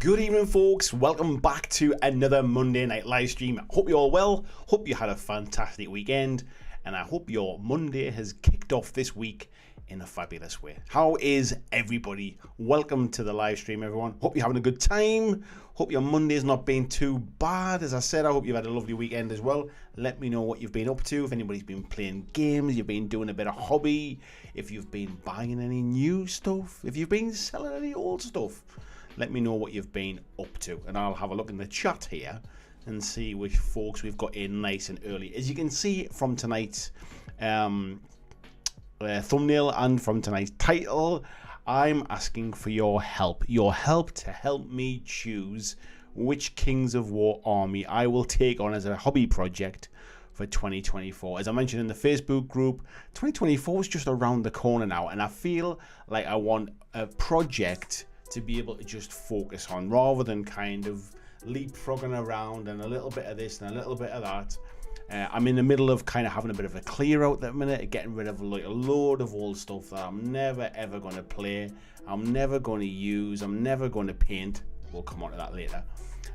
Good evening, folks. Welcome back to another Monday night live stream. Hope you're all well. Hope you had a fantastic weekend, and I hope your Monday has kicked off this week in a fabulous way. How is everybody? Welcome to the live stream, everyone. Hope you're having a good time. Hope your Monday's not been too bad. As I said, I hope you've had a lovely weekend as well. Let me know what you've been up to. If anybody's been playing games, you've been doing a bit of hobby, if you've been buying any new stuff, if you've been selling any old stuff. Let me know what you've been up to, and I'll have a look in the chat here and see which folks we've got in nice and early. As you can see from tonight's thumbnail and from tonight's title, I'm asking for your help to help me choose which Kings of War army I will take on as a hobby project for 2024. As I mentioned in the Facebook group, 2024 is just around the corner now, and I feel like I want a project to be able to just focus on rather than kind of leapfrogging around and a little bit of this and a little bit of that. I'm in the middle of kind of having a bit of a clear out that minute, getting rid of like a load of old stuff that I'm never ever going to play, I'm never going to use, I'm never going to paint. We'll come on to that later.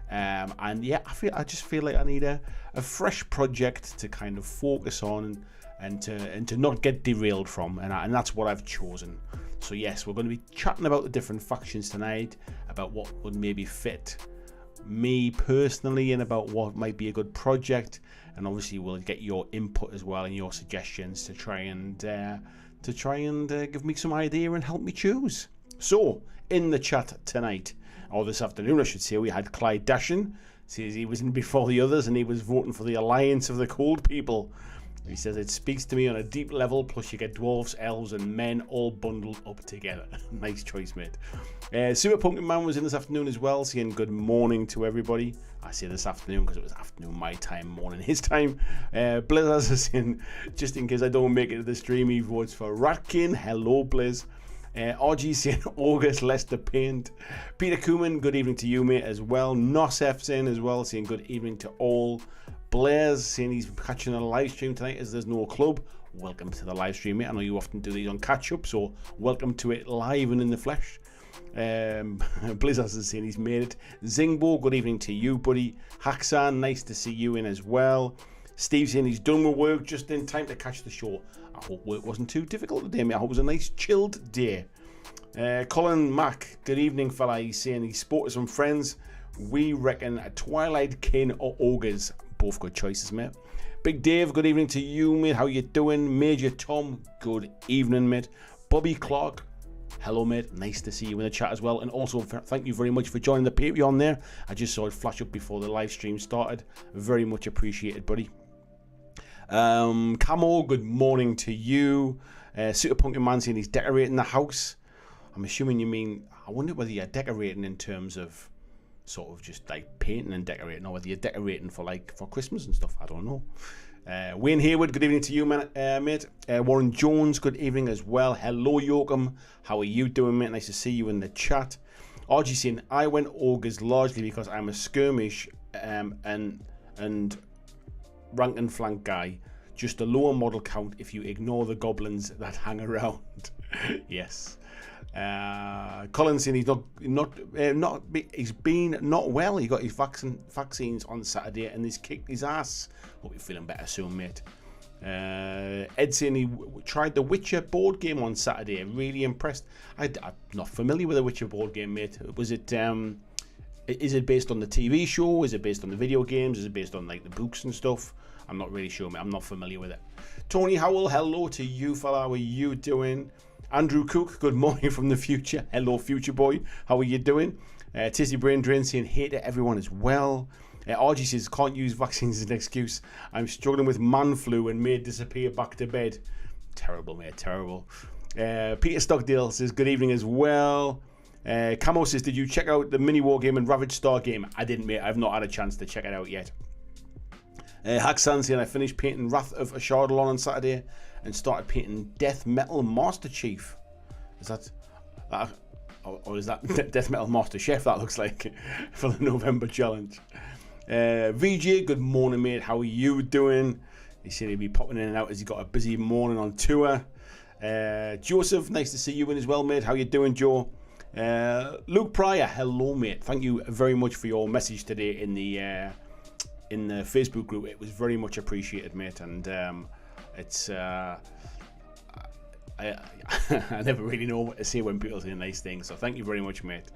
And yeah, I just feel like I need a fresh project to kind of focus on and to not get derailed from, and that's what I've chosen. So yes, we're going to be chatting about the different factions tonight, about what would maybe fit me personally, and about what might be a good project. And obviously we'll get your input as well and your suggestions to try and give me some idea and help me choose. So in the chat tonight, or this afternoon I should say, we had Clyde Dashin. Says he was in before the others and he was voting for the Alliance of the Cold People. He says it speaks to me on a deep level, plus you get dwarves, elves and men all bundled up together. Nice choice, mate. Super Pumpkin Man was in this afternoon as well, saying good morning to everybody. I say this afternoon because it was afternoon my time, morning his time. Blizz is saying, just in case I don't make it to the stream, he votes for Ratkin. Hello, Blizz. RG saying August Leicester Paint. Peter Kuman, good evening to you, mate, as well. Nosef's in as well, saying good evening to all. Blair's saying he's catching a live stream tonight as there's no club. Welcome to the live stream, mate. I know you often do these on catch up, so welcome to it live and in the flesh. Blizzard is saying he's made it. Zingbo, good evening to you, buddy. Haxan, nice to see you in as well. Steve saying he's done with work just in time to catch the show. I hope work wasn't too difficult today, mate. I hope it was a nice chilled day. Colin Mack, good evening, fella. He's saying he spoke to some friends. We reckon a Twilight Kin or Ogres. Both good choices, mate. Big Dave, good evening to you, mate. How you doing? Major Tom, good evening, mate. Bobby Clark, hello, mate. Nice to see you in the chat as well. And also, thank you very much for joining the Patreon there. I just saw it flash up before the live stream started. Very much appreciated, buddy. Camo, good morning to you. Super Pumpkin Man saying he's decorating the house. I'm assuming you mean, I wonder whether you're decorating in terms of sort of just like painting and decorating, or whether you're decorating for Christmas and stuff. I don't know. Wayne Hayward, good evening to you, mate. Warren Jones, good evening as well. Hello, Yoakum. How are you doing, mate? Nice to see you in the chat. RG saying, I went Ogres largely because I'm a skirmish and rank and flank guy. Just a lower model count if you ignore the goblins that hang around. Yes. Colin saying he's been not well. He got his vaccines on Saturday and he's kicked his ass. Hope you're feeling better soon, mate. Ed saying he tried the Witcher board game on Saturday. Really impressed. I'm not familiar with the Witcher board game, mate. Was it? Is it based on the TV show? Is it based on the video games? Is it based on like the books and stuff? I'm not really sure, mate. I'm not familiar with it. Tony Howell, hello to you, fella. How are you doing? Andrew Cook, good morning from the future. Hello, future boy. How are you doing? Tizzy Brain Drain saying hey to everyone as well. RG says, can't use vaccines as an excuse. I'm struggling with man flu and may disappear back to bed. Terrible, mate, terrible. Peter Stockdale says, good evening as well. Camo says, did you check out the mini war game and Ravage Star game? I didn't, mate. I've not had a chance to check it out yet. Haxan saying, I finished painting Wrath of Ashardalon on Saturday and started painting Death Metal Master Chief. Is that or is that Death Metal Master Chef? That looks like for the November challenge. VJ, good morning, mate. How are you doing? He said he'd be popping in and out as he got a busy morning on tour. Joseph, nice to see you in as well, mate. How you doing, Joe? Luke Pryor, hello mate. Thank you very much for your message today in the Facebook group. It was very much appreciated, mate. And it's I never really know what to say when people say nice things. So thank you very much, mate.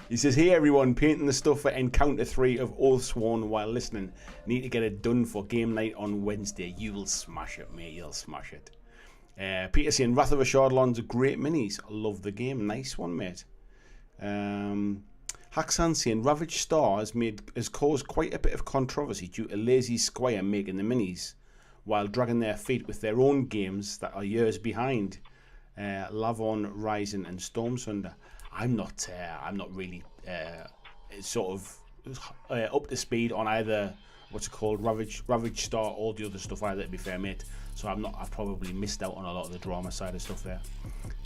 He says, hey everyone, painting the stuff for Encounter 3 of Oathsworn while listening. Need to get it done for game night on Wednesday. You will smash it, mate. You'll smash it. Peter saying, Wrath of Ashardlon's great minis. I love the game. Nice one, mate. Haxan saying, Ravaged Star has caused quite a bit of controversy due to Lazy Squire making the minis while dragging their feet with their own games that are years behind. Lavon, Rising and Stormsunder. I'm not really sort of up to speed on either what's it called, Ravaged Star, or the other stuff either, to be fair, mate. So I've probably missed out on a lot of the drama side of stuff there.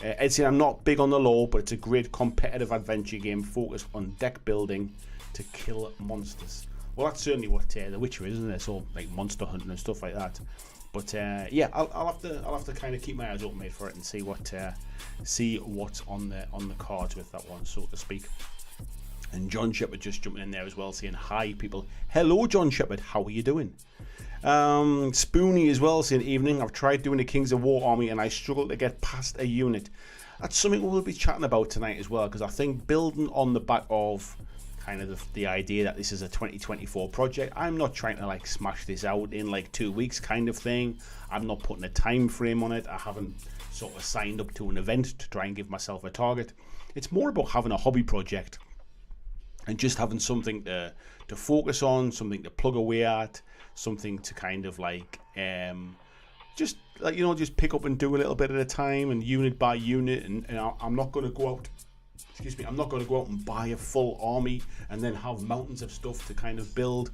Ed saying, I'm not big on the lore, but it's a great competitive adventure game focused on deck building to kill monsters. Well, that's certainly what The Witcher is, isn't it? So like monster hunting and stuff like that. But yeah, I'll have to kind of keep my eyes open, mate, for it and see what's on the cards with that one, so to speak. And John Shepherd just jumping in there as well, saying hi, people. Hello, John Shepherd. How are you doing? Spoony as well, saying evening. I've tried doing a Kings of War army and I struggle to get past a unit. That's something we'll be chatting about tonight as well, because I think building on the back of kind of the idea that this is a 2024 project, I'm not trying to like smash this out in like 2 weeks kind of thing. I'm not putting a time frame on it. I haven't sort of signed up to an event to try and give myself a target. It's more about having a hobby project and just having something to focus on, something to plug away at, something to kind of like just like, you know, just pick up and do a little bit at a time and unit by unit. And I'm not going to go out, I'm not going to go out and buy a full army and then have mountains of stuff to kind of build.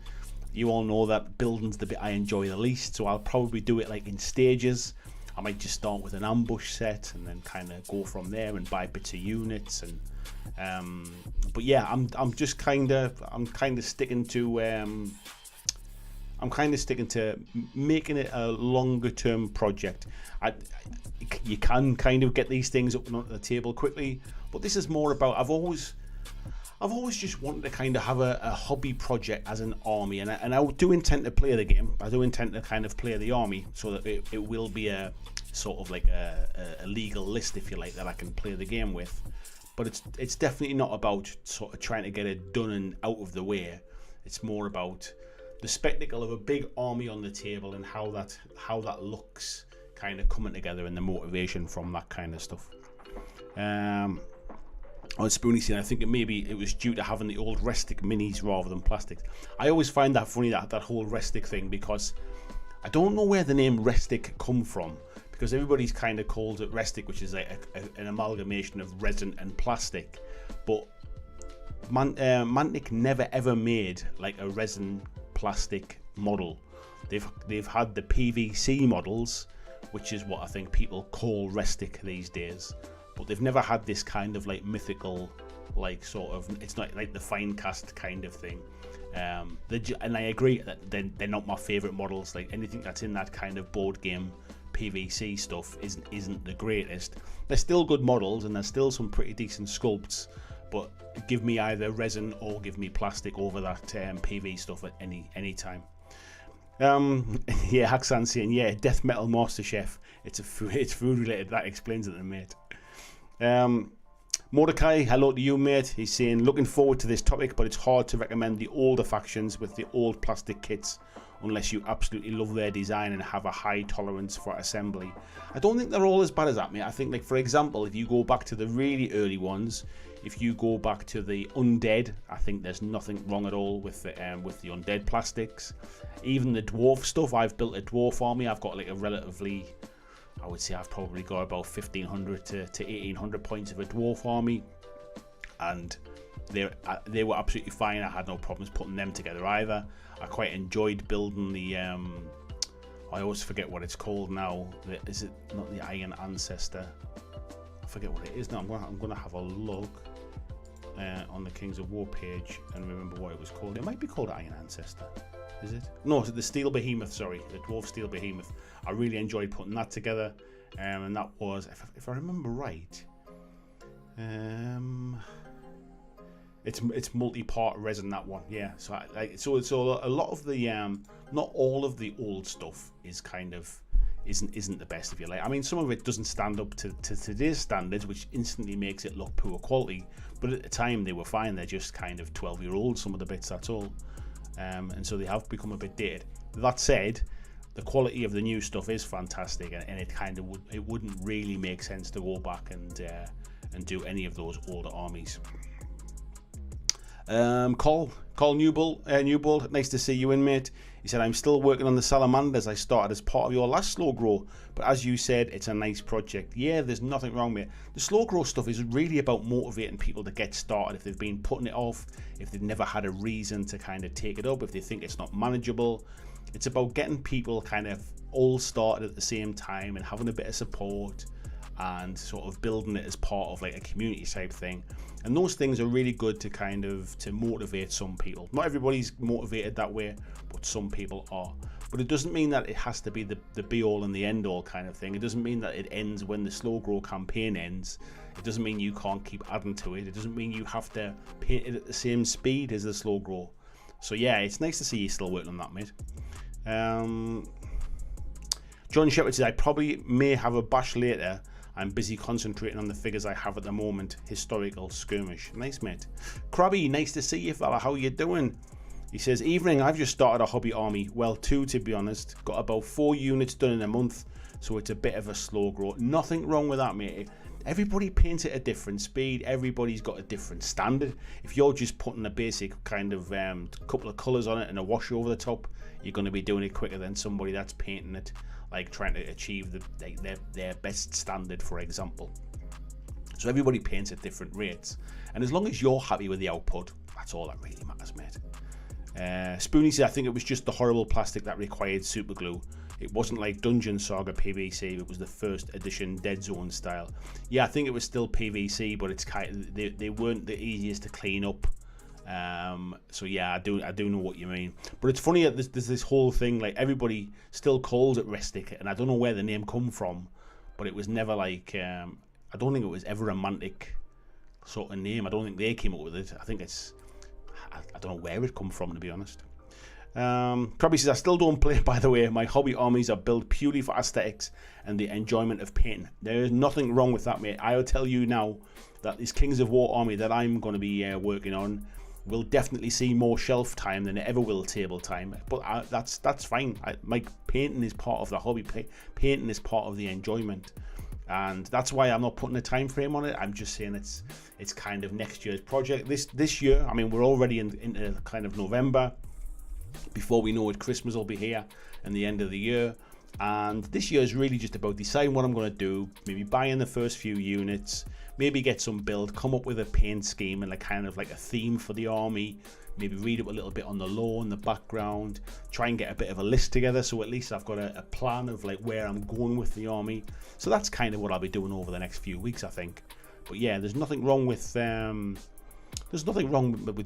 You all know that building's the bit I enjoy the least, so I'll probably do it like in stages. I might just start with an ambush set and then kind of go from there and buy bits of units. And but yeah, I'm kind of sticking to making it a longer term project. You can kind of get these things up and onto the table quickly, but this is more about, I've always just wanted to kind of have a hobby project as an army, and I do intend to play the game. I do intend to kind of play the army so that it will be a sort of like a legal list, if you like, that I can play the game with. But it's definitely not about sort of trying to get it done and out of the way. It's more about the spectacle of a big army on the table and how that looks kind of coming together, and the motivation from that kind of stuff. On Spoony saying, I think it was due to having the old Restic minis rather than plastics. I always find that funny, that whole Restic thing, because I don't know where the name Restic come from, because everybody's kind of called it Restic, which is like an amalgamation of resin and plastic. But Mantic never ever made like a resin plastic model. They've had the PVC models, which is what I think people call Restic these days. But they've never had this kind of like mythical, like sort of, it's not like the fine cast kind of thing. And I agree that they're not my favourite models. Like anything that's in that kind of board game PVC stuff isn't the greatest. They're still good models and there's still some pretty decent sculpts, but give me either resin or give me plastic over that PV stuff at any time. Yeah, Haxan saying, yeah, Death Metal Master Chef. It's food related. That explains it, then, mate. Mordecai, hello to you, mate. He's saying, looking forward to this topic, but it's hard to recommend the older factions with the old plastic kits unless you absolutely love their design and have a high tolerance for assembly. I don't think they're all as bad as that, mate. I think, like, for example, if you go back to the really early ones, if you go back to the undead, I think there's nothing wrong at all with the undead plastics. Even the dwarf stuff, I've built a dwarf army. I've got like a relatively, I would say I've probably got about 1,500 to 1,800 points of a dwarf army, and they were absolutely fine. I had no problems putting them together either. I quite enjoyed building the I always forget what it's called now. Is it not the Iron Ancestor? I forget what it is now. I'm gonna have a look on the Kings of War page and remember what it was called. It might be called Iron Ancestor. Is it? No, it's the Steel Behemoth, sorry. The Dwarf Steel Behemoth. I really enjoyed putting that together. And that was, if I remember right, It's multi-part resin, that one. Yeah. So so a lot of the not all of the old stuff is kind of isn't the best, if you like. I mean, some of it doesn't stand up to today's standards, which instantly makes it look poor quality. But at the time, they were fine. They're just kind of 12-year-old, some of the bits, that's all. And so they have become a bit dated. That said, the quality of the new stuff is fantastic, and it kind of wouldn't really make sense to go back and do any of those older armies. Call Newbold, nice to see you in, mate. He said, I'm still working on the salamanders I started as part of your last slow grow, but as you said, it's a nice project. Yeah, there's nothing wrong with it. The slow grow stuff is really about motivating people to get started if they've been putting it off, if they've never had a reason to kind of take it up, if they think it's not manageable. It's about getting people kind of all started at the same time and having a bit of support and sort of building it as part of like a community type thing. And those things are really good to motivate some people. Not everybody's motivated that way, but some people are. But it doesn't mean that it has to be the be all and the end all kind of thing. It doesn't mean that it ends when the slow grow campaign ends. It doesn't mean you can't keep adding to it. It doesn't mean you have to paint it at the same speed as the slow grow. So yeah, it's nice to see you still working on that, mate. John Shepherd says, I probably may have a bash later. I'm busy concentrating on the figures I have at the moment. Historical skirmish. Nice, mate. Krabby, nice to see you, fella. How you doing? He says, evening, I've just started a hobby army. Well, 2 to be honest. Got about 4 units done in a month, so it's a bit of a slow grow. Nothing wrong with that, mate. Everybody paints at a different speed. Everybody's got a different standard. If you're just putting a basic kind of couple of colours on it and a wash over the top, you're going to be doing it quicker than somebody that's painting it, like trying to achieve their best standard, for example. So everybody paints at different rates, and as long as you're happy with the output, that's all that really matters, mate. Spoonie said, I think it was just the horrible plastic that required super glue. It wasn't like Dungeon Saga PVC. It was the first edition Dead Zone style. Yeah, I think it was still PVC, but it's kind of, they weren't the easiest to clean up. So yeah, I do know what you mean. But it's funny that there's this whole thing, like everybody still calls it Restic, and I don't know where the name come from, but it was never like I don't think it was ever a Mantic sort of name. I don't think they came up with it. I think it's I don't know where it come from, to be honest. Krabby says, I still don't play, by the way. My hobby armies are built purely for aesthetics and the enjoyment of painting. There is nothing wrong with that, mate. I'll tell you now that this Kings of War army that I'm going to be working on will definitely see more shelf time than it ever will table time. But that's fine. Painting is part of the hobby. Painting is part of the enjoyment. And that's why I'm not putting a time frame on it. I'm just saying it's kind of next year's project. This year, I mean, we're already into kind of November. Before we know it, Christmas will be here and the end of the year. And this year is really just about deciding what I'm going to do. Maybe buying the first few units, maybe get some build, come up with a paint scheme and kind of like a theme for the army. Maybe read up a little bit on the lore and the background, try and get a bit of a list together, so at least I've got a plan of like where I'm going with the army. So that's kind of what I'll be doing over the next few weeks, I think. But yeah, there's nothing wrong with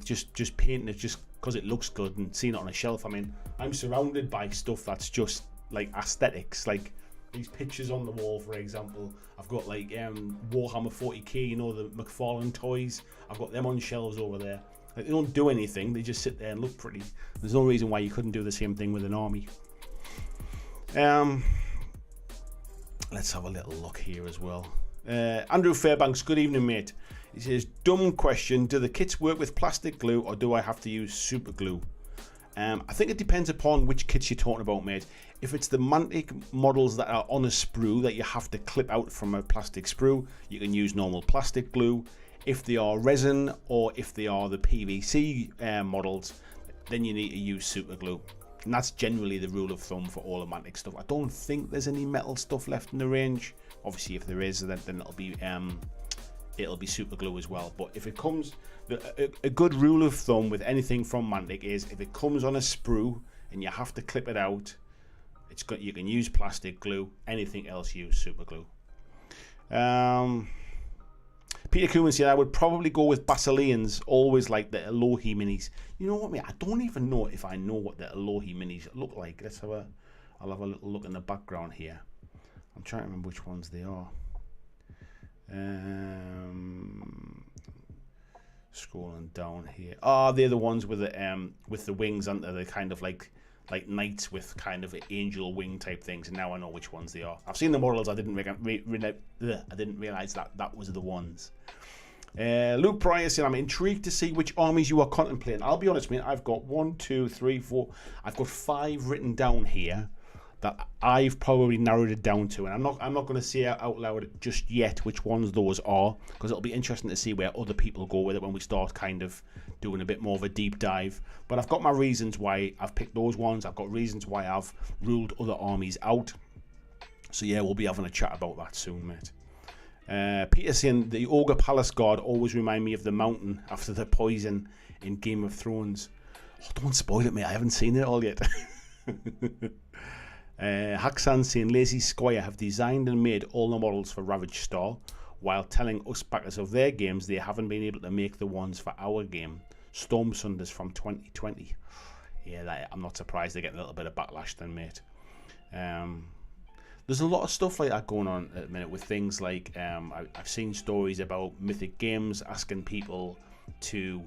just painting it just because it looks good and seeing it on a shelf. I mean, I'm surrounded by stuff that's just like aesthetics, like these pictures on the wall, for example. I've got like Warhammer 40k, you know, the McFarlane toys. I've got them on shelves over there. Like, they don't do anything, they just sit there and look pretty. There's no reason why you couldn't do the same thing with an army. Let's have a little look here as well. Andrew Fairbanks, good evening, mate. He says, dumb question, do the kits work with plastic glue or do I have to use super glue? I think it depends upon which kits you're talking about, mate. If it's the Mantic models that are on a sprue that you have to clip out from a plastic sprue, you can use normal plastic glue. If they are resin or if they are the PVC models, then you need to use super glue. And that's generally the rule of thumb for all the Mantic stuff. I don't think there's any metal stuff left in the range. Obviously, if there is, then it'll be super glue as well. But if it comes, a good rule of thumb with anything from Mantic is if it comes on a sprue and you have to clip it out, you can use plastic glue. Anything else, use super glue. Peter Cooman said, I would probably go with Basileans, always like the Elohi minis. You know what, mate? I don't even know if I know what the Elohi minis look like. I'll have a little look in the background here. I'm trying to remember which ones they are. Scrolling down here. Oh, they're the ones with the wings under the kind of like knights with kind of angel wing type things. And now I know which ones they are. I've seen the models. I didn't realize that was the ones. Luke Pryor said, I'm intrigued to see which armies you are contemplating. I'll be honest, mate, I've got 1, 2, 3, 4. I've got 5 written down here that I've probably narrowed it down to, and I'm not going to say out loud just yet which ones those are, because it'll be interesting to see where other people go with it when we start kind of doing a bit more of a deep dive. But I've got my reasons why I've picked those ones. I've got reasons why I've ruled other armies out. So yeah, we'll be having a chat about that soon, mate. Peter saying, the Ogre Palace Guard always remind me of the mountain after the poison in Game of Thrones. Oh, don't spoil it, mate. I haven't seen it all yet. Haxan saying, Lazy Squire have designed and made all the models for Ravage Star, while telling us backers of their games they haven't been able to make the ones for our game, Storm Sunders from 2020. Yeah, I'm not surprised they're getting a little bit of backlash then, mate. There's a lot of stuff like that going on at the minute with things like, I've seen stories about Mythic Games asking people to,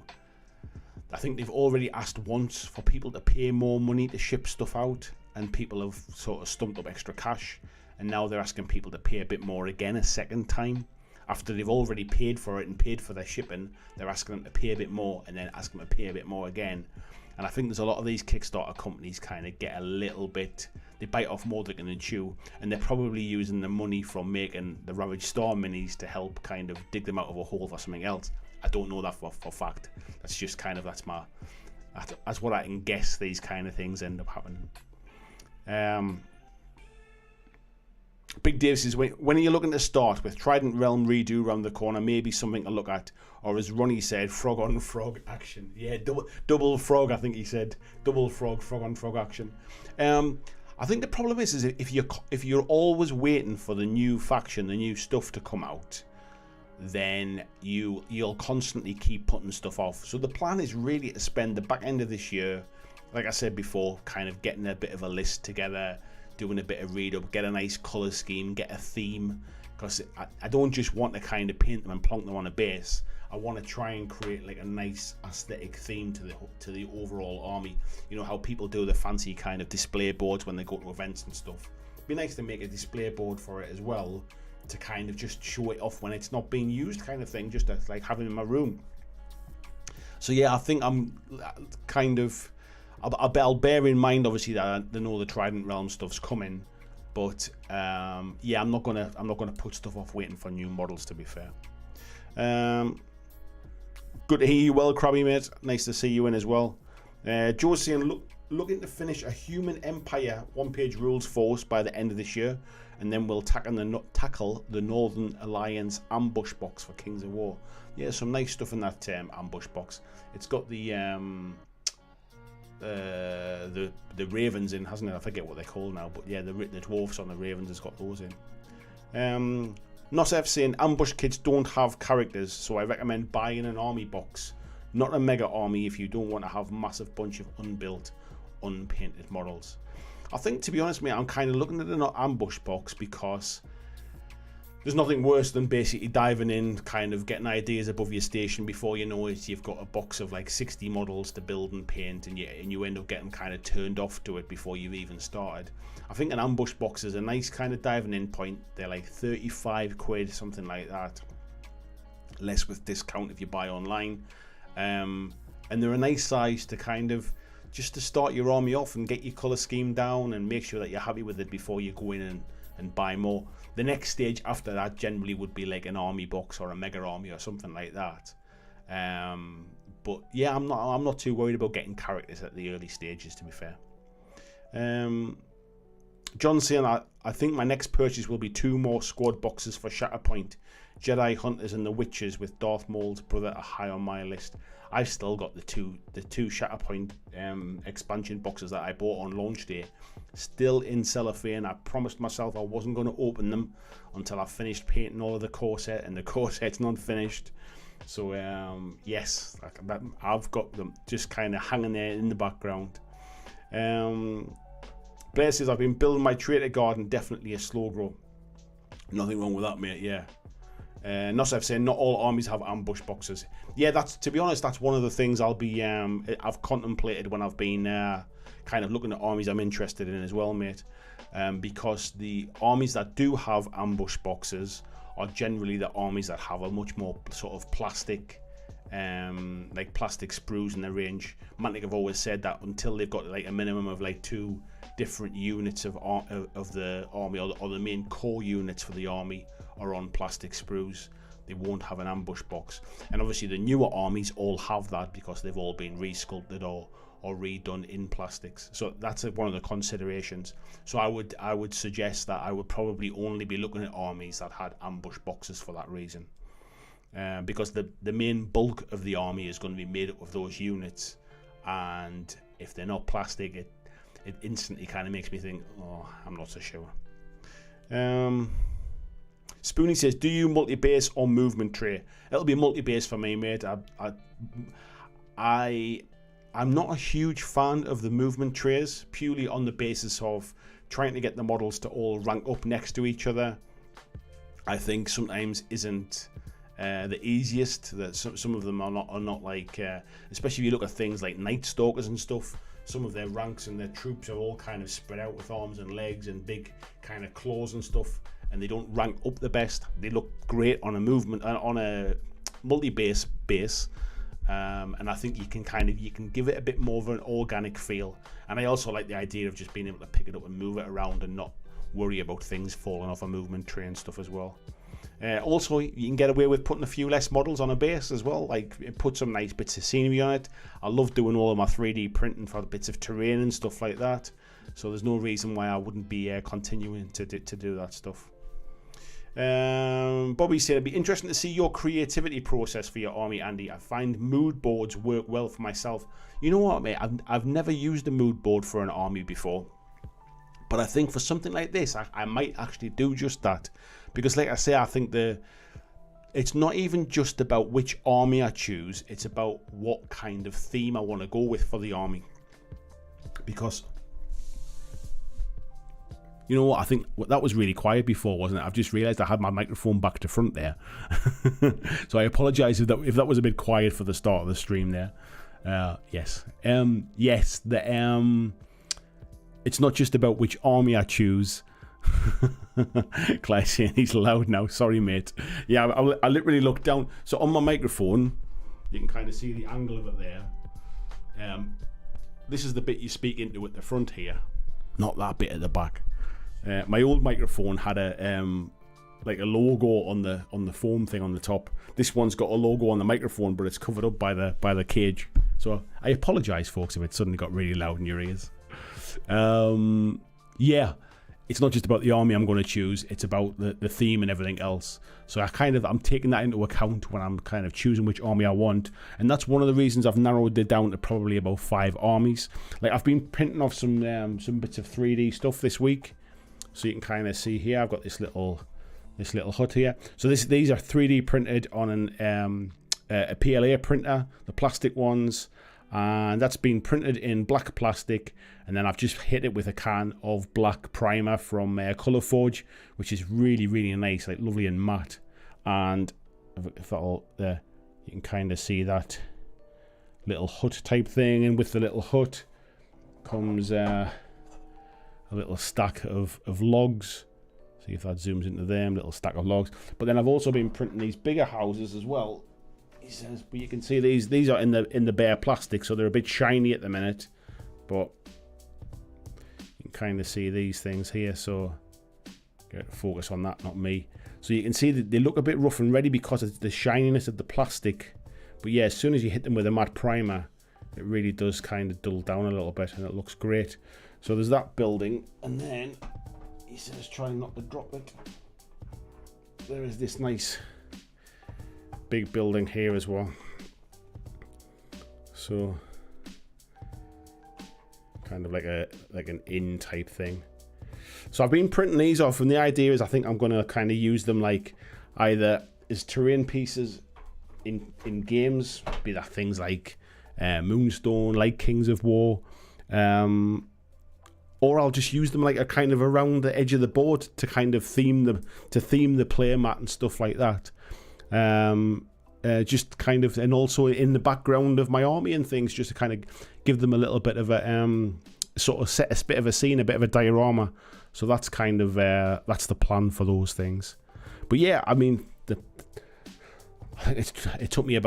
I think they've already asked once for people to pay more money to ship stuff out, and people have sort of stumped up extra cash, and now they're asking people to pay a bit more again a second time. After they've already paid for it and paid for their shipping, they're asking them to pay a bit more and then asking them to pay a bit more again. And I think there's a lot of these Kickstarter companies kind of get a little bit, they bite off more than they can chew, and they're probably using the money from making the Ravage Star minis to help kind of dig them out of a hole for something else. I don't know that for fact. That's just kind of, that's what I can guess these kind of things end up happening. Big Dave says, when are you looking to start with Trident Realm redo round the corner? Maybe something to look at, or as Ronnie said, frog on frog action. Yeah, double frog. I think he said double frog on frog action. I think the problem is if you're always waiting for the new faction, the new stuff to come out, then you'll constantly keep putting stuff off. So the plan is really to spend the back end of this year, like I said before, kind of getting a bit of a list together, doing a bit of read up, get a nice colour scheme, get a theme, because I don't just want to kind of paint them and plonk them on a base. I want to try and create like a nice aesthetic theme to the overall army. You know how people do the fancy kind of display boards when they go to events and stuff. It'd be nice to make a display board for it as well, to kind of just show it off when it's not being used, kind of thing, just to like have it in my room. So yeah, I think I'm kind of, I'll bear in mind obviously that I know the Trident Realm stuff's coming, but yeah, I'm not gonna put stuff off waiting for new models, to be fair. Good to hear you well, Krabby mate. Nice to see you in as well. Joe's saying, looking to finish a Human Empire one-page rules force by the end of this year, and then we'll tackle the Northern Alliance ambush box for Kings of War. Yeah, some nice stuff in that ambush box. It's got the ravens in, hasn't it? I forget what they're called now, but yeah, the dwarfs on the ravens has got those in. Nosef saying, ambush kits don't have characters, so I recommend buying an army box, not a mega army, if you don't want to have massive bunch of unbuilt, unpainted models. I think, to be honest, mate, I'm kind of looking at an ambush box because there's nothing worse than basically diving in, kind of getting ideas above your station. Before you know it, you've got a box of like 60 models to build and paint, and you end up getting kind of turned off to it before you've even started. I think an ambush box is a nice kind of diving in point. They're like 35 quid, something like that, less with discount if you buy online, and they're a nice size to kind of just to start your army off and get your colour scheme down and make sure that you're happy with it before you go in and buy more. The next stage after that generally would be like an army box or a mega army or something like that. But yeah, I'm not too worried about getting characters at the early stages, to be fair. John saying, I think my next purchase will be 2 more squad boxes for Shatterpoint. Jedi Hunters and the Witches with Darth Maul's brother are high on my list. I've still got the two Shatterpoint expansion boxes that I bought on launch day, still in cellophane. I promised myself I wasn't going to open them until I finished painting all of the core set, and the core set's not finished. So yes, I've got them just kind of hanging there in the background. Blair says, I've been building my traitor garden, definitely a slow grow. Nothing wrong with that, mate. Yeah. Not I've said not all armies have ambush boxes. Yeah, that's, to be honest, that's one of the things I've contemplated when I've been kind of looking at armies I'm interested in as well, mate. Because the armies that do have ambush boxes are generally the armies that have a much more sort of plastic, like plastic sprues in their range. Mantic have always said that until they've got like a minimum of like 2 different units of the army, or the main core units for the army are on plastic sprues, they won't have an ambush box. And obviously the newer armies all have that because they've all been resculpted or redone in plastics. So that's one of the considerations. So I would suggest that I would probably only be looking at armies that had ambush boxes for that reason, because the main bulk of the army is going to be made up of those units, and if they're not plastic, it instantly kind of makes me think, oh, I'm not so sure. Spoonie says, do you multi-base or movement tray? It'll be multi-base for me, mate. I'm not a huge fan of the movement trays, purely on the basis of trying to get the models to all rank up next to each other. I think sometimes isn't the easiest. That some of them are not like, especially if you look at things like Night Stalkers and stuff. Some of their ranks and their troops are all kind of spread out with arms and legs and big kind of claws and stuff, and they don't rank up the best. They look great on a movement, on a multi-base base. And I think you can give it a bit more of an organic feel. And I also like the idea of just being able to pick it up and move it around and not worry about things falling off a movement tray and stuff as well. Also, you can get away with putting a few less models on a base as well. Like, put some nice bits of scenery on it. I love doing all of my 3D printing for bits of terrain and stuff like that. So there's no reason why I wouldn't be continuing to do that stuff. Bobby said, it'd be interesting to see your creativity process for your army, Andy. I find mood boards work well for myself. You know what, mate? I've never used a mood board for an army before, but I think for something like this, I might actually do just that, because, like I say, I think it's not even just about which army I choose. It's about what kind of theme I want to go with for the army, because, you know what, I think that was really quiet before, wasn't it? I've just realised I had my microphone back to front there. So I apologise if that was a bit quiet for the start of the stream there. Yes. Yes, it's not just about which army I choose. Claire saying he's loud now. Sorry, mate. Yeah, I literally looked down. So on my microphone, you can kind of see the angle of it there. This is the bit you speak into at the front here, not that bit at the back. My old microphone had a like a logo on the foam thing on the top. This one's got a logo on the microphone, but it's covered up by the cage. So I apologise, folks, if it suddenly got really loud in your ears. Yeah, it's not just about the army I'm going to choose. It's about the theme and everything else. So I'm taking that into account when I'm kind of choosing which army I want. And that's one of the reasons I've narrowed it down to probably about 5 armies. Like, I've been printing off some bits of 3D stuff this week. So you can kind of see here, I've got this little hut here. So these are 3D printed on a PLA printer, the plastic ones, and that's been printed in black plastic, and then I've just hit it with a can of black primer from Colourforge, which is really, really nice, like lovely and matte. And if that'll, you can kind of see that little hut type thing, and with the little hut comes a little stack of logs. See if that zooms into them, little stack of logs. But then I've also been printing these bigger houses as well. He says, but you can see these are in the bare plastic, so they're a bit shiny at the minute. But you can kind of see these things here, so get focus on that, not me. So you can see that they look a bit rough and ready because of the shininess of the plastic. But yeah, as soon as you hit them with a matte primer, it really does kind of dull down a little bit, and it looks great. So there's that building, and then he says try not to drop it. There is this nice big building here as well. So kind of like an inn type thing. So I've been printing these off, and the idea is I think I'm going to kind of use them like either as terrain pieces in games, be that things like Moonstone, like Kings of War, or I'll just use them like a kind of around the edge of the board to kind of theme the player mat and stuff like that. Just kind of, and also in the background of my army and things, just to kind of give them a little bit of a sort of set a bit of a scene, a bit of a diorama. So that's kind of that's the plan for those things. But yeah, I mean, it took me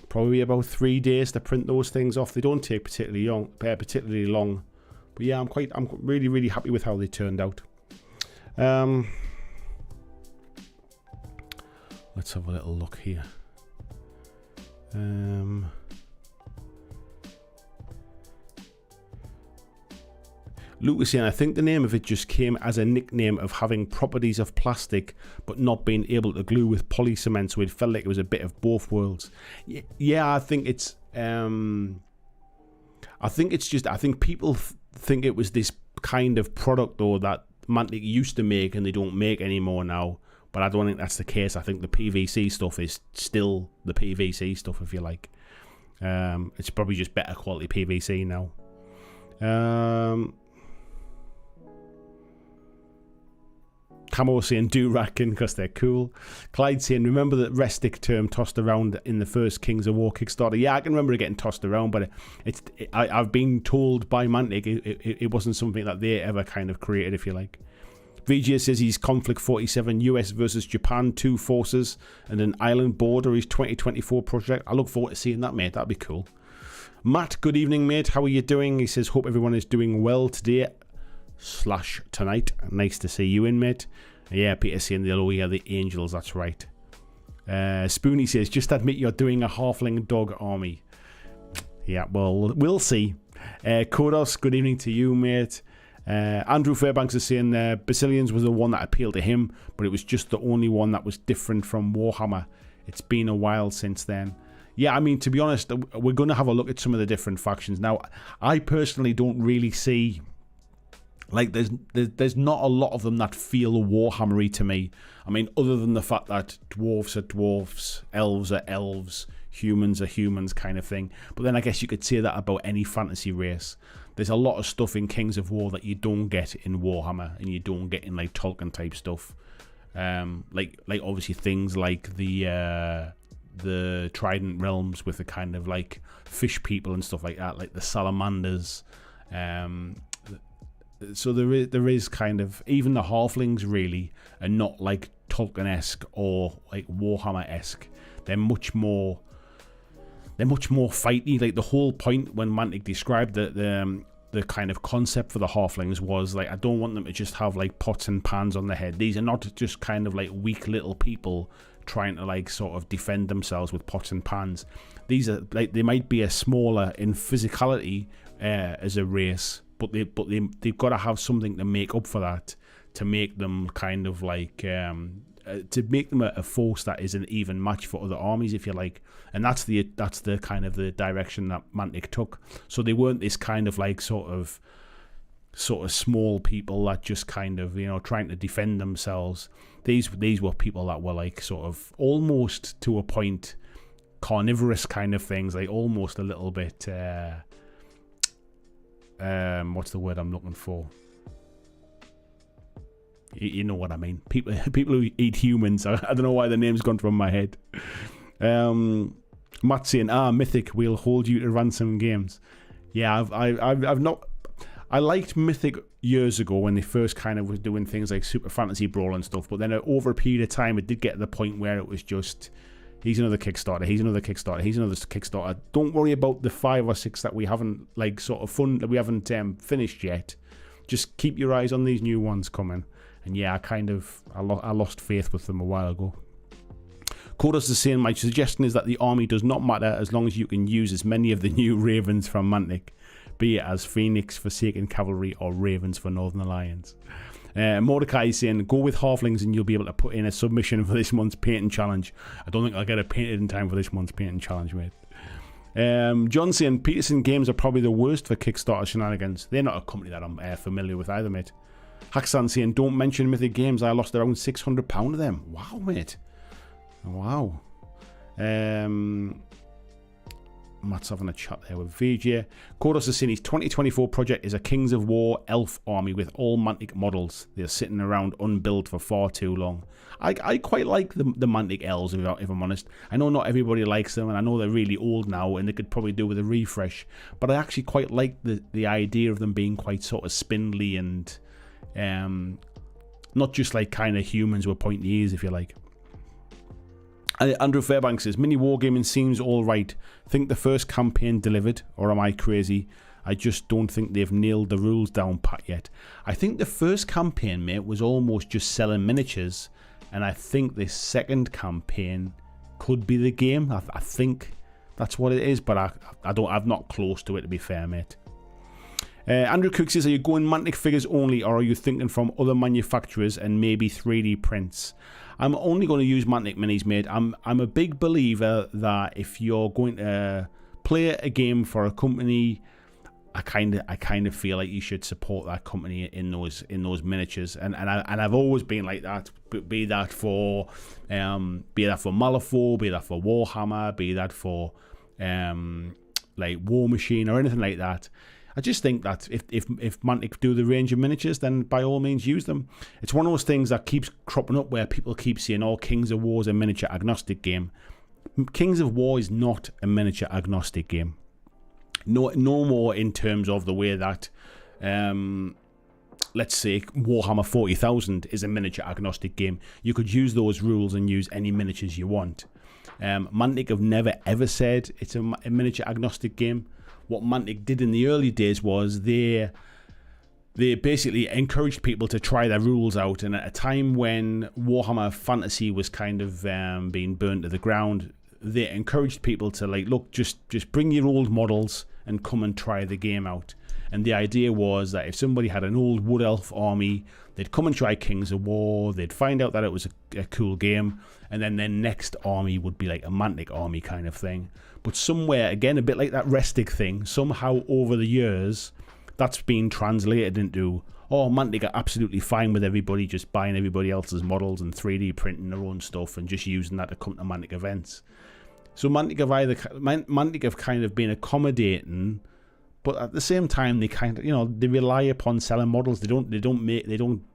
probably about 3 days to print those things off. They don't take particularly long. But yeah, I'm really, really happy with how they turned out. Let's have a little look here. Luke was saying, I think the name of it just came as a nickname of having properties of plastic but not being able to glue with poly cement, so it felt like it was a bit of both worlds. Yeah, I think it's I think people think it was this kind of product though that Mantic used to make and they don't make anymore now. But I don't think that's the case. I think the PVC stuff is still the PVC stuff, if you like. It's probably just better quality PVC now. Camo saying do racking because they're cool. Clyde saying, remember that Restic term tossed around in the first Kings of War Kickstarter? Yeah, I can remember it getting tossed around, but I've been told by Mantic it wasn't something that they ever kind of created, if you like. VJ says he's Conflict 47, US versus Japan, 2 forces and an island border, his 2024 project. I look forward to seeing that, mate. That'd be cool. Matt, good evening, mate. How are you doing? He says, hope everyone is doing well today / tonight. Nice to see you in, mate. Yeah, Peter saying the Angels, that's right. Spoonie says, just admit you're doing a halfling dog army. Yeah, well, we'll see. Kodos, good evening to you, mate. Andrew Fairbanks is saying Basilians was the one that appealed to him, but it was just the only one that was different from Warhammer. It's been a while since then. Yeah, I mean, to be honest, we're going to have a look at some of the different factions. Now, I personally don't really see, like, there's not a lot of them that feel Warhammery to me. I mean, other than the fact that dwarves are dwarves, elves are elves, humans are humans kind of thing. But then I guess you could say that about any fantasy race. There's a lot of stuff in Kings of War that you don't get in Warhammer and you don't get in like Tolkien type stuff. Like obviously things like the Trident Realms with the kind of like fish people and stuff like that, like the salamanders. So there is kind of, even the halflings really are not like Tolkien-esque or like Warhammer-esque. They're much more fighty. Like the whole point when Mantic described the kind of concept for the halflings was like, I don't want them to just have like pots and pans on their head. These are not just kind of like weak little people trying to like sort of defend themselves with pots and pans. These are like, they might be a smaller in physicality as a race, but they've got to have something to make up for that, to make them kind of like to make them a force that is an even match for other armies, if you like. And that's the kind of the direction that Mantic took. So they weren't this kind of like sort of small people that just kind of, you know, trying to defend themselves. These were people that were like sort of almost to a point carnivorous kind of things, like almost a little bit what's the word I'm looking for? You know what I mean. People who eat humans. I don't know why the name's gone from my head. Matt saying, Mythic, we'll hold you to ransom games. Yeah, I've not. I liked Mythic years ago when they first kind of was doing things like Super Fantasy Brawl and stuff, but then over a period of time, it did get to the point where it was just, he's another Kickstarter, he's another Kickstarter, he's another Kickstarter. Don't worry about the 5 or 6 that we haven't like sort of that we haven't finished yet. Just keep your eyes on these new ones coming. And yeah, I lost faith with them a while ago. Kodos is saying, my suggestion is that the army does not matter as long as you can use as many of the new Ravens from Mantic, be it as Phoenix, Forsaken Cavalry, or Ravens for Northern Alliance. Mordecai is saying, go with halflings and you'll be able to put in a submission for this month's painting challenge. I don't think I'll get it painted in time for this month's painting challenge, mate. John saying, Peterson Games are probably the worst for Kickstarter shenanigans. They're not a company that I'm familiar with either, mate. Haxan saying, don't mention Mythic Games, I lost around £600 of them. Wow, mate. Wow. Matt's having a chat there with VJ. Kodos is saying his 2024 project is a Kings of War elf army with all Mantic models. They're sitting around unbuilt for far too long. I quite like the Mantic elves, if I'm honest. I know not everybody likes them, and I know they're really old now, and they could probably do with a refresh. But I actually quite like the idea of them being quite sort of spindly and not just like kind of humans with pointy ears, if you like. Andrew Fairbanks says, mini wargaming seems alright. Think the first campaign delivered, or am I crazy? I just don't think they've nailed the rules down pat yet. I think the first campaign, mate, was almost just selling miniatures, and I think this second campaign could be the game. I think that's what it is, but I'm not close to it, to be fair, mate. Andrew Cook says, are you going Mantic figures only, or are you thinking from other manufacturers and maybe 3D prints? I'm only going to use Mantic minis, mate. I'm a big believer that if you're going to play a game for a company, I kind of feel like you should support that company in those miniatures, and I've always been like that. Be that for Malifaux, be that for Warhammer, be that for like War Machine or anything like that. I just think that if Mantic do the range of miniatures, then by all means use them. It's one of those things that keeps cropping up where people keep saying, oh, Kings of War is a miniature agnostic game. Kings of War is not a miniature agnostic game. No more in terms of the way that, let's say, Warhammer 40,000 is a miniature agnostic game. You could use those rules and use any miniatures you want. Mantic have never ever said it's a miniature agnostic game. What Mantic did in the early days was they basically encouraged people to try their rules out, and at a time when Warhammer Fantasy was kind of being burnt to the ground, they encouraged people to like, look, just bring your old models and come and try the game out. And the idea was that if somebody had an old Wood Elf army, they'd come and try Kings of War, they'd find out that it was a cool game, and then their next army would be like a Mantic army kind of thing. But somewhere, again, a bit like that Restic thing, somehow over the years, that's been translated into, oh, Mantic are absolutely fine with everybody just buying everybody else's models and 3D printing their own stuff and just using that to come to Mantic events. So Mantic have kind of been accommodating, but at the same time they kind of, they rely upon selling models.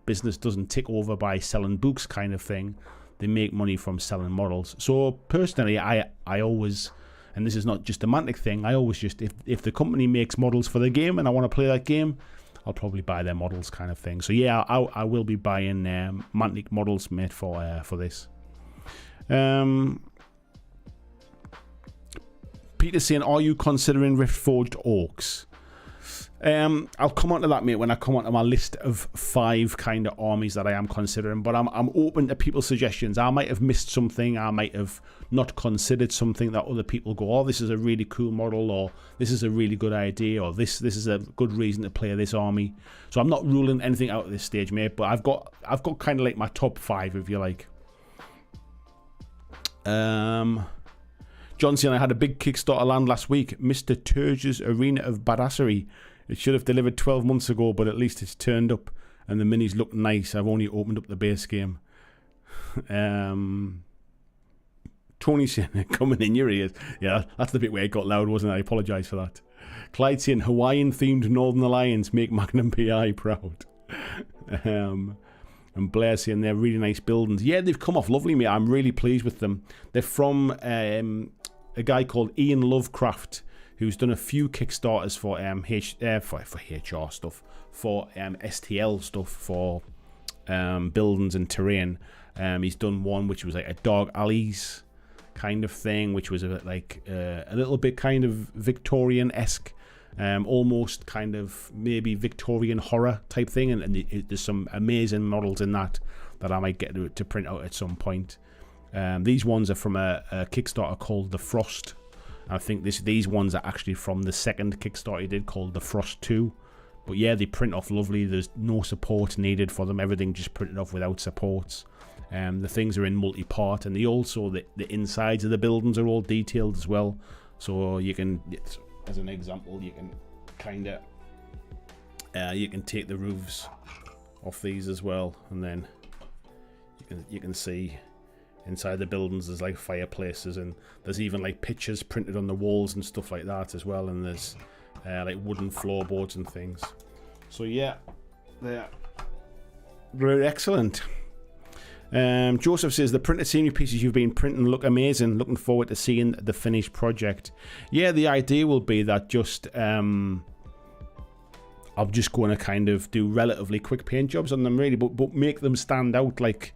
Business doesn't tick over by selling books kind of thing. They make money from selling models. So personally, I always, and this is not just a Mantic thing, I always just, if the company makes models for the game and I want to play that game, I'll probably buy their models kind of thing. So yeah, I will be buying Mantic models made for this. Peter's saying, are you considering Rift-Forged Orcs? I'll come on to that, mate, when I come on to my list of 5 kind of armies that I am considering, but I'm open to people's suggestions. I might have missed something, I might have not considered something that other people go, oh, this is a really cool model, or this is a really good idea, or this is a good reason to play this army. So I'm not ruling anything out at this stage, mate, but I've got kind of like my top 5, if you like. John saying, I had a big Kickstarter land last week, Mr. Turge's Arena of Badassery. It should have delivered 12 months ago, but at least it's turned up and the minis look nice. I've only opened up the base game. Tony saying, coming in your ears. Yeah, that's the bit where it got loud, wasn't it? I apologise for that. Clyde saying, Hawaiian-themed Northern Alliance make Magnum PI proud. And Blair saying, they're really nice buildings. Yeah, they've come off lovely, mate. I'm really pleased with them. They're from a guy called Ian Lovecraft, who's done a few Kickstarters for HR stuff, for STL stuff, for buildings and terrain. He's done one which was like a dog alleys kind of thing, which was a bit like a little bit kind of Victorian-esque, almost kind of maybe Victorian horror type thing, and there's some amazing models in that I might get to print out at some point. These ones are from a Kickstarter called The Frost. I think these ones are actually from the second Kickstarter he did called The Frost 2. But yeah, they print off lovely. There's no support needed for them. Everything just printed off without supports. The things are in multi-part, and the insides of the buildings are all detailed as well. So you can, as an example, you can kind of you can take the roofs off these as well, and then you can see inside the buildings. There's like fireplaces, and there's even like pictures printed on the walls and stuff like that as well. And there's like wooden floorboards and things. So yeah, they're excellent. Joseph says the printed scenery pieces you've been printing look amazing. Looking forward to seeing the finished project. Yeah, the idea will be that just I'm just going to kind of do relatively quick paint jobs on them, really, but make them stand out, like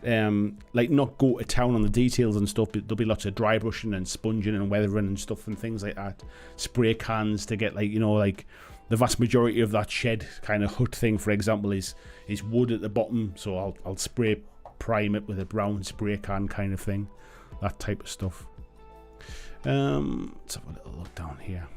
not go to town on the details and stuff. But there'll be lots of dry brushing and sponging and weathering and stuff and things like that. Spray cans to get, like, you know, like the vast majority of that shed kind of hut thing, for example, is wood at the bottom. So I'll spray prime it with a brown spray can kind of thing, that type of stuff. Let's have a little look down here.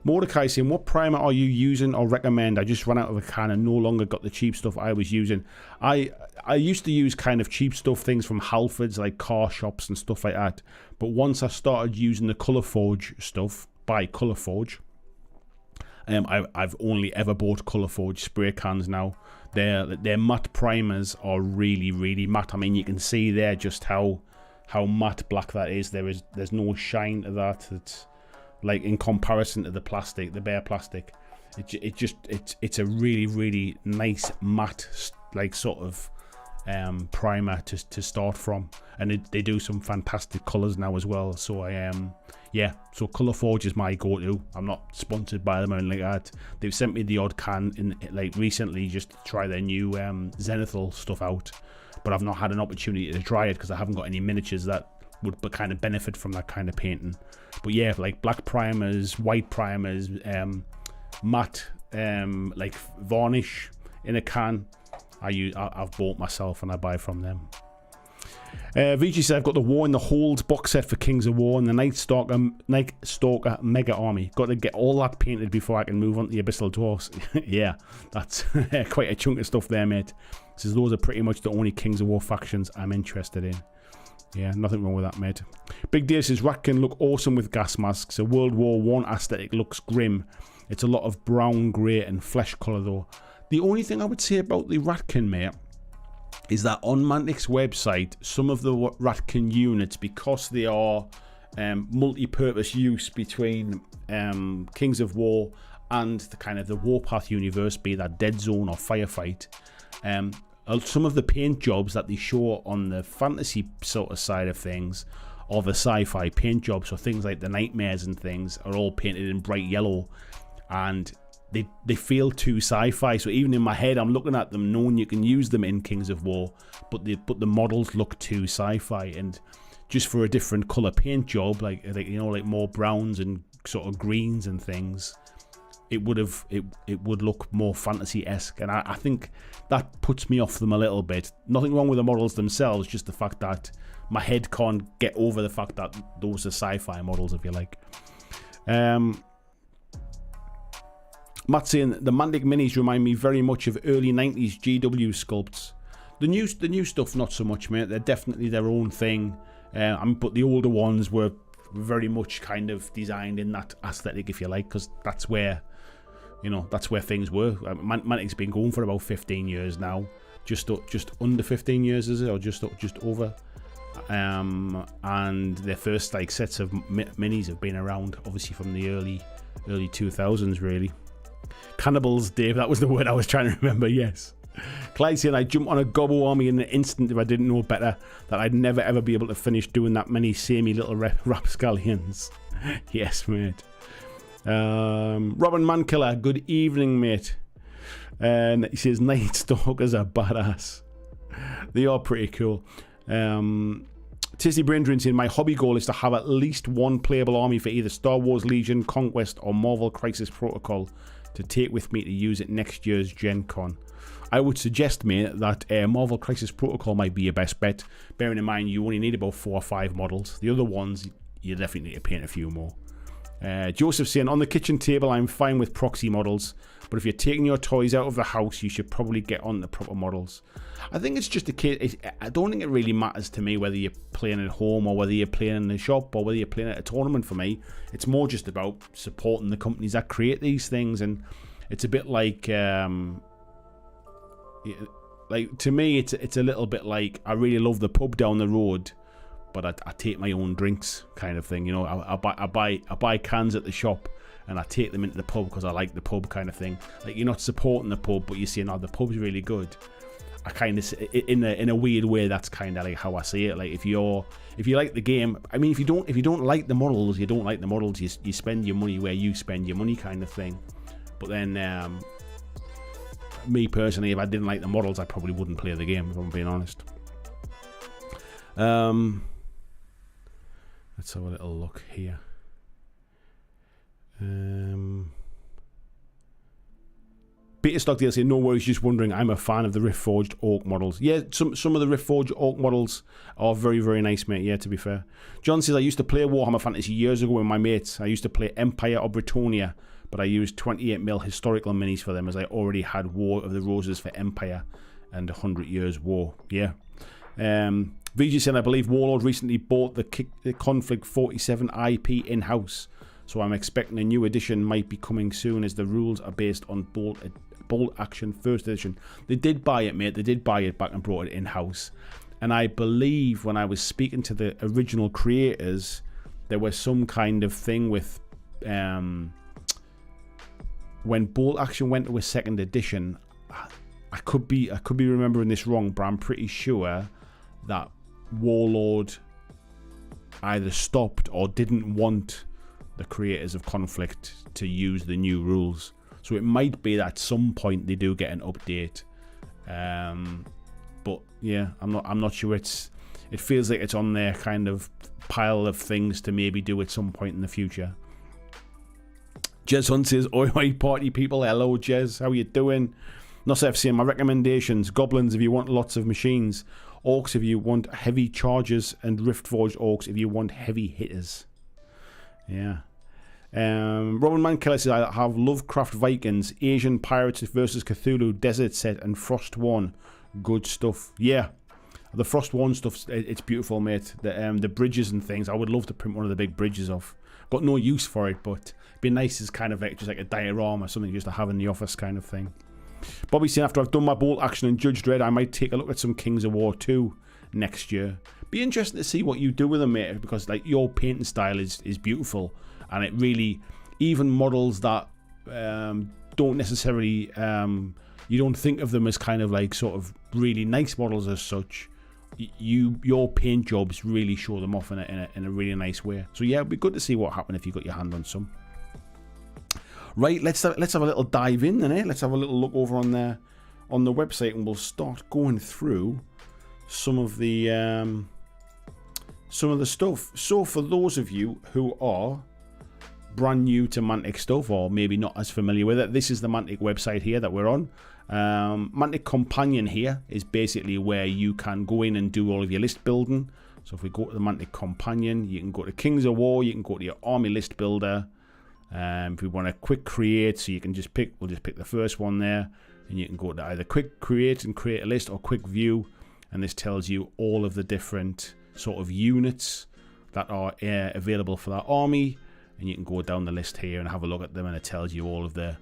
Mordecai saying, what primer are you using or recommend? I just ran out of a can and no longer got the cheap stuff I was using. I used to use kind of cheap stuff, things from Halfords, like car shops and stuff like that. But once I started using the Colourforge stuff by Colourforge, I've only ever bought Colourforge spray cans now. Their matte primers are really, really matte. I mean, you can see there just how matte black that is. There's no shine to that. It's like, in comparison to the plastic, the bare plastic, it's a really, really nice matte, like, sort of primer to start from. And they do some fantastic colours now as well. So yeah, so Colourforge is my go-to. I'm not sponsored by them or anything like that. They've sent me the odd can in, like, recently, just to try their new Zenithal stuff out, but I've not had an opportunity to try it because I haven't got any miniatures that would kind of benefit from that kind of painting. But yeah, like black primers, white primers, matte, like varnish in a can, I've bought myself and I buy from them. VG says, I've got the War in the Hold box set for Kings of War and the Night Stalker Mega Army. Got to get all that painted before I can move on to the Abyssal Dwarfs. Yeah, that's quite a chunk of stuff there, mate. Says those are pretty much the only Kings of War factions I'm interested in. Yeah, nothing wrong with that, mate. Big Dave says, Rat can look awesome with gas masks. A World War I aesthetic looks grim. It's a lot of brown, grey and flesh colour though. The only thing I would say about the Ratkin, mate, is that on Mantic's website, some of the Ratkin units, because they are multi-purpose use between Kings of War and the kind of the Warpath universe, be that Dead Zone or Firefight, some of the paint jobs that they show on the fantasy sort of side of things, or the sci-fi paint jobs, so things like the nightmares and things, are all painted in bright yellow, and they feel too sci-fi. So even in my head, I'm looking at them knowing you can use them in Kings of War, but the models look too sci-fi. And just for a different color paint job, like you know, like more browns and sort of greens and things, it would look more fantasy-esque. And I think that puts me off them a little bit. Nothing wrong with the models themselves, just the fact that my head can't get over the fact that those are sci-fi models, if you like. Matt saying the Mantic minis remind me very much of early 90s GW sculpts. The new stuff, not so much, mate. They're definitely their own thing. But the older ones were very much kind of designed in that aesthetic, if you like, because that's where things were. Mantic's been going for about 15 years now. Just under 15 years, is it, or just over? And their first like sets of minis have been around, obviously, from the early 2000s, really. Cannibals, Dave, that was the word I was trying to remember, yes. Clyde saying, I'd jump on a Gobbo army in an instant if I didn't know better, that I'd never ever be able to finish doing that many samey little rapscallions. Yes, mate. Robin Mankiller, good evening, mate. And he says, Night Stalkers are badass. They are pretty cool. Tizzy Braindrin saying, my hobby goal is to have at least one playable army for either Star Wars Legion, Conquest or Marvel Crisis Protocol to take with me to use at next year's Gen Con. I would suggest, mate, that Marvel Crisis Protocol might be your best bet, bearing in mind you only need about 4 or 5 models. The other ones, you definitely need to paint a few more. Joseph saying, on the kitchen table I'm fine with proxy models, but if you're taking your toys out of the house you should probably get on the proper models. I think it's just a case, I don't think it really matters to me whether you're playing at home or whether you're playing in the shop or whether you're playing at a tournament. For me, it's more just about supporting the companies that create these things. And it's a bit like like, to me, it's a little bit like, I really love the pub down the road, but I take my own drinks kind of thing. You know, I buy cans at the shop and I take them into the pub because I like the pub kind of thing. Like, you're not supporting the pub, but you're saying, oh, the pub's really good. I kind of, in a weird way, that's kind of like how I see it. Like, if you like the game, I mean, if you don't like the models, you don't like the models. You spend your money where you spend your money, kind of thing. But then, me personally, if I didn't like the models, I probably wouldn't play the game, if I'm being honest. Let's have a little look here. Peter Stockdale saying, no worries, just wondering, I'm a fan of the Rift-Forged Orc models. Yeah, some of the Rift-Forged Orc models are very, very nice, mate, yeah, to be fair. John says, I used to play Warhammer Fantasy years ago with my mates. I used to play Empire of Bretonia, but I used 28mm historical minis for them as I already had War of the Roses for Empire and 100 Years War. Yeah. VG said, I believe Warlord recently bought the Conflict 47 IP in-house, so I'm expecting a new edition might be coming soon as the rules are based on Bolt Action First Edition. They did buy it, mate. They did buy it back and brought it in-house. And I believe when I was speaking to the original creators, there was some kind of thing with... when Bolt Action went to a second edition, I could be remembering this wrong, but I'm pretty sure that Warlord either stopped or didn't want the creators of Conflict to use the new rules. So it might be that at some point they do get an update. But yeah, I'm not sure. It feels like it's on their kind of pile of things to maybe do at some point in the future. Jez Hunt says, oi party people, hello Jez, how you doing? Nos FC, my recommendations: Goblins if you want lots of machines, Orcs if you want heavy chargers, and Rift-Forged Orcs if you want heavy hitters. Yeah. Roman Mankiller says, I have Lovecraft Vikings, Asian Pirates versus Cthulhu Desert Set, and Frost 1. Good stuff. Yeah. The Frost 1 stuff, it's beautiful, mate. The bridges and things, I would love to print one of the big bridges off. Got no use for it, but it'd be nice as kind of like just like a diorama, something just to have in the office kind of thing. Bobby saying, after I've done my Bolt Action and Judge Dredd, I might take a look at some Kings of War 2 next year. Be interesting to see what you do with them, mate, because like your painting style is beautiful, and it really, even models that don't necessarily, you don't think of them as kind of like sort of really nice models as such. Your paint jobs really show them off in a really nice way. So yeah, it'd be good to see what happened if you got your hand on some. Right, let's have a little dive in then, eh? Let's have a little look over on the website, and we'll start going through some of the stuff. So for those of you who are brand new to Mantic stuff, or maybe not as familiar with it, this is the Mantic website here that we're on. Mantic Companion here is basically where you can go in and do all of your list building. So if we go to the Mantic Companion, you can go to Kings of War, you can go to your army list builder. If we want a quick create, so you can just pick, we'll just pick the first one there, and you can go to either quick create and create a list, or quick view, and this tells you all of the different sort of units that are available for that army, and you can go down the list here and have a look at them, and it tells you all of their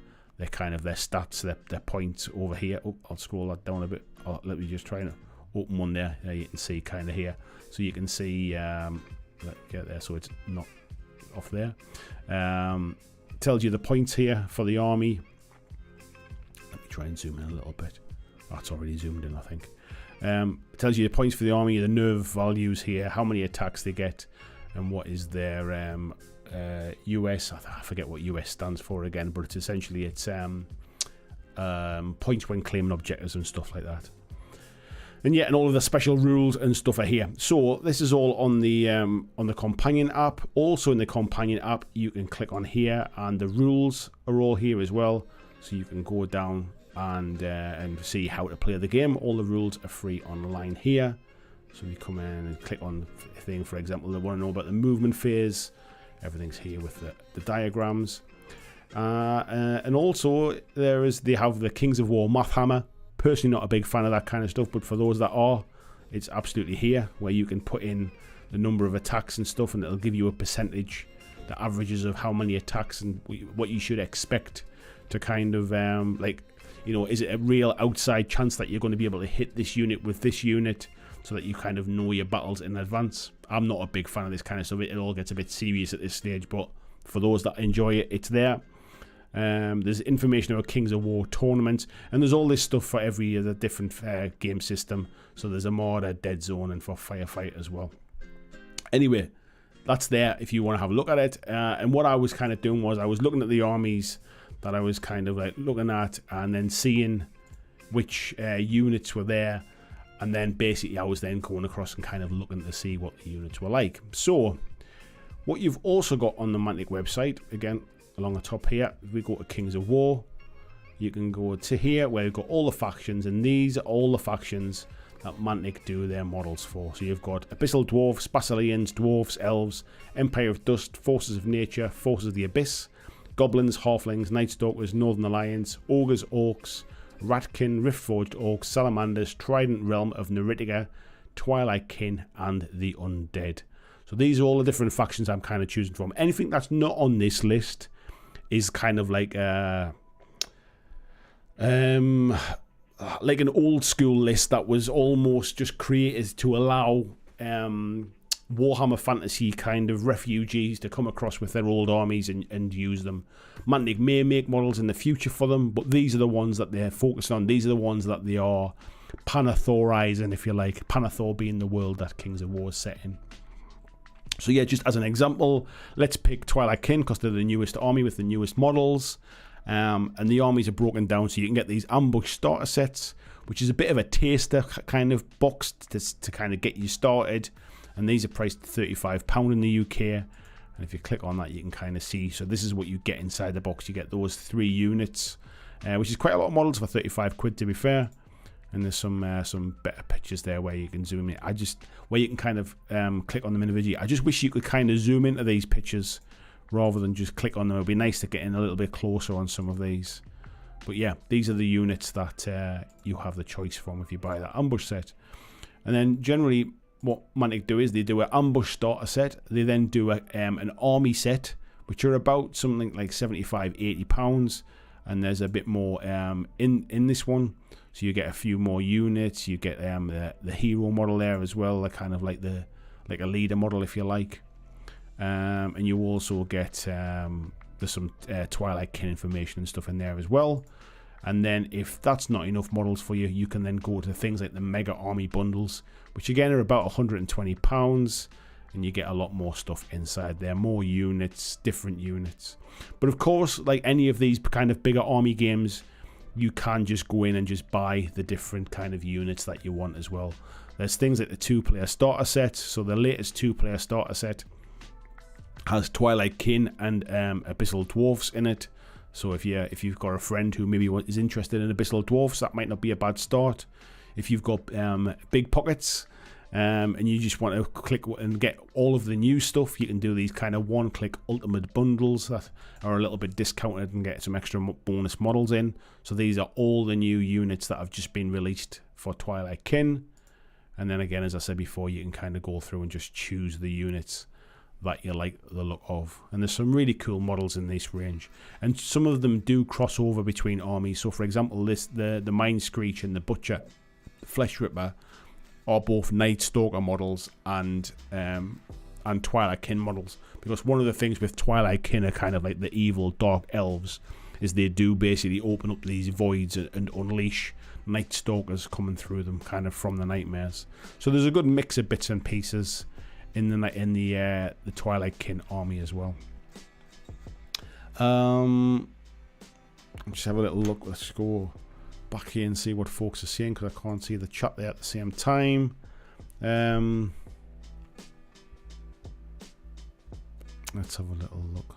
kind of their stats, their points over here. Oh, I'll scroll that down a bit. Oh, let me just try and open one there. You can see kind of here, so you can see get there so it's not off there. Tells you the points here for the army. Let me try and zoom in a little bit. Oh, it's already zoomed in, I think. Tells you the points for the army, the nerve values here, how many attacks they get, and what is their US. I forget what US stands for again, but it's essentially points when claiming objectives and stuff like that. And yeah, and all of the special rules and stuff are here. So this is all on the companion app. Also in the companion app, you can click on here, and the rules are all here as well. So you can go down and see how to play the game. All the rules are free online here. So you come in and click on the thing. For example, they want to know about the movement phase. Everything's here with the diagrams. And also they have the Kings of War Math Hammer. Personally not a big fan of that kind of stuff, but for those that are, it's absolutely here, where you can put in the number of attacks and stuff, and it'll give you a percentage, the averages of how many attacks and what you should expect to kind of like You know, is it a real outside chance that you're going to be able to hit this unit with this unit, so that you kind of know your battles in advance? I'm not a big fan of this kind of stuff. It all gets a bit serious at this stage, but for those that enjoy it, it's there. There's information about Kings of War tournaments, and there's all this stuff for every other different game system. So there's a mod, a dead zone, and for firefight as well. Anyway, that's there if you want to have a look at it. And what I was kind of doing was I was looking at the armies that I was kind of like looking at, and then seeing which units were there, and then basically I was then going across and kind of looking to see what the units were like. So what you've also got on the Mantic website, again along the top here, if we go to Kings of War, you can go to here where you've got all the factions, and these are all the factions that Mantic do their models for. So you've got Abyssal Dwarfs, Basileans, Dwarfs, Elves, Empire of Dust, Forces of Nature, Forces of the Abyss, Goblins, Halflings, Night Stalkers, Northern Alliance, Ogres, Orcs, Ratkin, Riftforged Orcs, Salamanders, Trident Realm of Neritica, Twilight Kin, and the Undead. So these are all the different factions I'm kind of choosing from. Anything that's not on this list is kind of like an old school list that was almost just created to allow Warhammer Fantasy kind of refugees to come across with their old armies and use them. Mantic may make models in the future for them, but these are the ones that they're focused on. These are the ones that they are Panathorizing, if you like. Panathor being the world that Kings of War is set in. So yeah, just as an example, let's pick Twilight Kin because they're the newest army with the newest models. And the armies are broken down so you can get these ambush starter sets, which is a bit of a taster kind of box to kind of get you started. And these are priced £35 in the UK. And if you click on that, you can kind of see. So this is what you get inside the box. You get those 3 units, which is quite a lot of models for 35 quid, to be fair. And there's some better pictures there where you can zoom in. Where you can kind of click on them in a video. I just wish you could kind of zoom into these pictures rather than just click on them. It would be nice to get in a little bit closer on some of these. But yeah, these are the units that you have the choice from if you buy that ambush set. And then generally what Mantic do is they do an ambush starter set. They then do an army set, which are about something like £75–80. And there's a bit more in this one. So you get a few more units. You get the hero model there as well, kind of like a leader model, if you like. And you also get there's some Twilight Kin information and stuff in there as well. And then if that's not enough models for you, you can then go to things like the Mega Army Bundles, which again are about £120. And you get a lot more stuff inside there, more units, different units. But of course, like any of these kind of bigger army games, you can just go in and just buy the different kind of units that you want as well. There's things like the 2-player starter set. So the latest 2-player starter set has Twilight Kin and Abyssal Dwarfs in it. So if you've got a friend who maybe is interested in Abyssal Dwarfs, that might not be a bad start. If you've got big pockets and you just want to click and get all of the new stuff, you can do these kind of one-click ultimate bundles that are a little bit discounted and get some extra bonus models in. So these are all the new units that have just been released for Twilight Kin. And then again, as I said before, you can kind of go through and just choose the units that you like the look of. And there's some really cool models in this range, and some of them do cross over between armies. So for example, the Mind Screech and the Butcher Flesh Ripper are both Night Stalker models and Twilight Kin models, because one of the things with Twilight Kin are kind of like the evil dark elves is they do basically open up these voids and unleash Night Stalkers coming through them kind of from the nightmares. So there's a good mix of bits and pieces in the Twilight Kin army as well. Just have a little look. Let's go back here and see what folks are saying, because I can't see the chat there at the same time. Let's have a little look.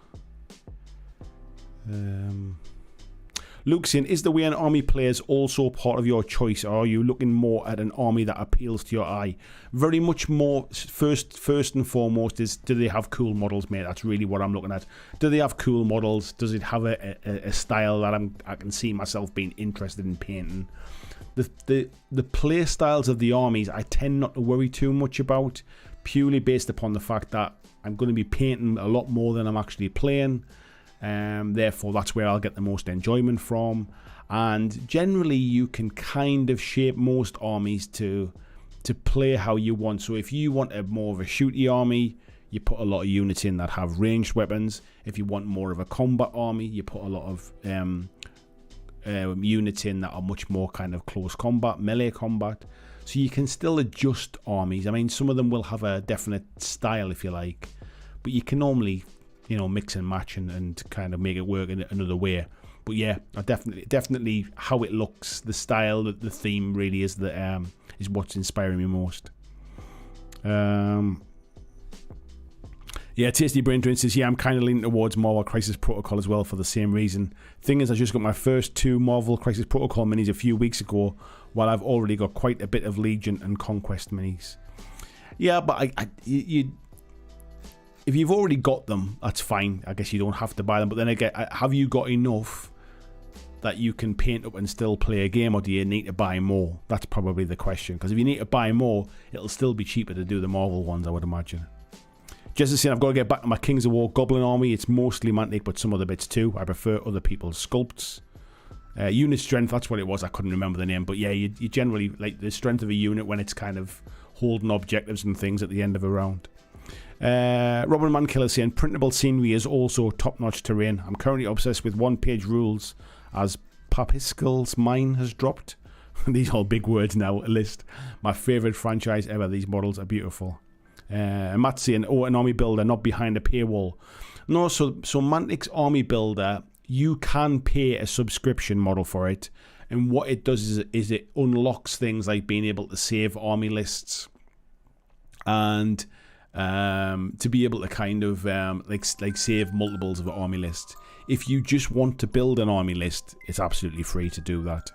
Luke saying, is the way an army plays also part of your choice, or are you looking more at an army that appeals to your eye? Very much more, first and foremost, is do they have cool models, mate? That's really what I'm looking at. Do they have cool models? Does it have a style that I can see myself being interested in painting? The play styles of the armies I tend not to worry too much about, purely based upon the fact that I'm going to be painting a lot more than I'm actually playing. Therefore, that's where I'll get the most enjoyment from. And generally, you can kind of shape most armies to play how you want. So if you want more of a shooty army, you put a lot of units in that have ranged weapons. If you want more of a combat army, you put a lot of units in that are much more kind of close combat, melee combat. So you can still adjust armies. I mean, some of them will have a definite style, if you like, but you can normally, mix and match and kind of make it work in another way. But yeah, I definitely how it looks, the style, the theme really is is what's inspiring me most. Yeah, Tasty Brain Drain says, yeah, I'm kind of leaning towards Marvel Crisis Protocol as well for the same reason. Thing is, I just got my first 2 Marvel Crisis Protocol minis a few weeks ago, while I've already got quite a bit of Legion and Conquest minis. Yeah, but if you've already got them, that's fine. I guess you don't have to buy them. But then again, have you got enough that you can paint up and still play a game, or do you need to buy more? That's probably the question. Because if you need to buy more, it'll still be cheaper to do the Marvel ones, I would imagine. Just as saying, I've got to get back to my Kings of War Goblin army. It's mostly Mantic, but some other bits too. I prefer other people's sculpts. Unit strength, that's what it was. I couldn't remember the name. But yeah, you generally like the strength of a unit when it's kind of holding objectives and things at the end of a round. Robin Mankiller saying, printable scenery is also top-notch terrain. I'm currently obsessed with one-page rules as Papiscal's Mine has dropped. These are all big words now, a list. My favourite franchise ever. These models are beautiful. Matt saying, an army builder, not behind a paywall. No, so Mantic's army builder, you can pay a subscription model for it. And what it does is it unlocks things like being able to save army lists. And to be able to kind of like save multiples of army lists. If you just want to build an army list, it's absolutely free to do that.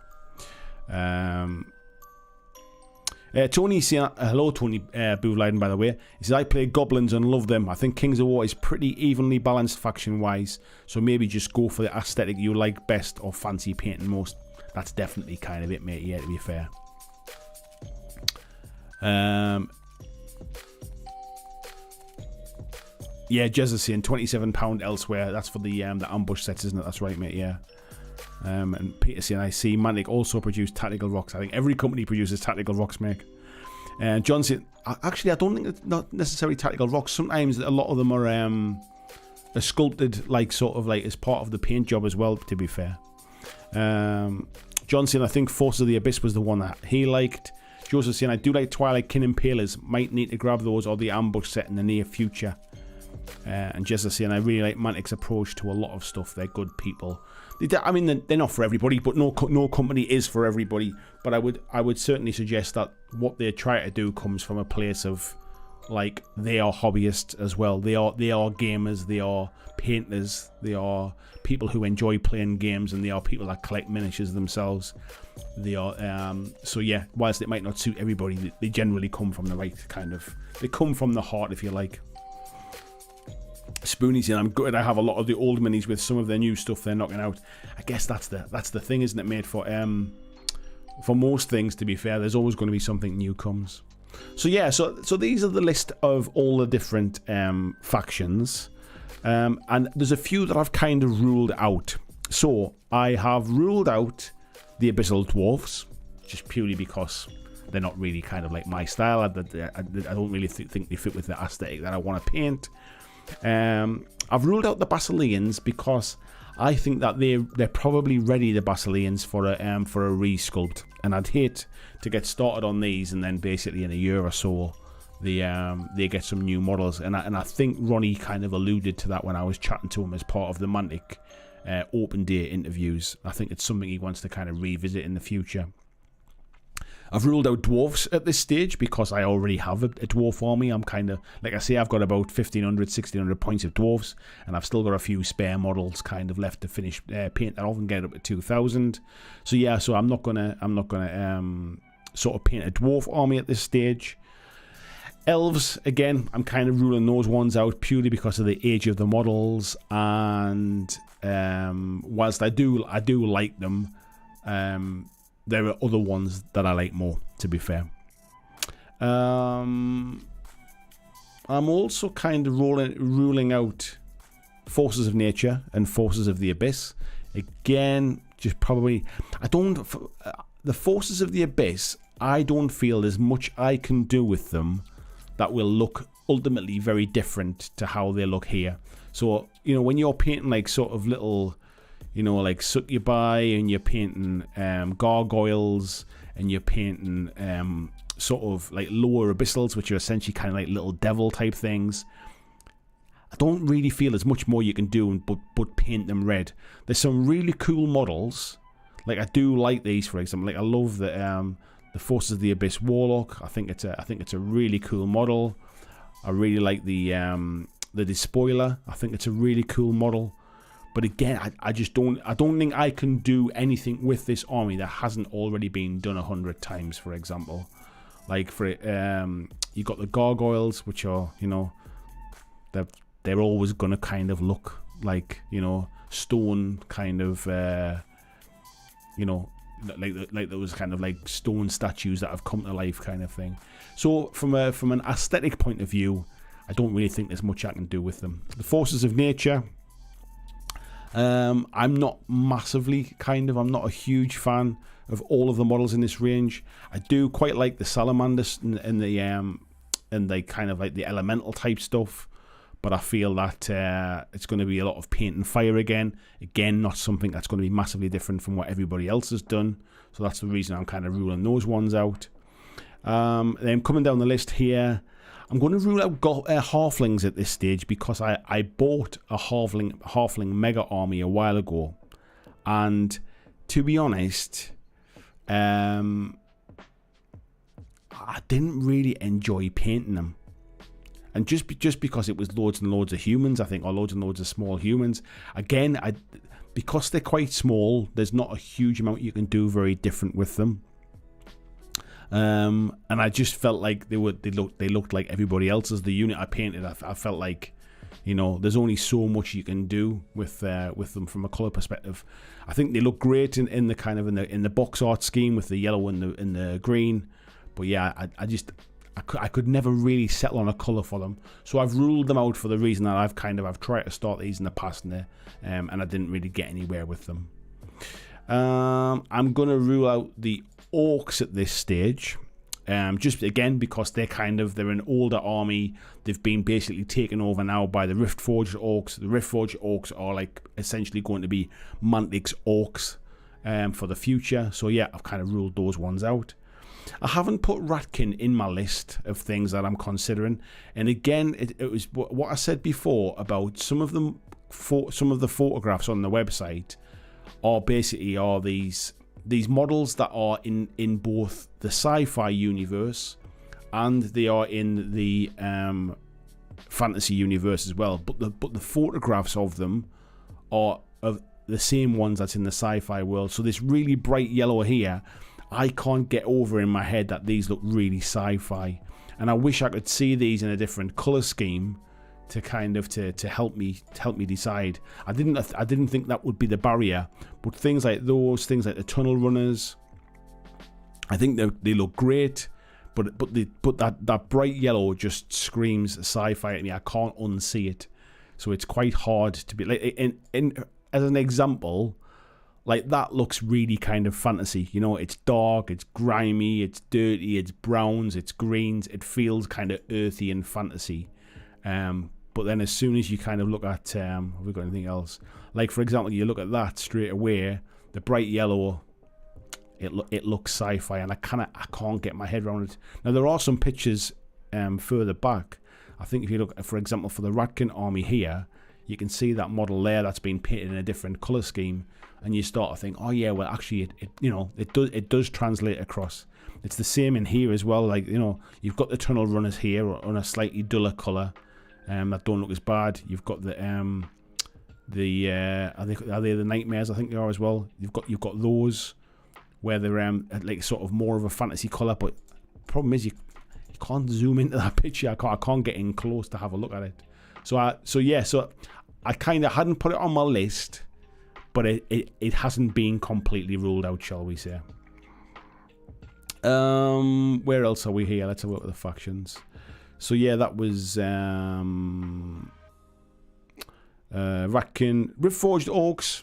Tony saying, hello Tony Boovleiden, by the way. He says, I play goblins and love them. I think Kings of War is pretty evenly balanced faction wise, so maybe just go for the aesthetic you like best or fancy painting most. That's definitely kind of it, mate, yeah, to be fair. Yeah, Jez is saying £27 elsewhere. That's for the ambush sets, isn't it? That's right, mate, yeah. And Peter saying, I see Mantic also produced tactical rocks. I think every company produces tactical rocks, mate. And John saying, actually, I don't think it's not necessarily tactical rocks. Sometimes a lot of them are sculpted, like sort of like as part of the paint job as well, to be fair. John saying, I think Forces of the Abyss was the one that he liked. Joseph saying, I do like Twilight Kin Impalers. Might need to grab those or the ambush set in the near future. And Jessica saying, I really like Mantic's approach to a lot of stuff. They're good people. I mean, they're not for everybody, but no company is for everybody. But I would certainly suggest that what they try to do comes from a place of, like, they are hobbyists as well. They are gamers. They are painters. They are people who enjoy playing games, and they are people that collect miniatures themselves. They are so yeah. Whilst it might not suit everybody, they generally come from the right kind of. They come from the heart, if you like. Spoonie saying, I'm good. I have a lot of the old minis with some of their new stuff they're knocking out. I guess that's the thing, isn't it, mate? For most things, to be fair, there's always going to be something new comes. So yeah, so these are the list of all the different factions, and there's a few that I've kind of ruled out. So I have ruled out the Abyssal Dwarfs, just purely because they're not really kind of like my style. I don't really think they fit with the aesthetic that I want to paint. I've ruled out the Basileans because I think that they're probably ready, the Basileans, for a resculpt, and I'd hate to get started on these and then basically in a year or so they get some new models, and I think Ronnie kind of alluded to that when I was chatting to him as part of the Mantic open day interviews. I think it's something he wants to kind of revisit in the future. I've ruled out dwarfs at this stage because I already have a dwarf army. I'm kind of, like I say, I've got about 1,500, 1,600 points of dwarfs, and I've still got a few spare models kind of left to finish paint that off and get up to 2,000. So yeah, so I'm not gonna sort of paint a dwarf army at this stage. Elves, again, I'm kind of ruling those ones out purely because of the age of the models, and whilst I do like them, there are other ones that I like more, to be fair. I'm also kind of ruling out Forces of Nature and Forces of the Abyss. Again, just probably, the Forces of the Abyss, I don't feel there's much I can do with them that will look ultimately very different to how they look here. So, you know, when you're painting like sort of little, you know, like succubi, and you're painting gargoyles, and you're painting sort of like lower abyssals, which are essentially kind of like little devil type things, I don't really feel there's much more you can do but paint them red. There's some really cool models. Like, I do like these, for example. Like, I love the Forces of the Abyss Warlock. I think it's a really cool model. I really like the Despoiler. I think it's a really cool model. But again, I don't think I can do anything with this army that hasn't already been done 100 times, for example. Like, for you got the gargoyles, which are, you know, they're always gonna kind of look like, you know, stone kind of, you know, like those kind of like stone statues that have come to life kind of thing. So from an aesthetic point of view, I don't really think there's much I can do with them. The Forces of Nature, I'm not massively I'm not a huge fan of all of the models in this range. I do quite like the salamanders and the kind of like the elemental type stuff, but I feel that it's going to be a lot of paint and fire again. Again, not something that's going to be massively different from what everybody else has done. So that's the reason I'm kind of ruling those ones out. Then coming down the list here, I'm going to rule out halflings at this stage, because I bought a halfling mega army a while ago, and to be honest, I didn't really enjoy painting them. And just because it was loads and loads of humans, I think, or loads and loads of small humans. Again, because they're quite small, there's not a huge amount you can do very different with them. And I just felt like they looked like everybody else's. The unit I painted, I felt like, you know, there's only so much you can do with them from a color perspective. I think they look great in the kind of in the box art scheme with the yellow and the green, but yeah, I could never really settle on a color for them. So I've ruled them out for the reason that I've tried to start these in the past, and I didn't really get anywhere with them. I'm gonna rule out the orcs at this stage, just again because they're an older army. They've been basically taken over now by the Riftforged orcs. The Riftforged orcs are like essentially going to be Mantic's orcs for the future. So yeah, I've kind of ruled those ones out. I haven't put Ratkin in my list of things that I'm considering, and again, it was what I said before about some of the photographs on the website are these models that are in both the sci-fi universe and they are in the fantasy universe as well. But the photographs of them are of the same ones that's in the sci-fi world. So this really bright yellow here, I can't get over in my head that these look really sci-fi, and I wish I could see these in a different color scheme to kind of to help me decide. I didn't think that would be the barrier, but things like the tunnel runners, I think they look great, but that bright yellow just screams sci-fi at me. I can't unsee it, so it's quite hard to be like as an example. Like, that looks really kind of fantasy, you know, it's dark, it's grimy, it's dirty, it's browns, it's greens, it feels kind of earthy and fantasy. But then as soon as you kind of look at, have we got anything else? Like, for example, you look at that straight away, the bright yellow, it looks sci-fi, and I can't get my head around it. Now, there are some pictures further back. I think if you look, for example, for the Ratkin army here, you can see that model there that's been painted in a different color scheme, and you start to think, oh yeah, well actually it does translate across. It's the same in here as well. Like, you know, you've got the tunnel runners here on a slightly duller color that don't look as bad. You've got the are they the nightmares? I think they are as well. You've got those where they're like sort of more of a fantasy color, but the problem is you can't zoom into that picture. I can't get in close to have a look at it. So I kind of hadn't put it on my list, but it hasn't been completely ruled out, shall we say. Where else are we here? Let's have a look at the factions. So yeah, that was Ratkin, Ripforged Orcs.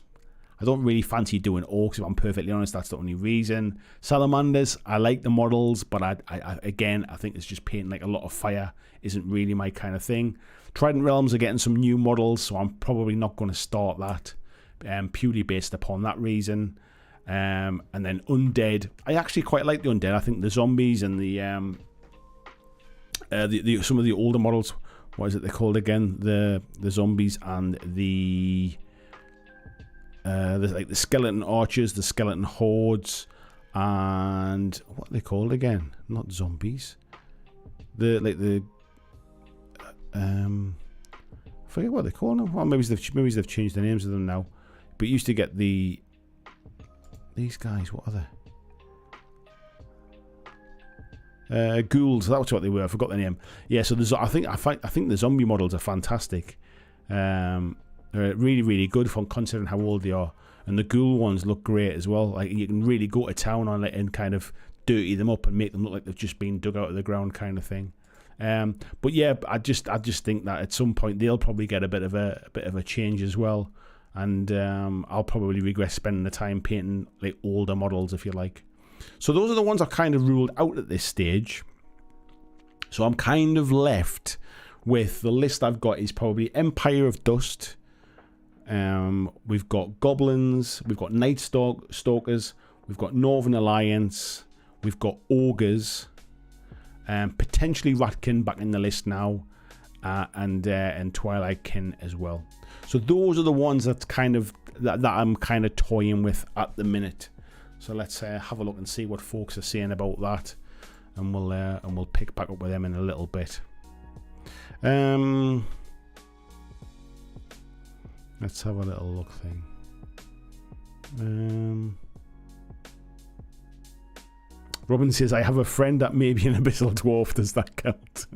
I don't really fancy doing orcs, if I'm perfectly honest. That's the only reason. Salamanders, I like the models, but I again, I think it's just painting like a lot of fire isn't really my kind of thing. Trident Realms are getting some new models, so I'm probably not going to start that, purely based upon that reason. And then Undead, I actually quite like the Undead. I think the zombies and the some of the older models, what is it they're called again? The zombies and the there's like the skeleton archers, the skeleton hordes, and what are they called again? Not zombies. I forget what they call them. Well, maybe they've changed the names of them now. But you used to get these guys. What are they? Ghouls. That's what they were. I forgot the name. Yeah. So I think the zombie models are fantastic. They're really, really good for considering how old they are. And the ghoul ones look great as well. Like, you can really go to town on it and kind of dirty them up and make them look like they've just been dug out of the ground, kind of thing. But yeah, I just think that at some point they'll probably get a bit of a change as well. And I'll probably regret spending the time painting like older models, if you like. So those are the ones I've kind of ruled out at this stage. So I'm kind of left with the list I've got is probably Empire of Dust. We've got Goblins, we've got Night Stalkers, we've got Northern Alliance, we've got Ogres, potentially Ratkin back in the list now, and Twilight Kin as well. So those are the ones that I'm kind of toying with at the minute. So let's have a look and see what folks are saying about that, and we'll pick back up with them in a little bit. Let's have a little look thing. Robin says, I have a friend that may be an abyssal dwarf. Does that count?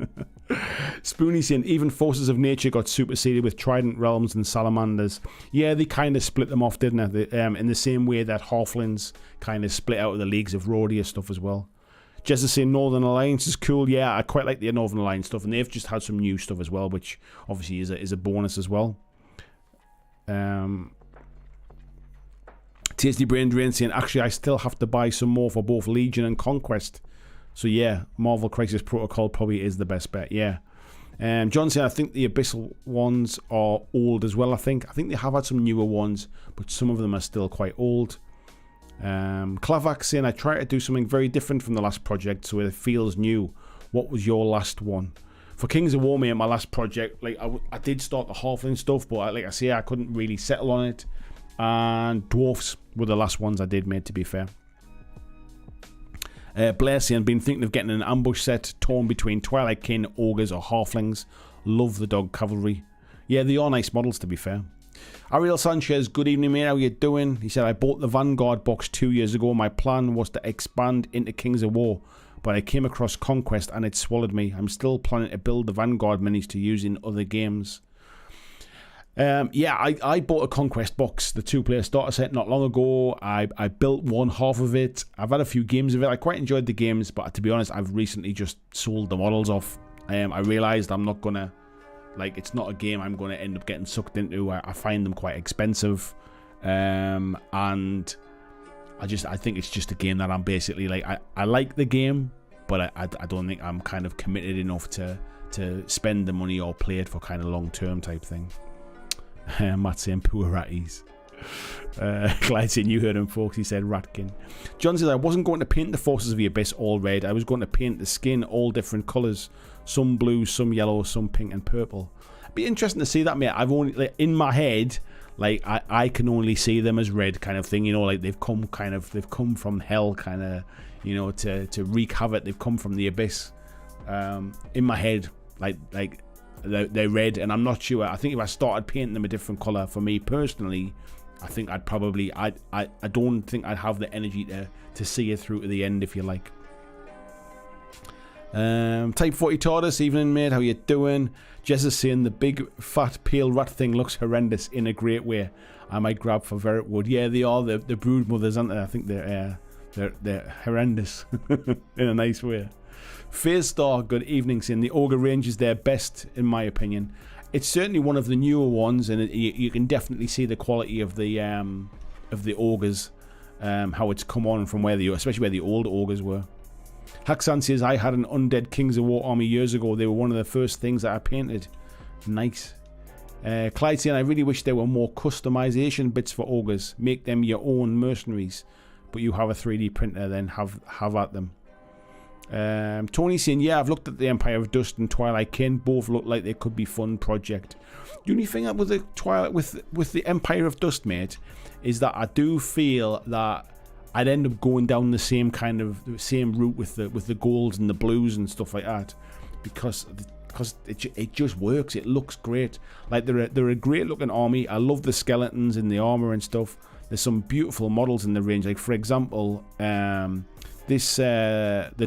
Spoonie saying, even forces of nature got superseded with Trident Realms and Salamanders. Yeah, they kind of split them off, didn't they? In the same way that Halflings kind of split out of the Leagues of Rhodia stuff as well. Jess is saying Northern Alliance is cool. Yeah, I quite like the Northern Alliance stuff, and they've just had some new stuff as well, which obviously is a bonus as well. Tasty Brain Drain saying, actually I still have to buy some more for both Legion and Conquest. So yeah, Marvel Crisis Protocol probably is the best bet. Yeah. John saying, I think the Abyssal ones are old as well. I think they have had some newer ones, but some of them are still quite old. Clavac saying, I try to do something very different from the last project so it feels new. What was your last one? For Kings of War, mate, my last project, like I did start the Halfling stuff, but like I say, I couldn't really settle on it. And Dwarfs were the last ones I did, mate, to be fair. Blair saying, been thinking of getting an ambush set torn between Twilight Kin, Ogres or Halflings. Love the Dog Cavalry. Yeah, they are nice models, to be fair. Ariel Sanchez, good evening, mate. How you doing? He said, I bought the Vanguard box 2 years ago. My plan was to expand into Kings of War, but I came across Conquest and it swallowed me. I'm still planning to build the Vanguard minis to use in other games. Yeah, I bought a Conquest box, the 2-player starter set, not long ago. I built one half of it. I've had a few games of it. I quite enjoyed the games, but to be honest, I've recently just sold the models off. I realised I'm not going to, like, it's not a game I'm going to end up getting sucked into. I find them quite expensive. And I think it's just a game that I'm basically like, I like the game, but I don't think I'm kind of committed enough to spend the money or play it for kind of long-term type thing. Matt saying poor ratties. Clyde saying you heard him, folks. He said Ratkin. John says I wasn't going to paint the Forces of the Abyss all red. I was going to paint the skin all different colours. Some blue, some yellow, some pink and purple. It'd be interesting to see that, mate. I've only, like, in my head, like I can only see them as red kind of thing, you know, like they've come from hell kind of, you know, to wreak havoc. They've come from the abyss. In my head, like they're red, and I'm not sure. I think if I started painting them a different colour, for me personally, I think I'd probably I don't think I'd have the energy to see it through to the end, if you like. Type 40 TARDIS, evening mate, how you doing? Jess is saying the big fat pale rat thing looks horrendous in a great way. I might grab for Verret Wood. Yeah, they are the brood mothers, aren't they? I think they're horrendous in a nice way. Phase Star, good evening, saying the Ogre range is their best in my opinion. it's certainly one of the newer ones, and you can definitely see the quality of the ogres, how it's come on from especially where the old ogres were. Haxan says, I had an undead Kings of War army years ago. They were one of the first things that I painted. Nice. Clyde saying, I really wish there were more customization bits for ogres. Make them your own mercenaries. But you have a 3D printer, then have at them. Tony saying, yeah, I've looked at the Empire of Dust and Twilight Kin. Both look like they could be fun project. The only thing with the Empire of Dust, mate, is that I do feel that I'd end up going down the same route with the golds and the blues and stuff like that, because it just works. It looks great. Like they're a great looking army. I love the skeletons and the armor and stuff. There's some beautiful models in the range. Like for example, the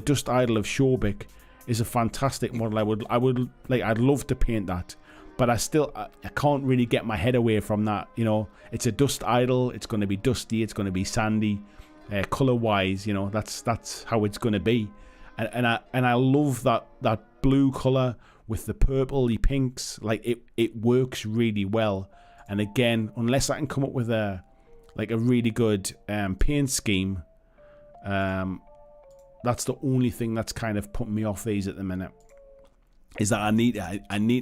Dust Idol of Shobik is a fantastic model. I'd love to paint that, but I can't really get my head away from that. You know, it's a Dust Idol. It's going to be dusty. It's going to be sandy. Color wise, you know, that's how it's going to be, and I love that blue color with the purpley pinks. Like it works really well. And again, unless I can come up with a really good paint scheme, that's the only thing that's kind of putting me off these at the minute, is that I need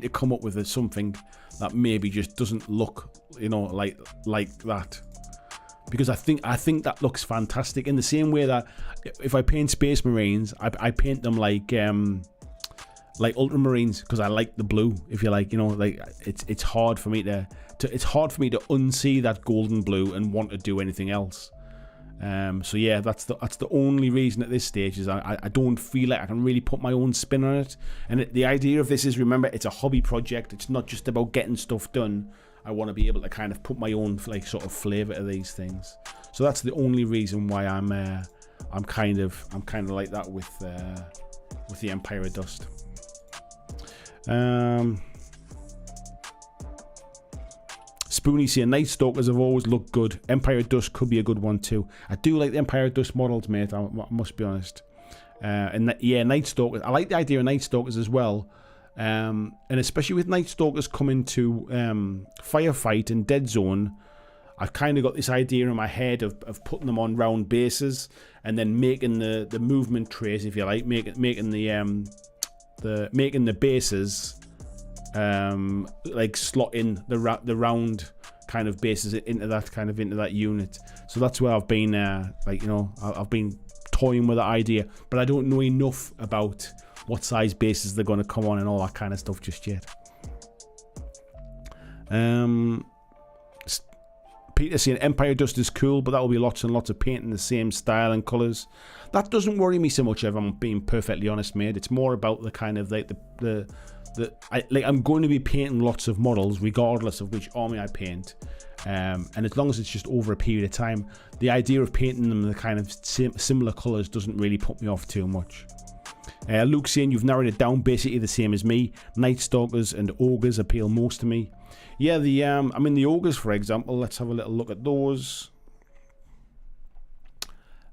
to come up with something that maybe just doesn't look, you know, like that. Because I think that looks fantastic. In the same way that if I paint Space Marines, I paint them like Ultramarines, because I like the blue. If you like, you know, like it's hard for me to unsee that golden blue and want to do anything else. So yeah, that's the only reason at this stage is I don't feel like I can really put my own spin on it. And the idea of this is, remember, it's a hobby project. It's not just about getting stuff done. I want to be able to kind of put my own sort of flavor to these things. So that's the only reason why I'm kind of like that with the Empire of Dust. Spoonie saying, Night Stalkers have always looked good. Empire of Dust could be a good one too. I do like the Empire of Dust models, mate. I must be honest. Night Stalkers. I like the idea of Night Stalkers as well. And especially with Night Stalkers coming to Firefight and Dead Zone, I've kind of got this idea in my head of putting them on round bases and then making the movement trays, if you like, making the bases like slot in the round kind of bases into that unit. So that's where I've been I've been toying with the idea, but I don't know enough about what size bases they're going to come on and all that kind of stuff just yet. Peter saying Empire Dust is cool, but that will be lots and lots of painting the same style and colours. That doesn't worry me so much, if I'm being perfectly honest, mate. It's more about the kind of I'm going to be painting lots of models regardless of which army I paint. And as long as it's just over a period of time, the idea of painting them the kind of similar colours doesn't really put me off too much. Luke saying you've narrowed it down basically the same as me. Night Stalkers and Ogres appeal most to me. Yeah, the Ogres, for example, let's have a little look at those.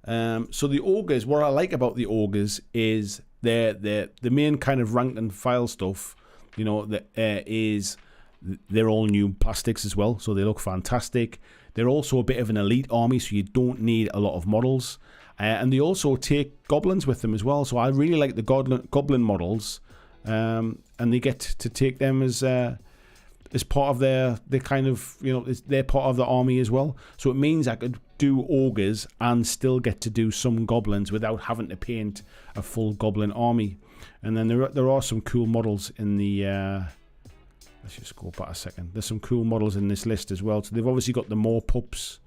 So the Ogres, what I like about the Ogres is the main kind of rank and file stuff, you know, they're all new plastics as well, so they look fantastic. They're also a bit of an elite army, so you don't need a lot of models. And they also take goblins with them as well, so I really like the goblin models, and they get to take them as part of their kind of, you know, they're part of the army as well. So it means I could do ogres and still get to do some goblins without having to paint a full goblin army. And then there are some cool models in the let's just go back a second. There's some cool models in this list as well. So they've obviously got the more pups,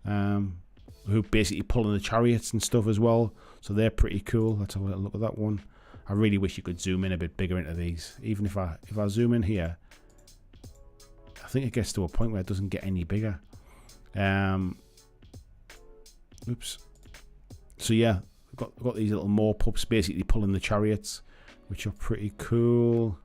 who basically pulling the chariots and stuff as well. So they're pretty cool. Let's have a little look at that one. I really wish you could zoom in a bit bigger into these. Even if I zoom in here, I think it gets to a point where it doesn't get any bigger. Oops. So yeah, I've got these little more pups basically pulling the chariots, which are pretty cool.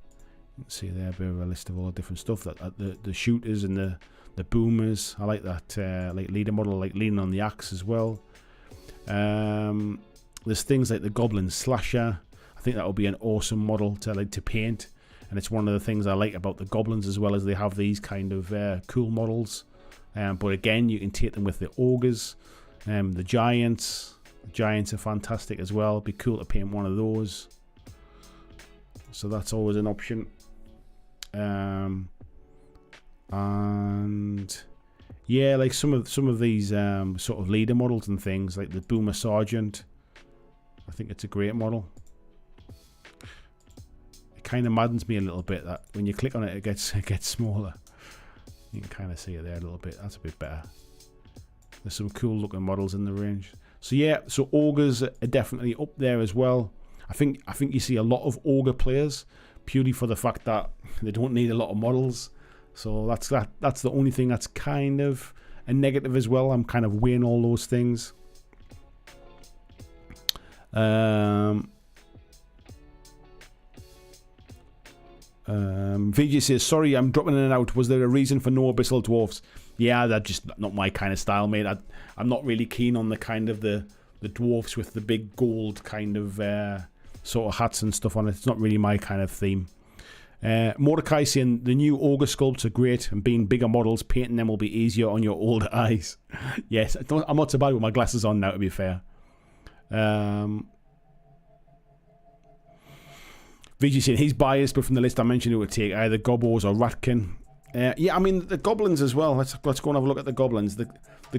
You can see there a bit of a list of all the different stuff. The shooters and the boomers. I like that like leader model, like leaning on the axe as well. There's things like the goblin slasher. I think that will be an awesome model to paint. and it's one of the things I like about the goblins as well, as they have these kind of cool models. But again, you can take them with the ogres, the giants. The giants are fantastic as well. It'd be cool to paint one of those. So that's always an option. And yeah, like some of these sort of leader models and things, like the Boomer Sergeant. I think it's a great model. It kind of maddens me a little bit that when you click on it, it gets smaller. You can kind of see it there a little bit. That's a bit better. There's some cool looking models in the range. So yeah, so ogres are definitely up there as well. I think you see a lot of ogre players purely for the fact that they don't need a lot of models. So that's the only thing that's kind of a negative as well. I'm kind of weighing all those things. VJ says, sorry, I'm dropping in and out. Was there a reason for no abyssal dwarfs? Yeah, that's just not my kind of style, mate. I'm not really keen on the kind of the dwarfs with the big gold kind of sort of hats and stuff on it. It's not really my kind of theme. Mordecai saying, the new ogre sculpts are great, and being bigger models, painting them will be easier on your older eyes. Yes, I'm not so bad with my glasses on now, to be fair. VG saying he's biased, but from the list I mentioned, it would take either Gobos or Ratkin. Yeah, I mean the goblins as well. Let's go and have a look at the goblins. The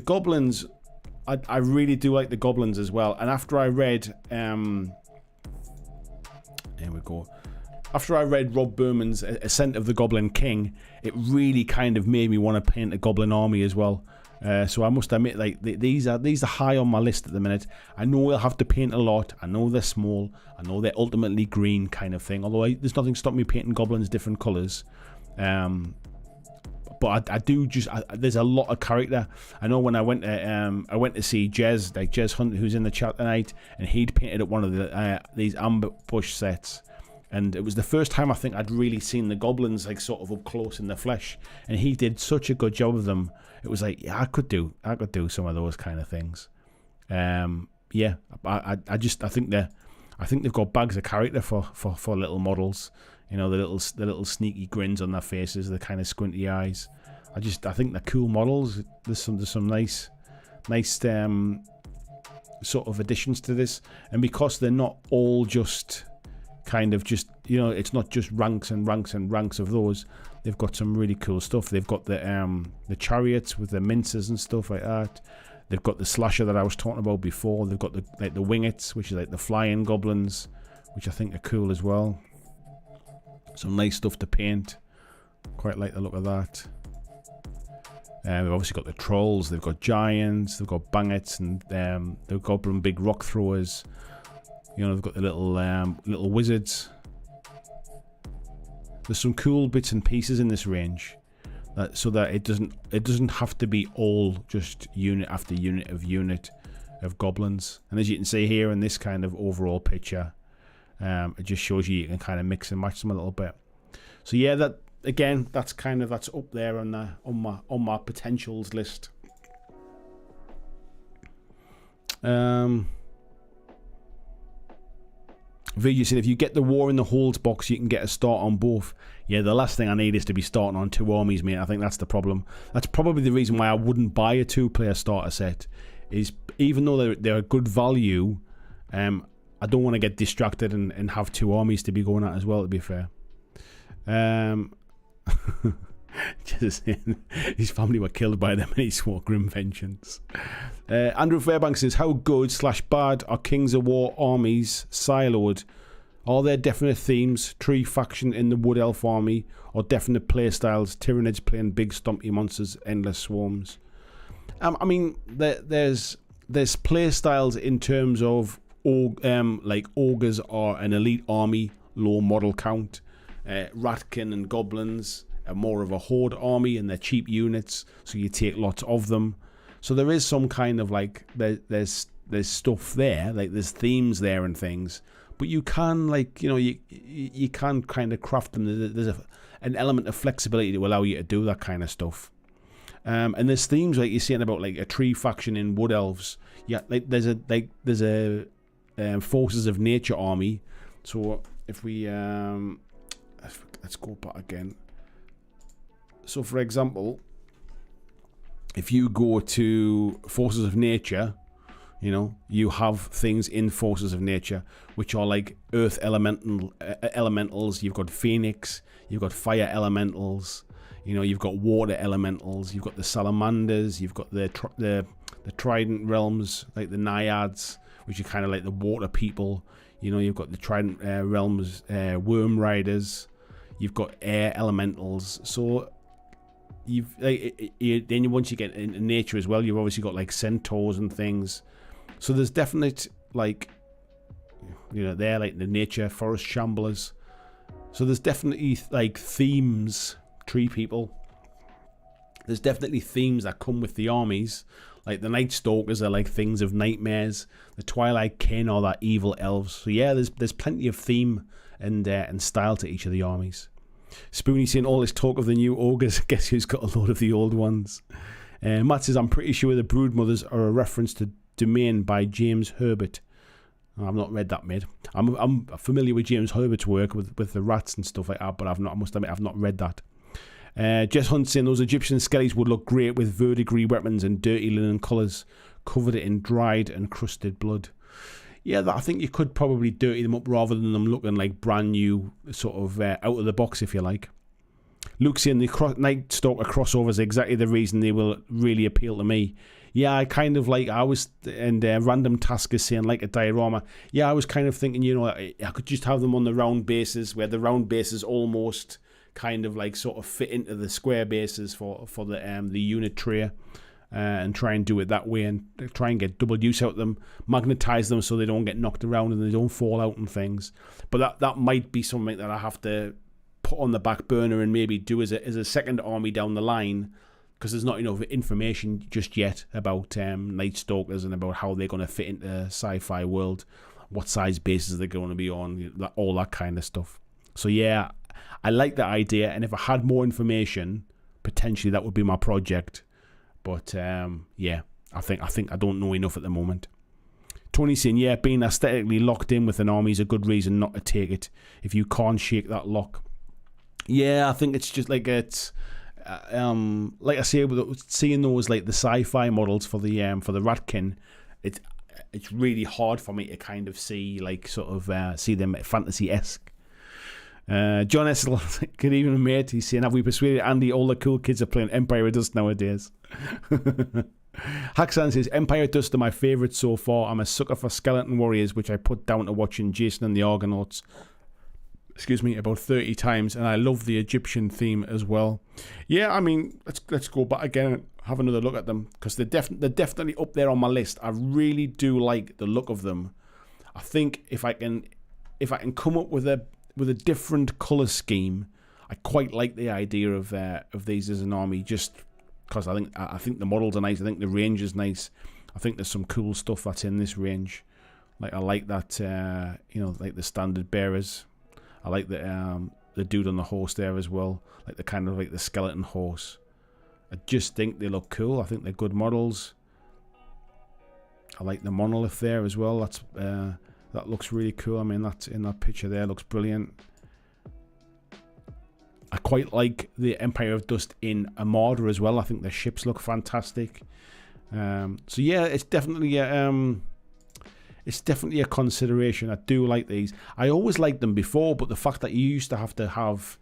goblins, I really do like the goblins as well. And after I read, here we go. After I read Rob Berman's Ascent of the Goblin King, it really kind of made me want to paint a goblin army as well. So I must admit, like these are high on my list at the minute. I know I'll have to paint a lot. I know they're small. I know they're ultimately green kind of thing. Although there's nothing stopping me painting goblins different colours. But I do just there's a lot of character. I know when I went to see Jez Hunt, who's in the chat tonight, and he'd painted at one of the these ambush sets. And it was the first time I think I'd really seen the goblins like sort of up close in the flesh, and he did such a good job of them. It was like, yeah, I could do some of those kind of things. Yeah, I think they've got bags of character for little models. You know, the little sneaky grins on their faces, the kind of squinty eyes. I think they're cool models. There's some nice sort of additions to this, and because they're not all just kind of just, you know, it's not just ranks and ranks and ranks of those. They've got some really cool stuff. They've got the chariots with the mincers and stuff like that. They've got the slasher that I was talking about before. They've got the wingets, which is like the flying goblins, which I think are cool as well. Some nice stuff to paint. Quite like the look of that. They've obviously got the trolls. They've got giants. They've got bangets, and they've got goblin big rock throwers. You know, they've got the little wizards. There's some cool bits and pieces in this range, so that it doesn't have to be all just unit after unit of goblins. And as you can see here in this kind of overall picture, it just shows you can kind of mix and match them a little bit. So yeah, that again, that's up there on my potentials list. You said if you get the War in the Holds box, you can get a start on both. Yeah, the last thing I need is to be starting on 2 armies, mate. I think that's the problem. That's probably the reason why I wouldn't buy a 2-player starter set. Is even though they're a good value, I don't want to get distracted and have 2 armies to be going at as well, to be fair. Just saying, his family were killed by them and he swore grim vengeance. Andrew Fairbanks says, how good / bad are Kings of War armies siloed? Are there definite themes, tree faction in the Wood Elf army, or definite playstyles, Tyranids playing big stompy monsters, endless swarms? I mean, there's playstyles in terms of like ogres are an elite army, low model count. Ratkin and goblins are more of a horde army, and they're cheap units, so you take lots of them. So there is some kind of like there's stuff there, like there's themes there and things, but you can, like, you know, you can kind of craft them. There's an element of flexibility to allow you to do that kind of stuff. And there's themes like you're saying about like a tree faction in Wood Elves. Yeah, like there's a Forces of Nature army. So if we let's go back again. So for example, if you go to Forces of Nature, you know, you have things in Forces of Nature which are like earth elementals. You've got Phoenix, you've got fire elementals, you know, you've got water elementals, you've got the salamanders, you've got the trident realms, like the naiads, which are kind of like the water people. You know, you've got the trident realms, worm riders, you've got air elementals. So you've then once you get into nature as well, you've obviously got like centaurs and things. So there's definite, like, you know, they're like the nature forest shamblers. So there's definitely like themes, tree people. There's definitely themes that come with the armies. Like the Night Stalkers are like things of nightmares. The Twilight Kin are that evil elves. So yeah, there's plenty of theme and style to each of the armies. Spoonie saying all this talk of the new ogres. Guess who's got a load of the old ones? Matt says, I'm pretty sure the Broodmothers are a reference to Domain by James Herbert. I've not read that, mate. I'm familiar with James Herbert's work with the rats and stuff like that, but I must admit I've not read that. Jess Hunt saying those Egyptian skellies would look great with verdigris weapons and dirty linen colours, covered in dried and crusted blood. Yeah, I think you could probably dirty them up rather than them looking like brand new, sort of out of the box, if you like. Luke saying the Night Stalker crossover is exactly the reason they will really appeal to me. Yeah, I kind of like, Random Task is saying like a diorama. Yeah, I was kind of thinking, you know, I could just have them on the round bases, where the round bases almost kind of like sort of fit into the square bases for the unit tray, and try and do it that way and try and get double use out of them, magnetize them so they don't get knocked around and they don't fall out and things. But that might be something that I have to put on the back burner and maybe do as a second army down the line, because there's not enough information just yet about Night Stalkers and about how they're going to fit into the sci-fi world, what size bases they're going to be on, all that kind of stuff. So yeah, I like the idea, and if I had more information, potentially that would be my project. But yeah, I think I don't know enough at the moment. Tony saying, yeah, being aesthetically locked in with an army is a good reason not to take it if you can't shake that lock. Yeah, I think it's just like it's like I say, with seeing those like the sci-fi models for the Ratkin, it's really hard for me to kind of see like sort of see them fantasy-esque. John Essel, good evening, mate. He's saying, have we persuaded Andy all the cool kids are playing Empire of Dust nowadays? Haxan says, Empire of Dust are my favourite so far. I'm a sucker for Skeleton Warriors, which I put down to watching Jason and the Argonauts, about 30 times, and I love the Egyptian theme as well. Yeah, I mean, let's go back again and have another look at them, because they're definitely up there on my list. I really do like the look of them. I think if I can come up with a different colour scheme, I quite like the idea of these as an army, just because I think the models are nice. I think the range is nice. I think there's some cool stuff that's in this range. Like I like that, like the standard bearers. I like the dude on the horse there as well, like the kind of like the skeleton horse. I just think they look cool. I think they're good models. I like the monolith there as well. That looks really cool. I mean, that's in that picture there, looks brilliant. I quite like the Empire of Dust in Armada as well. I think the ships look fantastic. So yeah, it's definitely a consideration. I do like these. I always liked them before, but the fact that you used to have,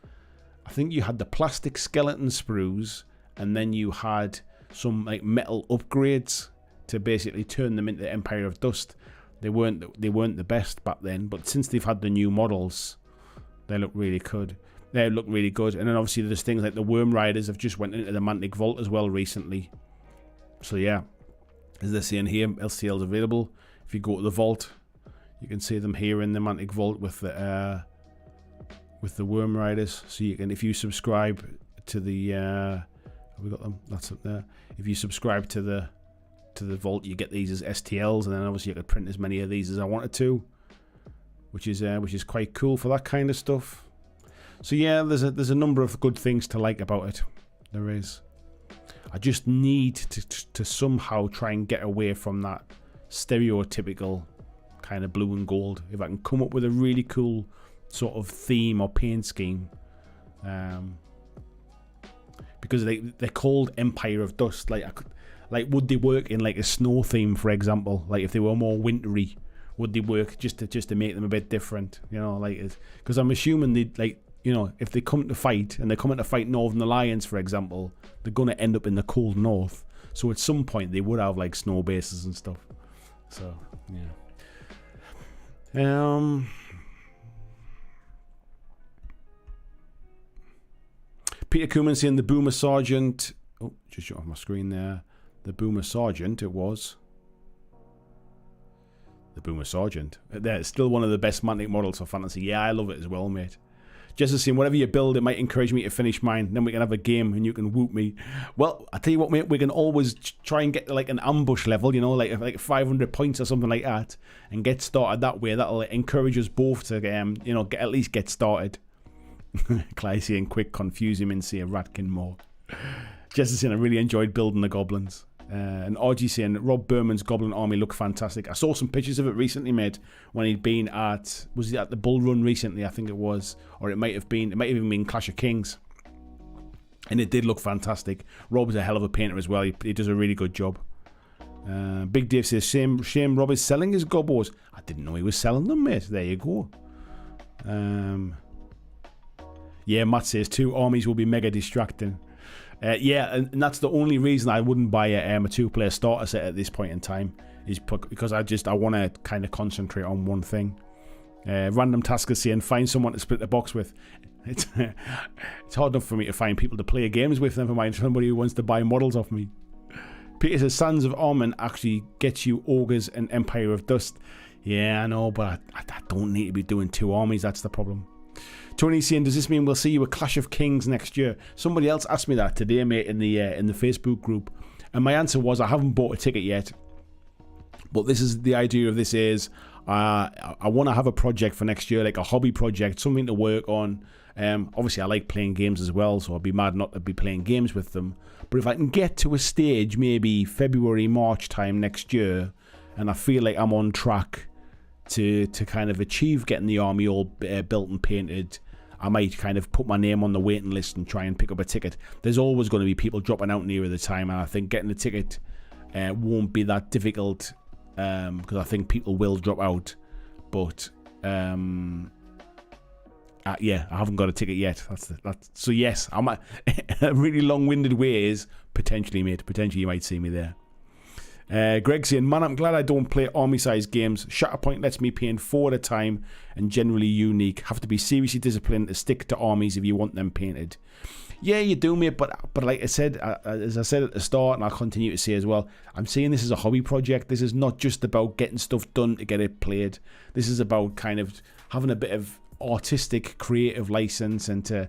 I think you had the plastic skeleton sprues, and then you had some like metal upgrades to basically turn them into Empire of Dust. They weren't the best back then, but since they've had the new models, they look really good. They look really good, and then obviously there's things like the Worm Riders have just went into the Mantic Vault as well recently. So yeah, as they're saying here, LCL's available. If you go to the vault, you can see them here in the Mantic Vault with the Worm Riders. So you can, if you subscribe to the, have we got them? That's up there. If you subscribe to the vault, you get these as STLs, and then obviously you could print as many of these as I wanted to, which is quite cool for that kind of stuff. So yeah, there's a number of good things to like about it. There is. I just need to somehow try and get away from that stereotypical kind of blue and gold. If I can come up with a really cool sort of theme or paint scheme, Because they're called Empire of Dust. Like would they work in like a snow theme, for example? Like if they were more wintry, would they work just to make them a bit different? You know, like because I'm assuming they like, you know, if they come to fight and they're coming to fight Northern Alliance, for example, they're going to end up in the cold north. So at some point they would have like snow bases and stuff. So yeah. Peter Cooman saying the Boomer Sergeant. Oh, just shut off my screen there. The Boomer Sergeant, it was. The Boomer Sergeant. It's still one of the best Mantic models for fantasy. Yeah, I love it as well, mate. Just saying, whatever you build, it might encourage me to finish mine. Then we can have a game and you can whoop me. Well, I tell you what, mate, we can always try and get to like an ambush level, you know, like 500 points or something like that, and get started that way. That'll encourage us both to, you know, at least get started. Clay saying quick, confuse him and say Ratkin more. Just saying, I really enjoyed building the goblins. And RG saying Rob Berman's Goblin Army looked fantastic. I saw some pictures of it recently, mate, when he'd been at, was he at the Bull Run recently, I think it was, or it might have even been Clash of Kings, and it did look fantastic. Rob's a hell of a painter as well. He does a really good job. Big Dave says shame Rob is selling his gobos. I didn't know he was selling them, mate. There you go. Yeah, Matt says 2 armies will be mega distracting. Yeah, and that's the only reason I wouldn't buy a 2-player starter set at this point in time, is because I want to kind of concentrate on one thing. Random Tasker saying find someone to split the box with. It's hard enough for me to find people to play games with, never mind somebody who wants to buy models off me. Peter says Sands of Armand actually gets you Ogres and Empire of Dust. Yeah, I know, but I don't need to be doing 2 armies, that's the problem. Tony saying, does this mean we'll see you at Clash of Kings next year? Somebody else asked me that today, mate, in the Facebook group, and my answer was I haven't bought a ticket yet. But this is the idea of this is I want to have a project for next year, like a hobby project, something to work on. Obviously, I like playing games as well, so I'd be mad not to be playing games with them. But if I can get to a stage, maybe February, March time next year, and I feel like I'm on track to kind of achieve getting the army all built and painted, I might kind of put my name on the waiting list and try and pick up a ticket. There's always going to be people dropping out nearer the time, and I think getting a ticket won't be that difficult, because I think people will drop out. But yeah, I haven't got a ticket yet. So yes, I'm a really long-winded way is potentially, mate. Potentially you might see me there. Greg saying, man, I'm glad I don't play army-sized games. Shatterpoint lets me paint 4 at a time and generally unique. Have to be seriously disciplined to stick to armies if you want them painted. Yeah, you do, mate, but like I said, as I said at the start, and I'll continue to say as well, I'm saying this is a hobby project. This is not just about getting stuff done to get it played. This is about kind of having a bit of artistic, creative license and to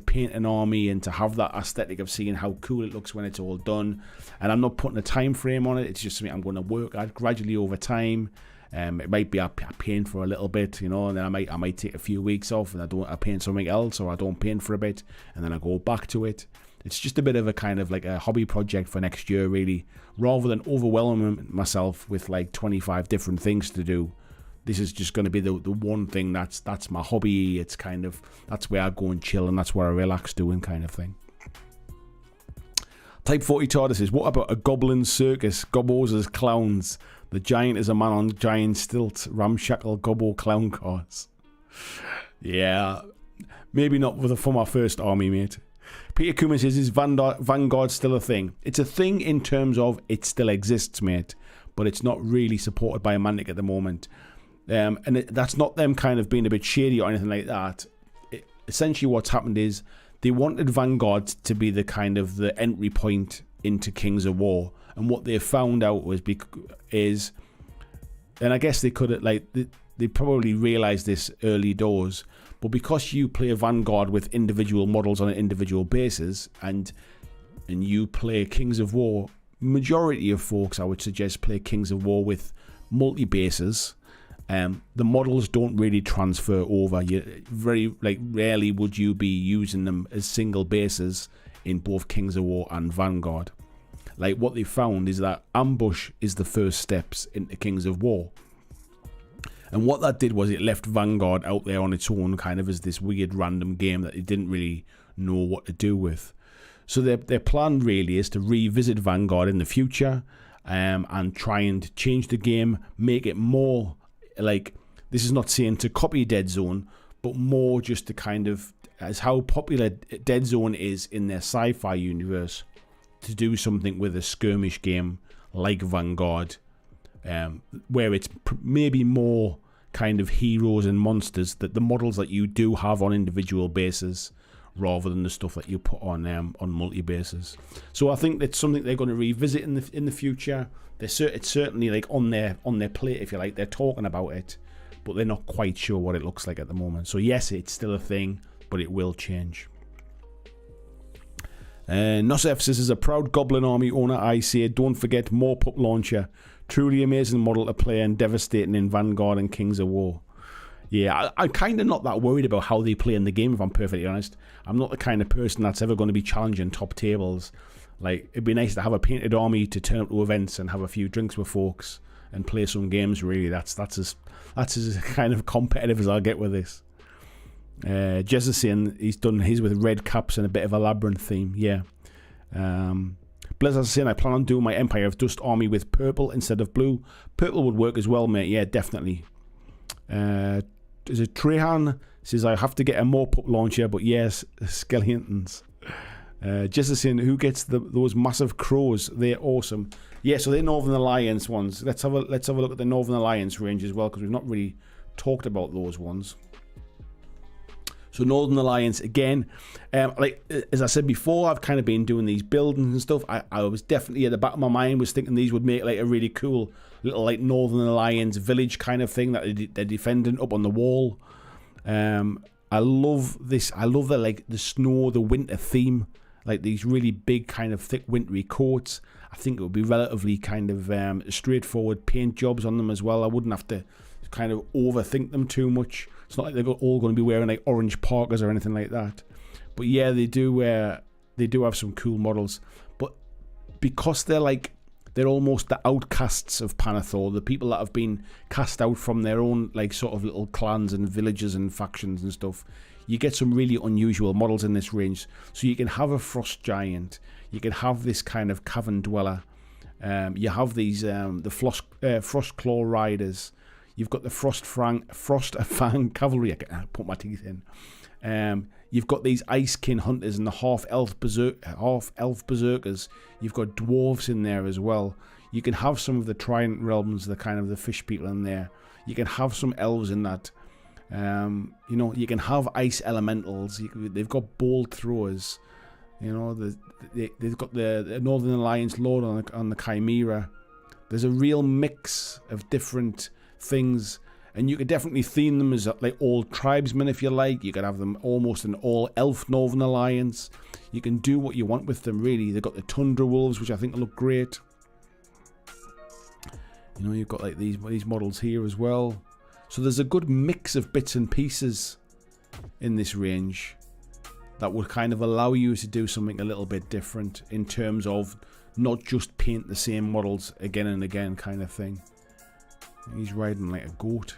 paint an army and to have that aesthetic of seeing how cool it looks when it's all done. And I'm not putting a time frame on it. It's just something I'm going to work at gradually over time. It might be I paint for a little bit, you know, and then I might take a few weeks off and I paint something else, or I don't paint for a bit and then I go back to it. It's just a bit of a kind of like a hobby project for next year, really, rather than overwhelming myself with like 25 different things to do. This is just going to be the one thing that's my hobby. It's kind of, that's where I go and chill and that's where I relax doing kind of thing. Type 40 TARDIS says, what about a goblin circus? Gobos as clowns. The giant is a man on giant stilts. Ramshackle gobbo clown cars. Yeah, maybe not for my first army, mate. Peter Cooman says, is Vanguard still a thing? It's a thing in terms of it still exists, mate, but it's not really supported by a Mantic at the moment. And that's not them kind of being a bit shady or anything like that. Essentially what's happened is they wanted Vanguard to be the kind of the entry point into Kings of War, and what they found out was and I guess they could have, like, they probably realized this early doors, but because you play a Vanguard with individual models on an individual basis, and you play Kings of War, majority of folks I would suggest play Kings of War with multi-bases. The models don't really transfer over. Rarely would you be using them as single bases in both Kings of War and Vanguard. Like, what they found is that ambush is the first steps into Kings of War. And what that did was it left Vanguard out there on its own, kind of as this weird random game that it didn't really know what to do with. So their plan really is to revisit Vanguard in the future, and try and change the game, make it more like, this is not saying to copy Dead Zone, but more just to kind of, as how popular Dead Zone is in their sci-fi universe, to do something with a skirmish game like Vanguard, where it's maybe more kind of heroes and monsters, that the models that you do have on individual bases, rather than the stuff that you put on multi bases. So I think that's something they're going to revisit in the future. It's certainly like on their plate, if you like. They're talking about it, but they're not quite sure what it looks like at the moment. So yes, it's still a thing, but it will change. Nosef says, as a proud Goblin Army owner, I say, don't forget more Pup Launcher. Truly amazing model to play and devastating in Vanguard and Kings of War. Yeah, I'm kind of not that worried about how they play in the game, if I'm perfectly honest. I'm not the kind of person that's ever going to be challenging top tables. Like, it'd be nice to have a painted army to turn up to events and have a few drinks with folks and play some games, really. That's as kind of competitive as I'll get with this. Jess is saying he's done his with red caps and a bit of a labyrinth theme. Yeah. Blizzard is saying, I plan on doing my Empire of Dust army with purple instead of blue. Purple would work as well, mate. Yeah, definitely. Is it Trehan says, I have to get a more Pup Launcher, but yes, skeletons. Jess is saying, who gets those massive crows? They're awesome. Yeah, so they're Northern Alliance ones. Let's have a look at the Northern Alliance range as well, because we've not really talked about those ones. So Northern Alliance, again, like as I said before, I've kind of been doing these buildings and stuff. I was definitely, at the back of my mind, was thinking these would make like a really cool little like Northern Alliance village kind of thing that they're defending up on the wall. I love this. I love the snow, the winter theme, like these really big kind of thick wintry coats. I think it would be relatively kind of straightforward paint jobs on them as well. I wouldn't have to kind of overthink them too much. It's not like they're all going to be wearing like orange parkas or anything like that. But yeah, they do have some cool models. But because they're almost the outcasts of Panathor, the people that have been cast out from their own like sort of little clans and villages and factions and stuff, you get some really unusual models in this range. So you can have a Frost Giant, you can have this kind of Cavern Dweller, you have these the Frost Claw Riders. You've got the Frost Fang Cavalry. I can put my teeth in. You've got these Icekin Hunters and the half-elf Berserkers. You've got Dwarves in there as well. You can have some of the Trident Realms, the kind of the fish people in there. You can have some elves in that. You can have Ice Elementals. They've got Bolt Throwers. They've got the Northern Alliance Lord on the Chimera. There's a real mix of different things, and you could definitely theme them as like all tribesmen if you like. You could have them almost an all elf Northern Alliance. You can do what you want with them, really. They've got the Tundra Wolves, which I think look great. You've got like these models here as well. So there's a good mix of bits and pieces in this range that would kind of allow you to do something a little bit different in terms of not just paint the same models again and again kind of thing. He's riding like a goat.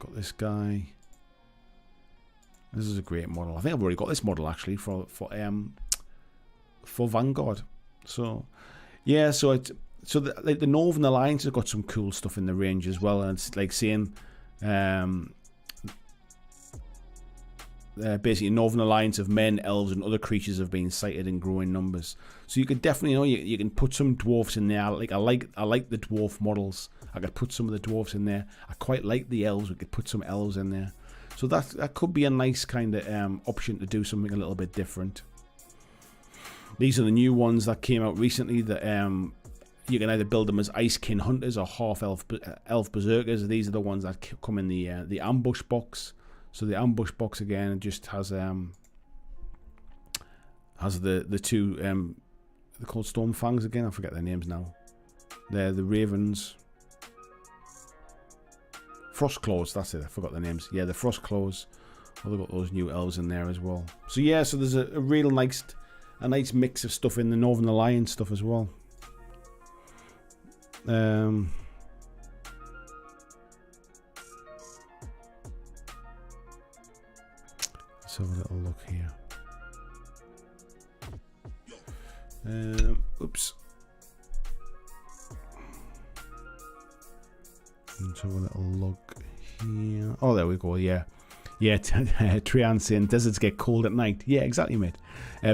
Got this guy. This is a great model. I think I've already got this model actually for Vanguard. So yeah, the Northern Alliance have got some cool stuff in the range as well, and it's like saying basically Northern Alliance of men, elves, and other creatures have been sighted in growing numbers. So you could definitely, you can put some dwarfs in there. I like the dwarf models. I could put some of the dwarfs in there. I quite like the elves. We could put some elves in there. So that could be a nice kind of option to do something a little bit different. These are the new ones that came out recently. That you can either build them as Icekin Hunters or half elf Berserkers. These are the ones that come in the ambush box. So the ambush box again just has the two they're called Stormfangs again. I forget their names now. They're the Ravens. Frost Claws, that's it. I forgot their names. Yeah, the Frost Claws. Well, they've got those new elves in there as well. So yeah, so there's a real nice mix of stuff in the Northern Alliance stuff as well. Oops. Let's have a little look here. Oh, there we go. Yeah. Yeah, Trian saying deserts get cold at night. Yeah, exactly, mate.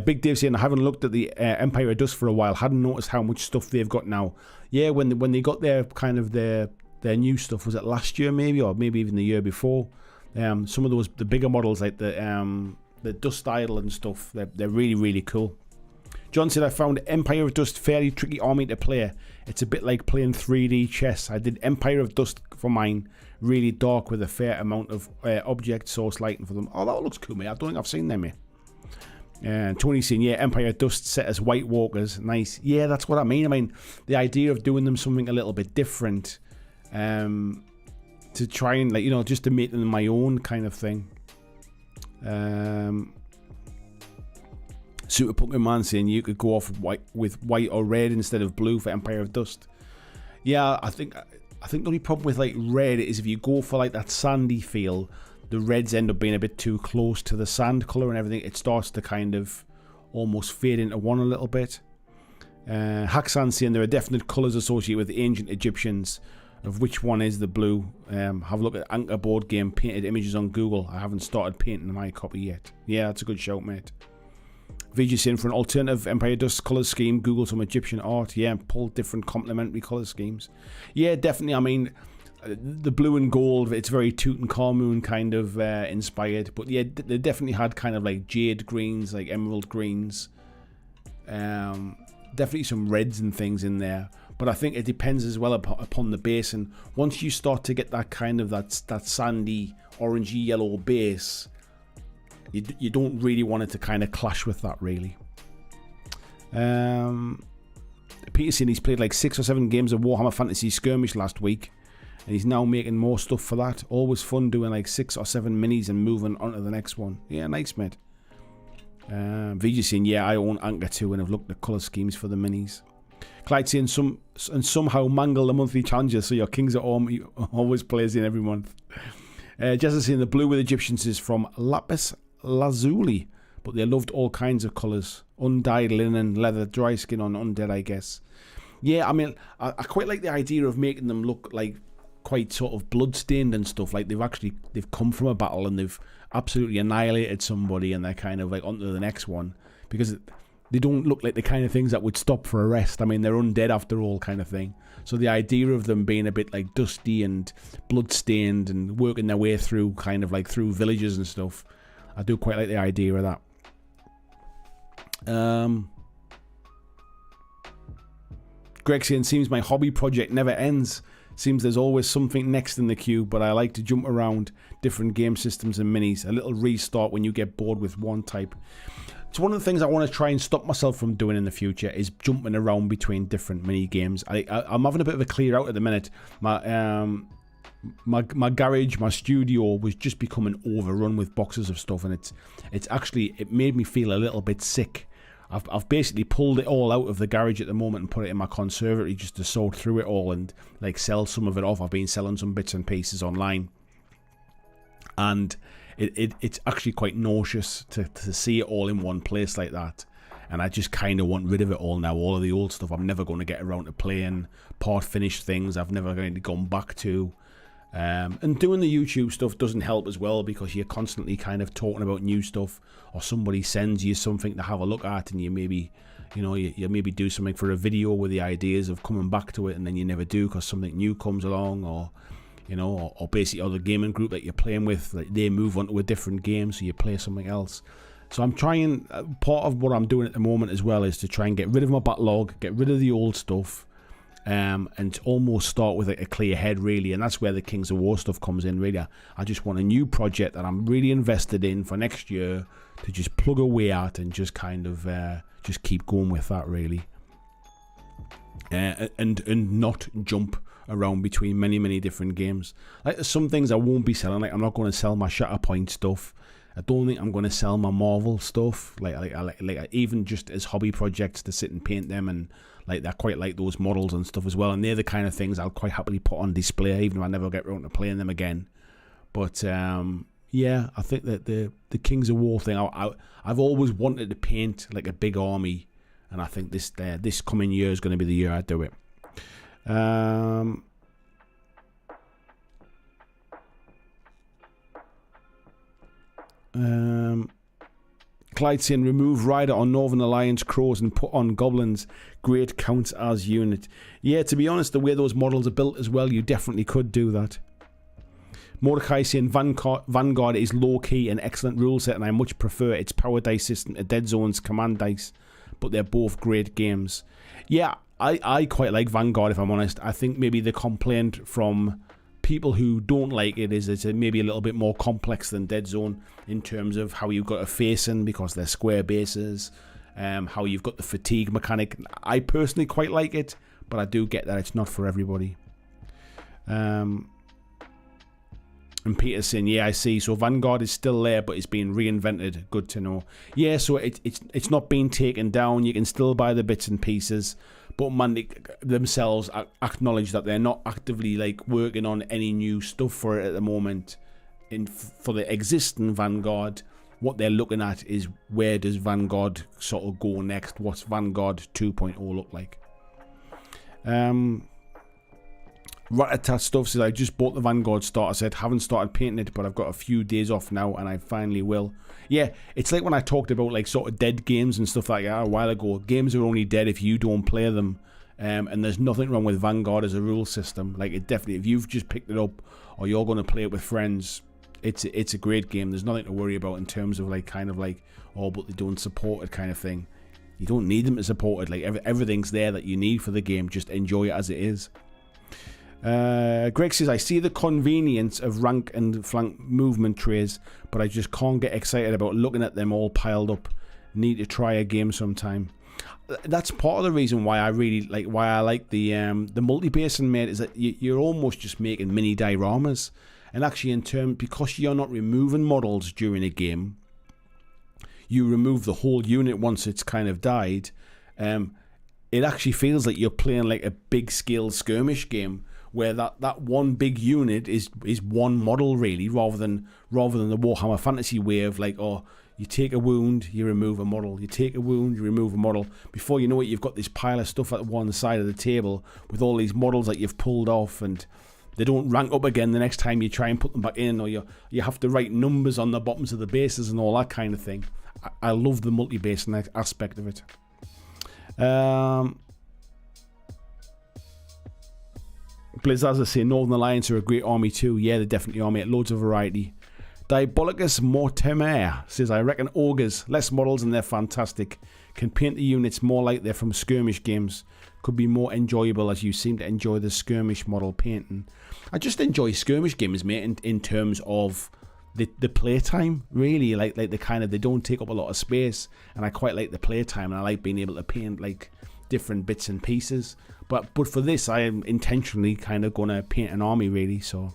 Big Dave saying I haven't looked at the Empire of Dust for a while. Hadn't noticed how much stuff they've got now. Yeah, when they got their kind of their new stuff, was it last year maybe, or maybe even the year before? Some of the bigger models like the Dust Idol and stuff, they're really, really cool. John said I found Empire of Dust fairly tricky army to play. It's a bit like playing 3D chess. I did Empire of Dust for mine, really dark with a fair amount of object source lighting for them. Oh, that looks cool, mate. I don't think I've seen them yet. And Tony's saying, yeah, Empire of Dust set as White Walkers. Nice. Yeah, that's what I mean. I mean, the idea of doing them something a little bit different, to try and, like, you know, just to make them my own kind of thing. Super Pumpkin Man saying you could go off with white or red instead of blue for Empire of Dust. Yeah, I think the only problem with like red is if you go for like that sandy feel, the reds end up being a bit too close to the sand colour and everything. It starts to kind of almost fade into one a little bit. Haxan saying there are definite colours associated with the ancient Egyptians. Of which one is the blue? Have a look at Anchor board game painted images on Google. I haven't started painting my copy yet. Yeah, that's a good shout, mate. VG's saying for an alternative Empire Dust colour scheme, Google some Egyptian art. Yeah, pull different complementary colour schemes. Yeah, definitely. I mean, the blue and gold, it's very Tutankhamun kind of inspired. But yeah, they definitely had kind of like jade greens, like emerald greens. Definitely some reds and things in there. But I think it depends as well upon the base. And once you start to get that kind of that sandy, orangey yellow base, you don't really want it to kind of clash with that, really. Peter's saying he's played like 6 or 7 games of Warhammer Fantasy Skirmish last week, and he's now making more stuff for that. Always fun doing like 6 or 7 minis and moving on to the next one. Yeah, nice, mate. VG's saying, yeah, I own Anchor too and have looked at colour schemes for the minis. Clyde saying somehow mangle the monthly challenges so your Kings of Army always plays in every month. Jess is saying the blue with Egyptians is from Lapis Lazuli, but they loved all kinds of colours. Undyed linen, leather, dry skin on undead, I guess. Yeah, I mean, I quite like the idea of making them look like quite sort of bloodstained and stuff. Like they've come from a battle and they've absolutely annihilated somebody and they're kind of like onto the next one. Because they don't look like the kind of things that would stop for a rest. I mean, they're undead after all, kind of thing. So the idea of them being a bit like dusty and bloodstained and working their way through kind of like through villages and stuff, I do quite like the idea of that. Greg saying, seems my hobby project never ends. Seems there's always something next in the queue, but I like to jump around different game systems and minis. A little restart when you get bored with one type. It's one of the things I want to try and stop myself from doing in the future is jumping around between different mini games. I'm having a bit of a clear out at the minute. My garage, my studio was just becoming overrun with boxes of stuff, and it made me feel a little bit sick. I've basically pulled it all out of the garage at the moment and put it in my conservatory just to sort through it all and like sell some of it off. I've been selling some bits and pieces online, and it's actually quite nauseous to see it all in one place like that. And I just kind of want rid of it all now. All of the old stuff I'm never going to get around to playing, part finished things I've never going to gone back to. And doing the YouTube stuff doesn't help as well, because you're constantly kind of talking about new stuff, or somebody sends you something to have a look at, and you maybe do something for a video with the ideas of coming back to it, and then you never do because something new comes along, or basically other gaming group that you're playing with, like, they move on to a different game, so you play something else. So I'm trying, part of what I'm doing at the moment as well is to try and get rid of my backlog, get rid of the old stuff, and almost start with a clear head, really. And that's where the Kings of War stuff comes in, really. I just want a new project that I'm really invested in for next year to just plug away at and just kind of just keep going with that, really. And not jump around between many different games. Like, there's some things I won't be selling. Like, I'm not going to sell my Shatterpoint stuff. I don't think I'm going to sell my Marvel stuff. Like even just as hobby projects to sit and paint them, and like I quite like those models and stuff as well. And they're the kind of things I'll quite happily put on display, even if I never get around to playing them again. But yeah, I think that the Kings of War thing, I've always wanted to paint like a big army and I think this coming year is going to be the year I do it. Clyde saying, remove Rider on Northern Alliance Crows and put on Goblins. Great counts as unit. Yeah, to be honest, the way those models are built as well, you definitely could do that. Mordecai saying, Vanguard is low-key and excellent rule set, and I much prefer its power dice system to Dead Zone's command dice, but they're both great games. Yeah, I quite like Vanguard, if I'm honest. I think maybe the complaint from people who don't like it is it's maybe a little bit more complex than Dead Zone in terms of how you've got to face in because they're square bases, how you've got the fatigue mechanic. I personally quite like it, but I do get that it's not for everybody. And Peter's saying, yeah, I see. So Vanguard is still there, but it's being reinvented. Good to know. Yeah, so it's not being taken down. You can still buy the bits and pieces, but Mantic themselves acknowledge that they're not actively like working on any new stuff for it at the moment. For the existing Vanguard, what they're looking at is where does Vanguard sort of go next? What's Vanguard 2.0 look like? Ratatat stuff says, I just bought the Vanguard starter set, haven't started painting it, but I've got a few days off now and I finally will. Yeah, it's like when I talked about like sort of dead games and stuff like that a while ago. Games are only dead if you don't play them, and there's nothing wrong with Vanguard as a rule system. Like, it definitely, if you've just picked it up or you're going to play it with friends, it's a great game. There's nothing to worry about in terms of like kind of like, oh, but they don't support it kind of thing. You don't need them to support it. Like everything's there that you need for the game. Just enjoy it as it is. Greg says, I see the convenience of rank and flank movement trays, but I just can't get excited about looking at them all piled up. Need to try a game sometime. That's part of the reason why I really like the multi-basin, mate, is that you're almost just making mini dioramas. And actually, in turn, because you're not removing models during a game, you remove the whole unit once it's kind of died. It actually feels like you're playing like a big scale skirmish game, where that one big unit is one model really, rather than the Warhammer Fantasy way of like, oh, you take a wound, you remove a model, you take a wound, you remove a model. Before you know it, you've got this pile of stuff at one side of the table with all these models that you've pulled off, and they don't rank up again the next time you try and put them back in, or you have to write numbers on the bottoms of the bases and all that kind of thing. I love the multi-basin aspect of it. Blizzards are saying Northern Alliance are a great army too. Yeah, they're definitely army. Loads of variety. Diabolicus Mortimer says, I reckon ogres, less models and they're fantastic. Can paint the units more like they're from skirmish games. Could be more enjoyable, as you seem to enjoy the skirmish model painting. I just enjoy skirmish games, mate, in terms of the playtime, really. Like the kind of, they don't take up a lot of space, and I quite like the playtime, and I like being able to paint like different bits and pieces. But for this, I am intentionally kind of going to paint an army, really. So,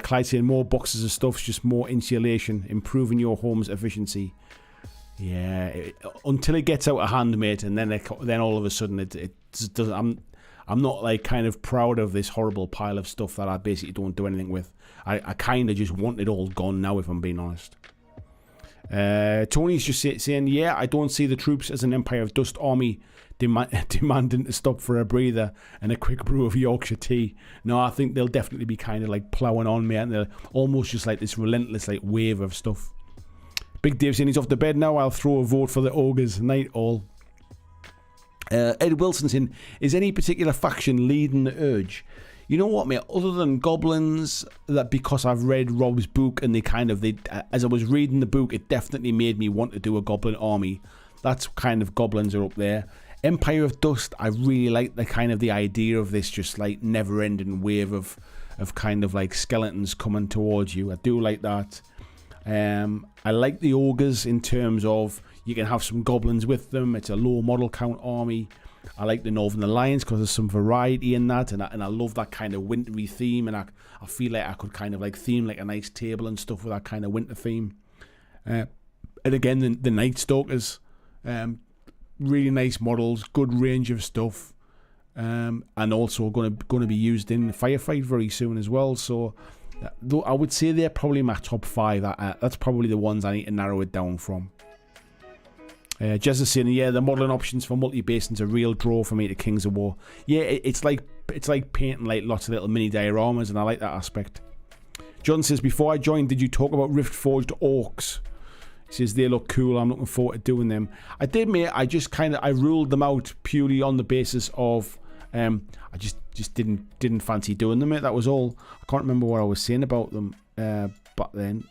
Clyde saying more boxes of stuff's just more insulation, improving your home's efficiency. Yeah, until it gets out of hand, mate, and then all of a sudden it does. I'm not like kind of proud of this horrible pile of stuff that I basically don't do anything with. I kind of just want it all gone now, if I'm being honest. Tony's just saying, yeah, I don't see the troops as an Empire of Dust army demanding to stop for a breather and a quick brew of Yorkshire tea. No, I think they'll definitely be kind of like ploughing on, mate, and they're almost just like this relentless like wave of stuff. Big Dave saying he's off to bed now. I'll throw a vote for the ogres. Night all. Ed Wilson saying, is any particular faction leading the urge? You know what, mate? Other than goblins, that because I've read Rob's book and as I was reading the book, it definitely made me want to do a goblin army. That's kind of goblins are up there. Empire of Dust, I really like the idea of this just like never-ending wave of kind of like skeletons coming towards you. I do like that. I like the ogres in terms of you can have some goblins with them. It's a low model count army. I like the Northern Alliance because there's some variety in that, and I love that kind of wintry theme, and I feel like I could kind of like theme like a nice table and stuff with that kind of winter theme. And again, the Night Stalkers, really nice models, good range of stuff, and also going to be used in Firefight very soon as well. So though I would say they're probably my top 5. That's probably the ones I need to narrow it down from. Jez is saying, yeah, the modelling options for multi-basins are a real draw for me to Kings of War. Yeah, it's like painting like lots of little mini dioramas, and I like that aspect. John says, before I joined, did you talk about Rift Forged Orcs? He says they look cool. I'm looking forward to doing them. I did, mate. I ruled them out purely on the basis of I just didn't fancy doing them, mate. That was all. I can't remember what I was saying about them. But then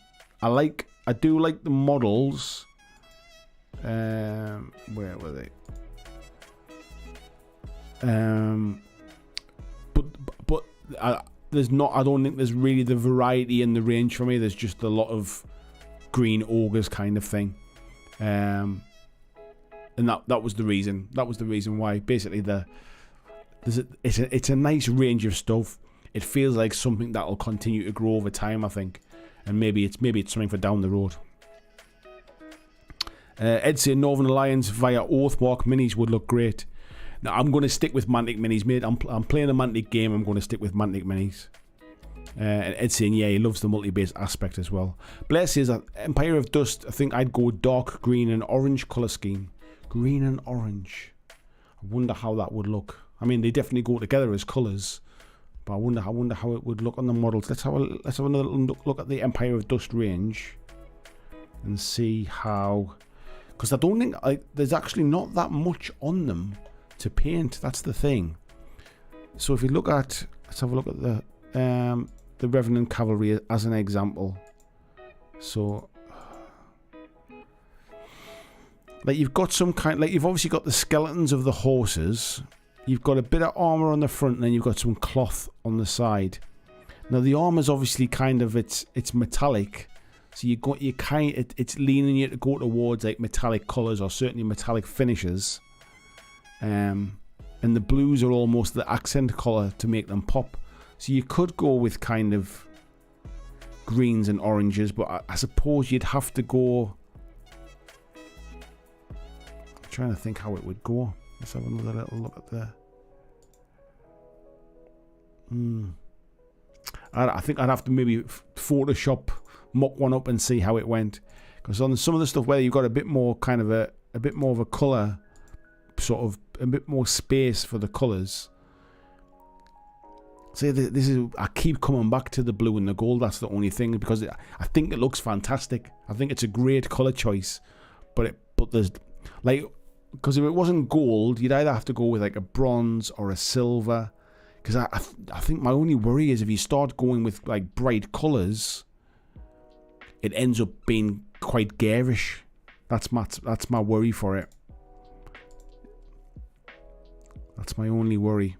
I do like the models. Where were they? But there's not. I don't think there's really the variety in the range for me. There's just a lot of green ogres kind of thing, and that was the reason. That was the reason why. Basically, it's a nice range of stuff. It feels like something that will continue to grow over time, I think, and maybe it's something for down the road. Ed saying Northern Alliance via Oathmark minis would look great. Now I'm going to stick with Mantic minis, mate. I'm playing a Mantic game. I'm going to stick with Mantic minis. And Ed saying, yeah, he loves the multi-base aspect as well. Blair says that Empire of Dust, I think I'd go dark green and orange colour scheme. Green and orange. I wonder how that would look. I mean, they definitely go together as colours, but I wonder how it would look on the models. Let's have another look at the Empire of Dust range and see how. Because I don't think there's actually not that much on them to paint. That's the thing. So if you look at, let's have a look at the Revenant Cavalry as an example. So, like you've got some kind, like you've obviously got the skeletons of the horses. You've got a bit of armor on the front, and then you've got some cloth on the side. Now the armor's obviously kind of it's metallic. So it's leaning you to go towards like metallic colours or certainly metallic finishes, and the blues are almost the accent colour to make them pop. So you could go with kind of greens and oranges, but I suppose you'd have to go. I'm trying to think how it would go. Let's have another little look at the. I think I'd have to maybe Photoshop. Mock one up and see how it went, because on some of the stuff where you've got a bit more kind of a bit more of a colour, sort of a bit more space for the colours. See, this is, I keep coming back to the blue and the gold. That's the only thing, because I think it looks fantastic. I think it's a great colour choice, but there's like, because if it wasn't gold, you'd either have to go with like a bronze or a silver. Because I think my only worry is if you start going with like bright colours, it ends up being quite garish. That's my worry for it. That's my only worry.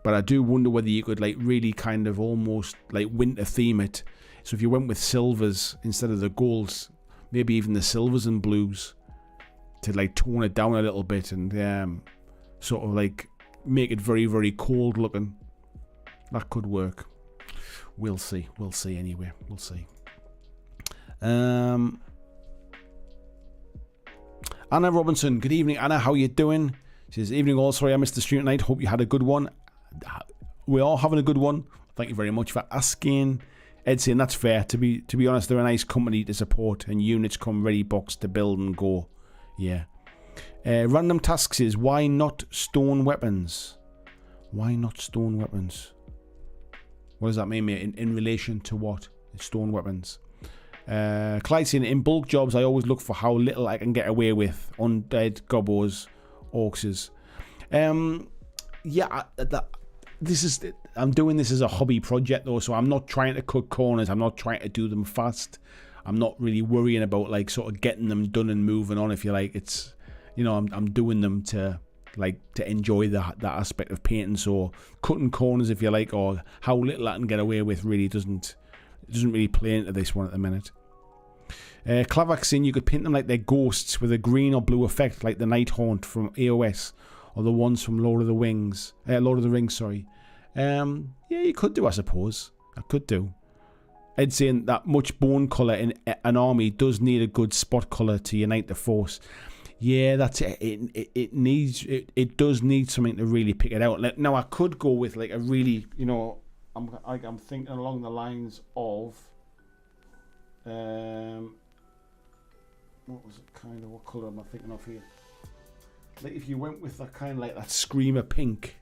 But I do wonder whether you could like really kind of almost like winter theme it. So if you went with silvers instead of the golds, maybe even the silvers and blues, to like tone it down a little bit and sort of like make it very, very cold looking. That could work. We'll see. We'll see anyway. We'll see. Anna Robinson, good evening, Anna. How you doing? She says, evening all. Sorry I missed the stream tonight. Hope you had a good one. We're all having a good one. Thank you very much for asking. Ed saying that's fair. To be honest, they're a nice company to support, and units come ready boxed to build and go. Yeah. Random tasks is why not stone weapons? Why not stone weapons? What does that mean, mate? In relation to what? Stone weapons. Clyde saying, in bulk jobs I always look for how little I can get away with. Undead, gobos, orcs. I'm doing this as a hobby project though, so I'm not trying to cut corners. I'm not trying to do them fast. I'm not really worrying about like sort of getting them done and moving on, if you like. It's, you know, I'm doing them to enjoy that aspect of painting. So cutting corners, if you like, or how little I can get away with really doesn't really play into this one at the minute. Clavax saying you could paint them like they're ghosts with a green or blue effect, like the Night Haunt from AOS or the ones from Lord of the Rings. Yeah, you could do, I suppose. I could do. Ed saying that much bone colour in an army does need a good spot colour to unite the force. Yeah, that's it. It does need something to really pick it out. Now I could go with like a really, you know, I'm thinking along the lines of what was it kind of, what colour am I thinking of here? Like if you went with that kind of like that screamer pink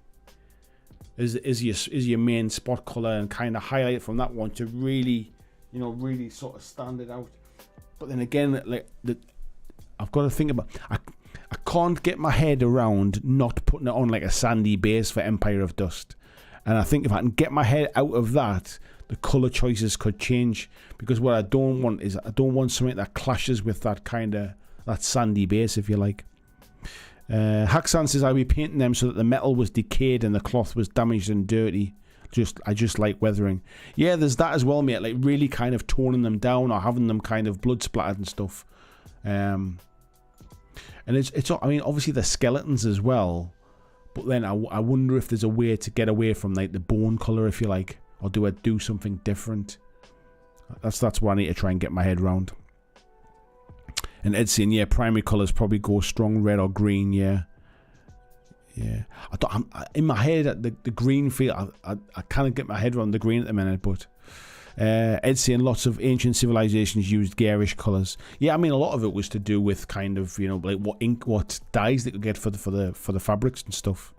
is your main spot colour, and kind of highlight it from that one to really, you know, really sort of stand it out. But then again, like I've got to think about, I can't get my head around not putting it on like a sandy base for Empire of Dust. And I think if I can get my head out of that, the colour choices could change, because what I don't want is I don't want something that clashes with that kind of that sandy base, if you like. Haxan says I'll be painting them so that the metal was decayed and the cloth was damaged and dirty. I just like weathering. Yeah, there's that as well, mate. Like really kind of toning them down or having them kind of blood splattered and stuff. And it's I mean, obviously they're skeletons as well, but then I wonder if there's a way to get away from like the bone colour, if you like, or do something different. That's what I need to try and get my head around. And Ed's saying, yeah, primary colours probably go strong red or green, yeah. I'm in my head, the green feel, I kind of get my head around the green at the minute, but Ed's saying lots of ancient civilizations used garish colours. Yeah, I mean, a lot of it was to do with kind of, you know, like what dyes they could get for the fabrics and stuff.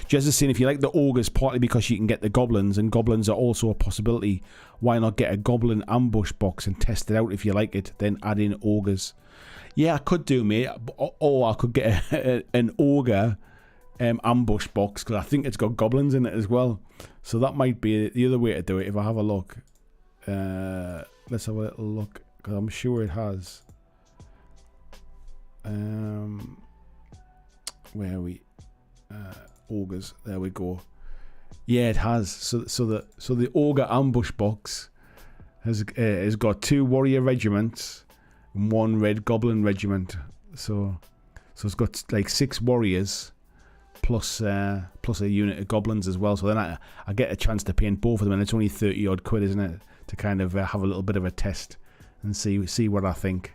Jez is saying if you like the ogres, partly because you can get the goblins, and goblins are also a possibility, why not get a goblin ambush box and test it out? If you like it, then add in ogres. Yeah, I could do, mate. Or I could get an ogre ambush box, because I think it's got goblins in it as well. So that might be the other way to do it if I have a look. Let's have a little look, because I'm sure it has. Where are we? Ogres. There we go. Yeah, it has. So the ogre ambush box has got 2 warrior regiments and 1 red goblin regiment. So it's got like 6 warriors plus a unit of goblins as well. So then I get a chance to paint both of them, and it's only 30 odd quid, isn't it, to kind of have a little bit of a test and see what I think.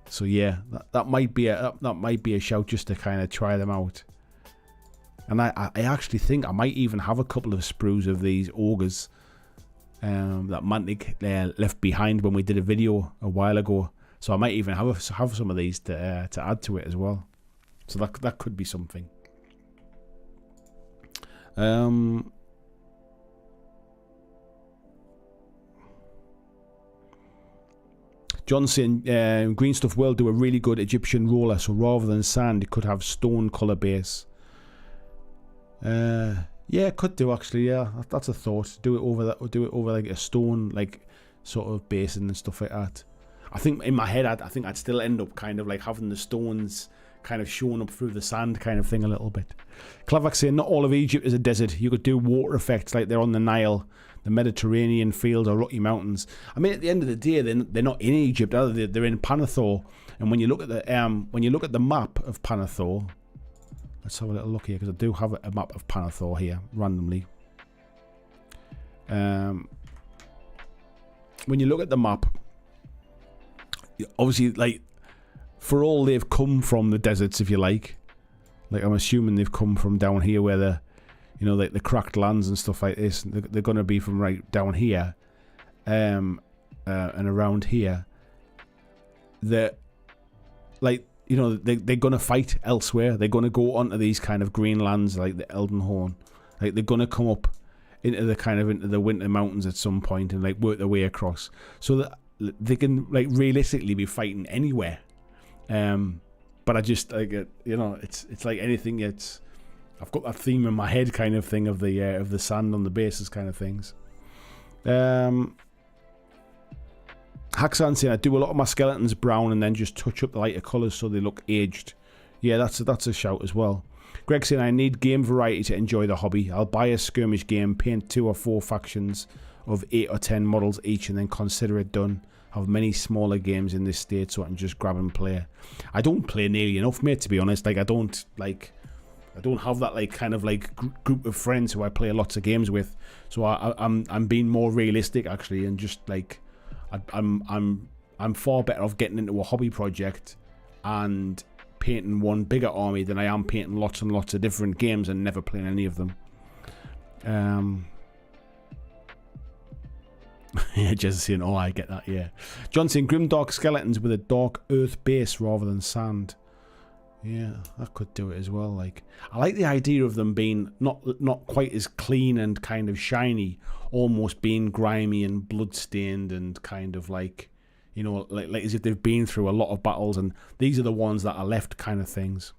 So yeah, that might be a shout just to kind of try them out. And I actually think I might even have a couple of sprues of these ogres that Mantic left behind when we did a video a while ago. So I might even have some of these to add to it as well. So that could be something. John saying Green Stuff will do a really good Egyptian roller, so rather than sand it could have stone colour base. Yeah, it could do actually. Yeah, that's a thought. Do it over like a stone like sort of basin and stuff like that. I think in my head I think I'd still end up kind of like having the stones kind of showing up through the sand kind of thing a little bit. Clavac saying not all of Egypt is a desert. You could do water effects like they're on the Nile, the Mediterranean fields or Rocky Mountains. I mean, at the end of the day, they're not in Egypt, are they? They're in Panathor. And when you look at the map of Panathor, let's have a little look here, because I do have a map of Panathor here randomly. When you look at the map, obviously, like, for all they've come from the deserts, if you like I'm assuming they've come from down here where the, you know, like the cracked lands and stuff like this. They're going to be from right down here, and around here. They're like, you know, they're going to fight elsewhere. They're going to go onto these kind of green lands like the Eldenhorn. Like they're going to come up into the Winter Mountains at some point and like work their way across, so that they can like realistically be fighting anywhere. But I just like it, you know, it's like anything. I've got that theme in my head kind of thing of the sand on the bases kind of things. Haxan saying I do a lot of my skeletons brown and then just touch up the lighter colours so they look aged. Yeah, that's a shout as well. Greg saying I need game variety to enjoy the hobby. I'll buy a skirmish game, paint 2 or 4 factions of 8 or 10 models each, and then consider it done. Have many smaller games in this state so I can just grab and play. I don't play nearly enough, mate, to be honest. Like I don't have that like kind of like group of friends who I play lots of games with. So I'm being more realistic actually, and just like I'm far better off getting into a hobby project and painting one bigger army than I am painting lots and lots of different games and never playing any of them. Yeah, just saying, oh, I get that, yeah. Johnson, grimdark skeletons with a dark earth base rather than sand. Yeah, that could do it as well. Like, I like the idea of them being not quite as clean and kind of shiny, almost being grimy and blood-stained and kind of like, you know, like as if they've been through a lot of battles and these are the ones that are left kind of things.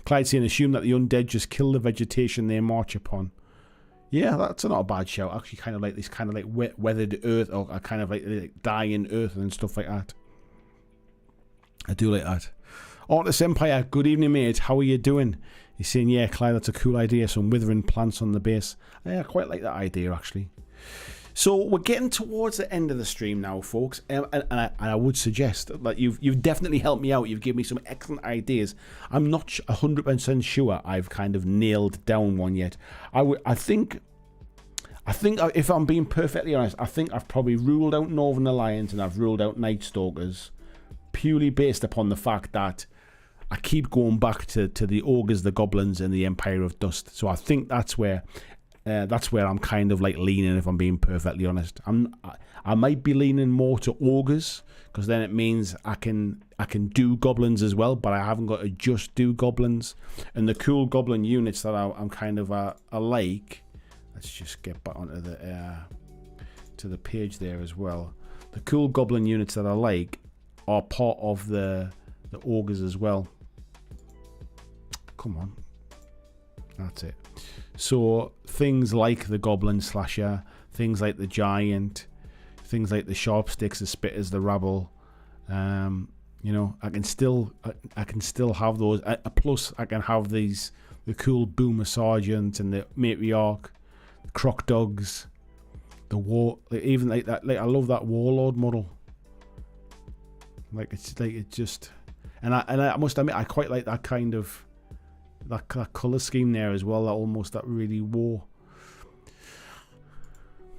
Clyde saying, assume that the undead just kill the vegetation they march upon. Yeah, that's not a bad shout. Actually, kind of like this kind of like weathered earth or kind of like dying earth and stuff like that. I do like that. Artis Empire, good evening, mate. How are you doing? He's saying, yeah, Clyde, that's a cool idea. Some withering plants on the base. Yeah, I quite like that idea, actually. So we're getting towards the end of the stream now, folks. And I would suggest that you've definitely helped me out. You've given me some excellent ideas. I'm not 100% sure I've kind of nailed down one yet. I think if I'm being perfectly honest, I think I've probably ruled out Northern Alliance and I've ruled out Night Stalkers purely based upon the fact that I keep going back to the ogres, the goblins, and the Empire of Dust. So I think that's where I'm kind of like leaning. If I'm being perfectly honest, I might be leaning more to ogres because then it means I can do goblins as well, but I haven't got to just do goblins. And the cool goblin units that I'm kind of I like. Let's just get back onto the page there as well. The cool goblin units that I like are part of the ogres as well. Come on. That's it. So things like the goblin slasher, things like the giant, things like the sharp sticks, the spitters, the rabble. You know, I can still have those. Plus, I can have the cool boomer sergeant and the matriarch, the croc dogs, the war. Even like that. Like I love that warlord model. Like it's like it just, and I must admit I quite like that kind of. That colour scheme there as well, that really war.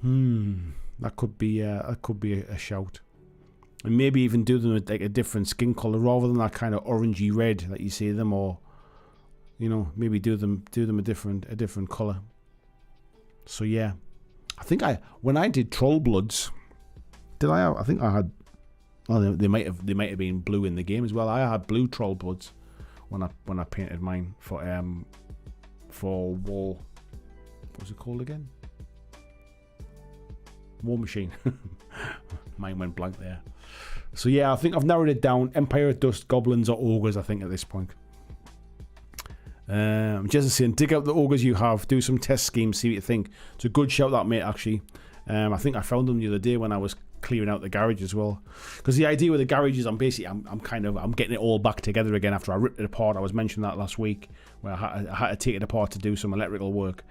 That could be a shout, and maybe even do them with like a different skin colour rather than that kind of orangey red that you see them, or you know, maybe do them a different colour. So yeah, I think when I did Troll Bloods, I think I had. Oh, they might have been blue in the game as well. I had blue Troll Bloods. When I painted mine for War, what was it called again? War Machine. Mine went blank there. So yeah, I think I've narrowed it down. Empire of Dust, goblins or ogres, I think at this point. Just saying, dig out the ogres you have, do some test schemes, see what you think. It's a good shout, that, mate, actually. I think I found them the other day when I was clearing out the garage as well, because the idea with the garage is I'm getting it all back together again after I ripped it apart. I was mentioning that last week where I had to take it apart to do some electrical work,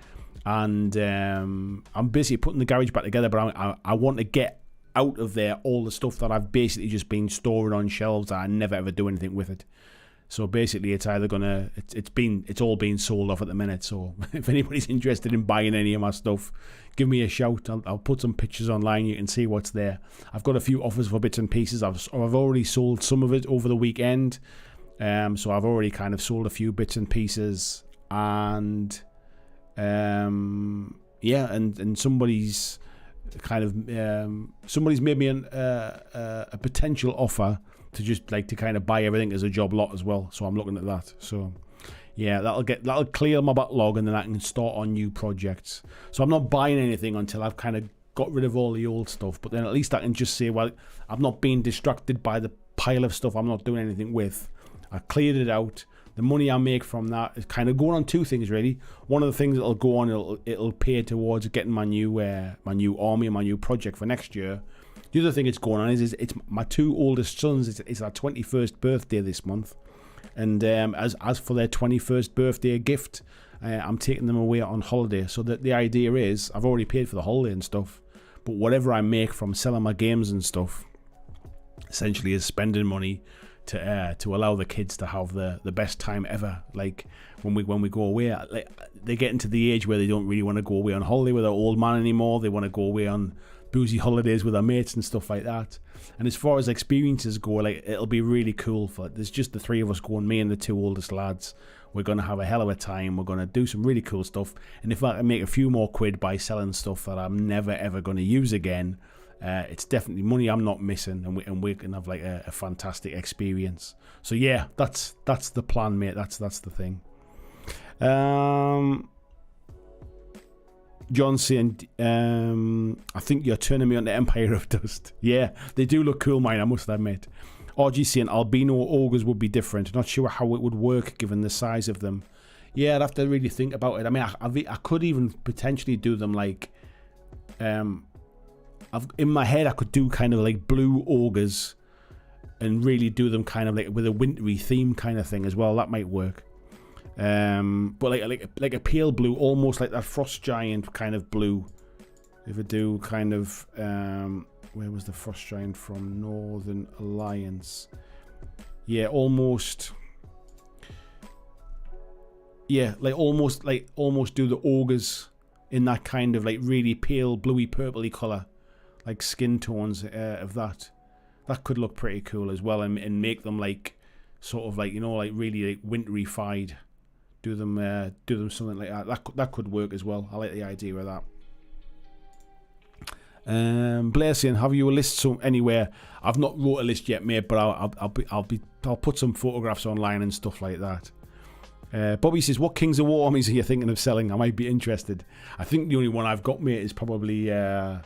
and I'm basically putting the garage back together, but I want to get out of there all the stuff that I've basically just been storing on shelves that I never ever do anything with it. So basically it's either gonna it's all being sold off at the minute. So if anybody's interested in buying any of my stuff, give me a shout. I'll put some pictures online. You can see what's there. I've got a few offers for bits and pieces. I've already sold some of it over the weekend. So I've already kind of sold a few bits and pieces, and yeah, and somebody's kind of somebody's made me a potential offer to just like to kind of buy everything as a job lot as well. So I'm looking at that. So yeah, that'll clear my backlog, and then I can start on new projects. So I'm not buying anything until I've kind of got rid of all the old stuff. But then at least I can just say, well, I'm not being distracted by the pile of stuff I'm not doing anything with. I cleared it out. The money I make from that is kind of going on two things really. One of the things that'll go on, it'll pay towards getting my new army and my new project for next year. The other thing it's going on is it's my two oldest sons. It's their 21st birthday this month, and as for their 21st birthday gift, I'm taking them away on holiday. So the idea is I've already paid for the holiday and stuff, but whatever I make from selling my games and stuff, essentially is spending money to allow the kids to have the best time ever. Like when we go away, like they get into the age where they don't really want to go away on holiday with their old man anymore. They want to go away on boozy holidays with our mates and stuff like that. And as far as experiences go, like, it'll be really cool. There's just the three of us going, me and the two oldest lads. We're going to have a hell of a time. We're going to do some really cool stuff. And if I can make a few more quid by selling stuff that I'm never, ever going to use again, it's definitely money I'm not missing. And we can have like a fantastic experience. So yeah, that's the plan, mate. That's the thing. John saying, I think you're turning me on to Empire of Dust. Yeah, they do look cool, mine, I must admit. RG saying, albino ogres would be different. Not sure how it would work given the size of them. Yeah, I'd have to really think about it. I mean, I could even potentially do them like... in my head, I could do kind of like blue ogres and really do them kind of like with a wintry theme kind of thing as well. That might work. But like a pale blue, almost like that frost giant kind of blue. If I do kind of where was the frost giant from? Northern Alliance. Yeah, almost. Yeah, like almost do the ogres in that kind of like really pale bluey purpley colour, like skin tones of that. That could look pretty cool as well, and make them like sort of like, you know, like really like wintry-fied. Do them something like that. That could work as well. I like the idea of that. Blair saying, have you a list anywhere? I've not wrote a list yet, mate, but I'll put some photographs online and stuff like that. Bobby says, what Kings of War armies are you thinking of selling? I might be interested. I think the only one I've got, mate, is probably I'll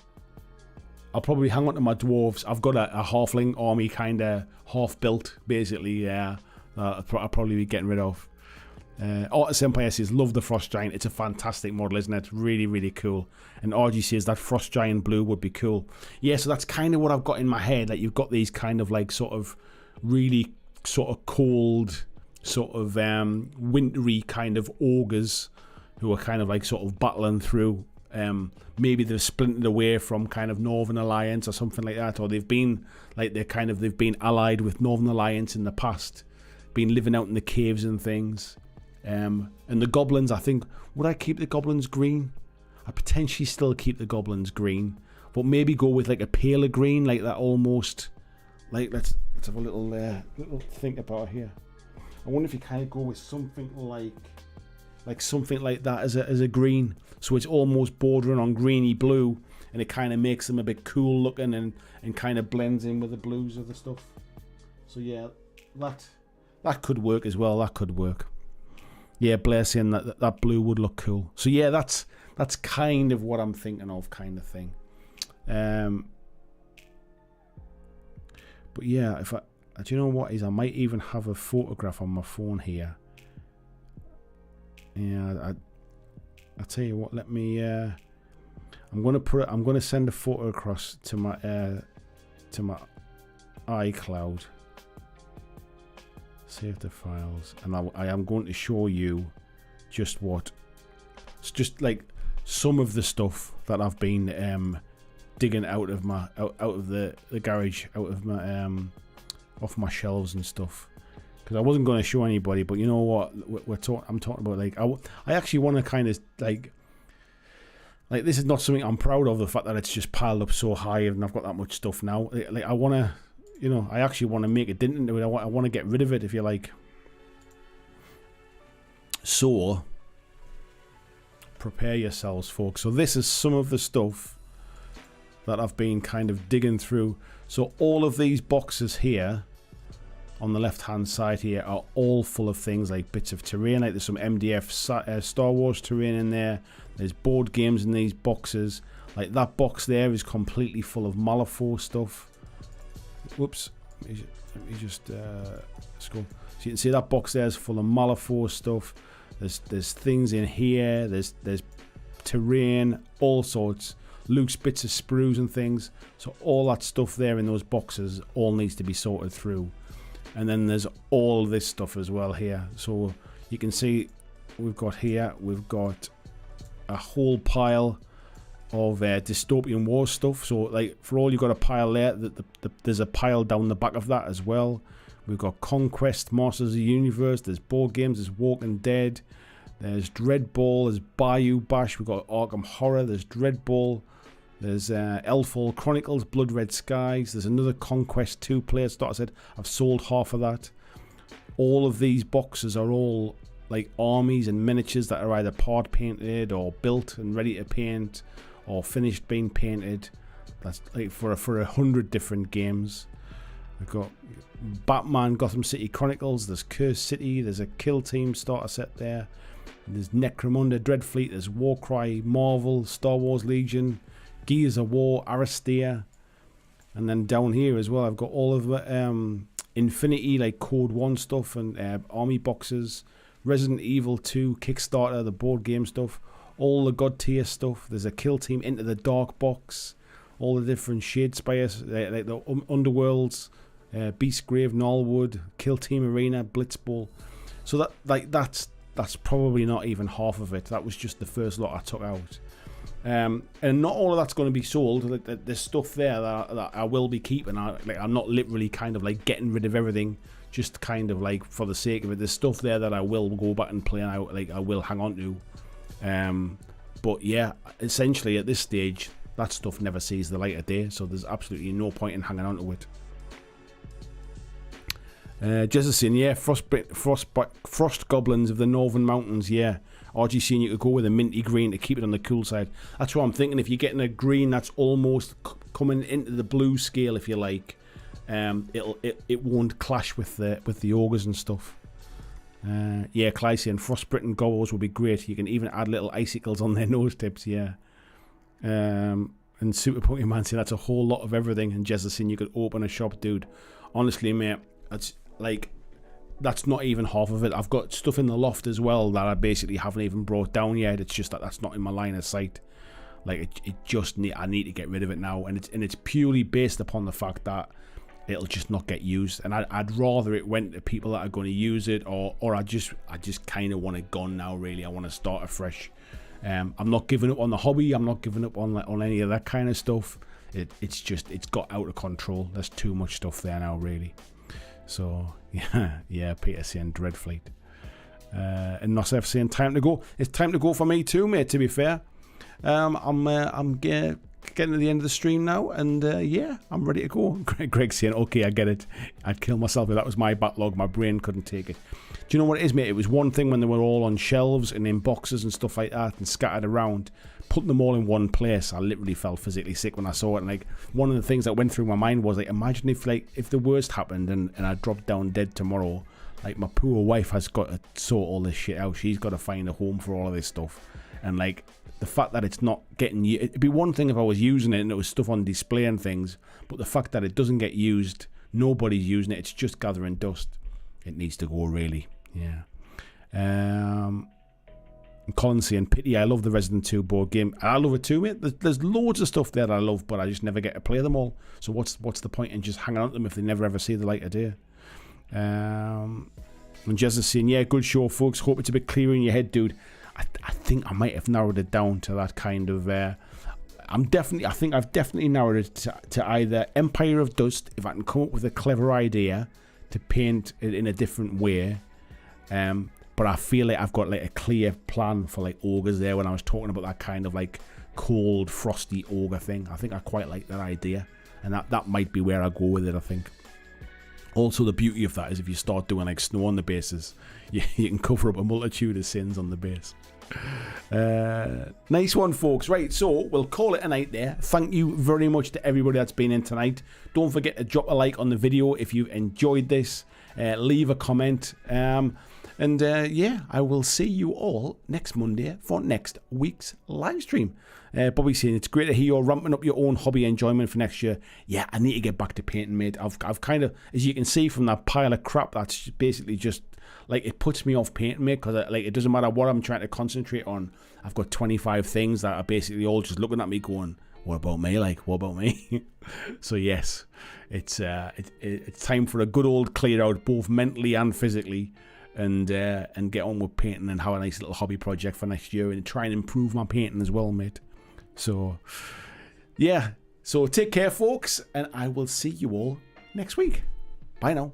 probably hang on to my dwarves. I've got a halfling army kind of half built, basically. Yeah, I'll probably be getting rid of. Artis Empire says, love the Frost Giant. It's a fantastic model, isn't it? Really, really cool. And RG says that Frost Giant blue would be cool. Yeah, so that's kind of what I've got in my head. Like, you've got these kind of like sort of really sort of cold, sort of wintry kind of ogres who are kind of like sort of battling through. Maybe they've splintered away from kind of Northern Alliance or something like that, or they've been allied with Northern Alliance in the past, been living out in the caves and things. And the goblins, I think, would I keep the goblins green? I potentially still keep the goblins green, but maybe go with like a paler green, like that almost. Like let's have a little think about here. I wonder if you kind of go with something like something like that as a green, so it's almost bordering on greeny blue, and it kind of makes them a bit cool looking and kind of blends in with the blues of the stuff. So yeah, that could work as well. That could work. Yeah, Blair saying that blue would look cool. So yeah, that's kind of what I'm thinking of, kind of thing. But yeah, do you know what is? I might even have a photograph on my phone here. Yeah, I tell you what. Let me. I'm gonna send a photo across to my iCloud. Save the files, and I am going to show you just like some of the stuff that I've been digging out of the garage, out of my off my shelves and stuff, because I wasn't going to show anybody, but you know what, I'm talking about, like I actually want to kind of like this is not something I'm proud of, the fact that it's just piled up so high and I've got that much stuff now. Like I want to, you know, I actually want to make a dent into it. I want to get rid of it, if you like. So, prepare yourselves, folks. So this is some of the stuff that I've been kind of digging through. So all of these boxes here, on the left-hand side here, are all full of things like bits of terrain. Like there's some MDF Star Wars terrain in there. There's board games in these boxes. Like that box there is completely full of Malifaux stuff. Whoops, let me just scroll. So you can see that box there is full of Malifaux stuff. There's things in here. There's terrain, all sorts, loose bits of sprues and things. So all that stuff there in those boxes all needs to be sorted through. And then there's all this stuff as well here. So you can see we've got a whole pile of dystopian war stuff. So like for all you've got a pile there, there's a pile down the back of that as well. We've got Conquest, Masters of the Universe, there's board games, there's Walking Dead, there's Dreadball, there's Bayou Bash, we've got Arkham Horror, there's Dreadball, There's Elfall Chronicles, Blood Red Skies. There's another Conquest 2 player starter set. I've sold half of that. All of these boxes are all like armies and miniatures that are either part painted or built and ready to paint or finished being painted. That's like for 100 different games. I've got Batman Gotham City Chronicles. There's Curse City. There's a Kill Team starter set there. There's Necromunda Dreadfleet. There's Warcry, Marvel, Star Wars Legion, Gears of War, Aristea. And then down here as well, I've got all of the Infinity, like Code 1 stuff and army boxes. Resident Evil 2, Kickstarter, the board game stuff. All the God tier stuff. There's a Kill Team Into the Dark box. All the different Shadespires, like the Underworlds, Beastgrave, Nullwood, Kill Team Arena, Blitzball. So that's probably not even half of it. That was just the first lot I took out. And not all of that's going to be sold. There's stuff there that I will be keeping. I'm not literally kind of like getting rid of everything, just kind of like for the sake of it. There's stuff there that I will go back and play, and I will hang on to. But yeah, essentially at this stage, that stuff never sees the light of day, so there's absolutely no point in hanging on to it. Jezzasin, yeah, Frost Goblins of the Northern Mountains, yeah. RGC, you could go with a minty green to keep it on the cool side. That's what I'm thinking. If you're getting a green that's almost coming into the blue scale, if you like, it won't clash with the ogres and stuff. Yeah, Clyde saying Frostbitten Gobbles would be great. You can even add little icicles on their nose tips, yeah. And Super Pokemon saying that's a whole lot of everything. And Jezzasin, you could open a shop, dude. Honestly, mate, that's not even half of it. I've got stuff in the loft as well that I basically haven't even brought down yet. It's just that's not in my line of sight. Like I need to get rid of it now, and it's purely based upon the fact that it'll just not get used, and I'd rather it went to people that are going to use it, or I just kind of want it gone now. Really, I want to start afresh. I'm not giving up on the hobby. I'm not giving up on any of that kind of stuff. It's got out of control. There's too much stuff there now, really. So yeah, Peter saying Dreadfleet, and Nosef saying time to go. It's time to go for me too, mate. To be fair, I'm getting to the end of the stream now, and yeah, I'm ready to go. Greg saying, okay, I get it. I'd kill myself if that was my backlog. My brain couldn't take it. Do you know what it is, mate? It was one thing when they were all on shelves and in boxes and stuff like that and scattered around. Putting them all in one place, I literally felt physically sick when I saw it. And like, one of the things that went through my mind was like, imagine if the worst happened and I dropped down dead tomorrow. Like, my poor wife has got to sort all this shit out. She's got to find a home for all of this stuff. And like, the fact that it's not getting used, it'd be one thing if I was using it and it was stuff on display and things, but the fact that it doesn't get used, nobody's using it, it's just gathering dust. It needs to go, really. Yeah. Colin saying, pity, I love the Resident 2 board game. I love it too, mate. There's loads of stuff there that I love, but I just never get to play them all. So what's the point in just hanging on to them if they never ever see the light of day? And Jez is saying, yeah, good show, folks. Hope it's a bit clearer in your head, dude. I think I might have narrowed it down to that kind of. I think I've definitely narrowed it to either Empire of Dust, if I can come up with a clever idea to paint it in a different way. But I feel like I've got like a clear plan for like ogres there when I was talking about that kind of like cold, frosty ogre thing. I think I quite like that idea, and that might be where I go with it, I think. Also, the beauty of that is if you start doing like snow on the bases, you can cover up a multitude of sins on the base. Nice one, folks. Right, so we'll call it a night there. Thank you very much to everybody that's been in tonight. Don't forget to drop a like on the video if you enjoyed this. Leave a comment. And yeah, I will see you all next Monday for next week's live stream. Bobby saying, it's great to hear you're ramping up your own hobby enjoyment for next year. Yeah, I need to get back to painting, mate. I've kind of, as you can see from that pile of crap, that's basically just, like, it puts me off painting, mate, because like, it doesn't matter what I'm trying to concentrate on. I've got 25 things that are basically all just looking at me going, what about me? Like, what about me? So yes, it's time for a good old clear out, both mentally and physically. And get on with painting and have a nice little hobby project for next year and try and improve my painting as well, mate. So, yeah. So take care, folks, and I will see you all next week. Bye now.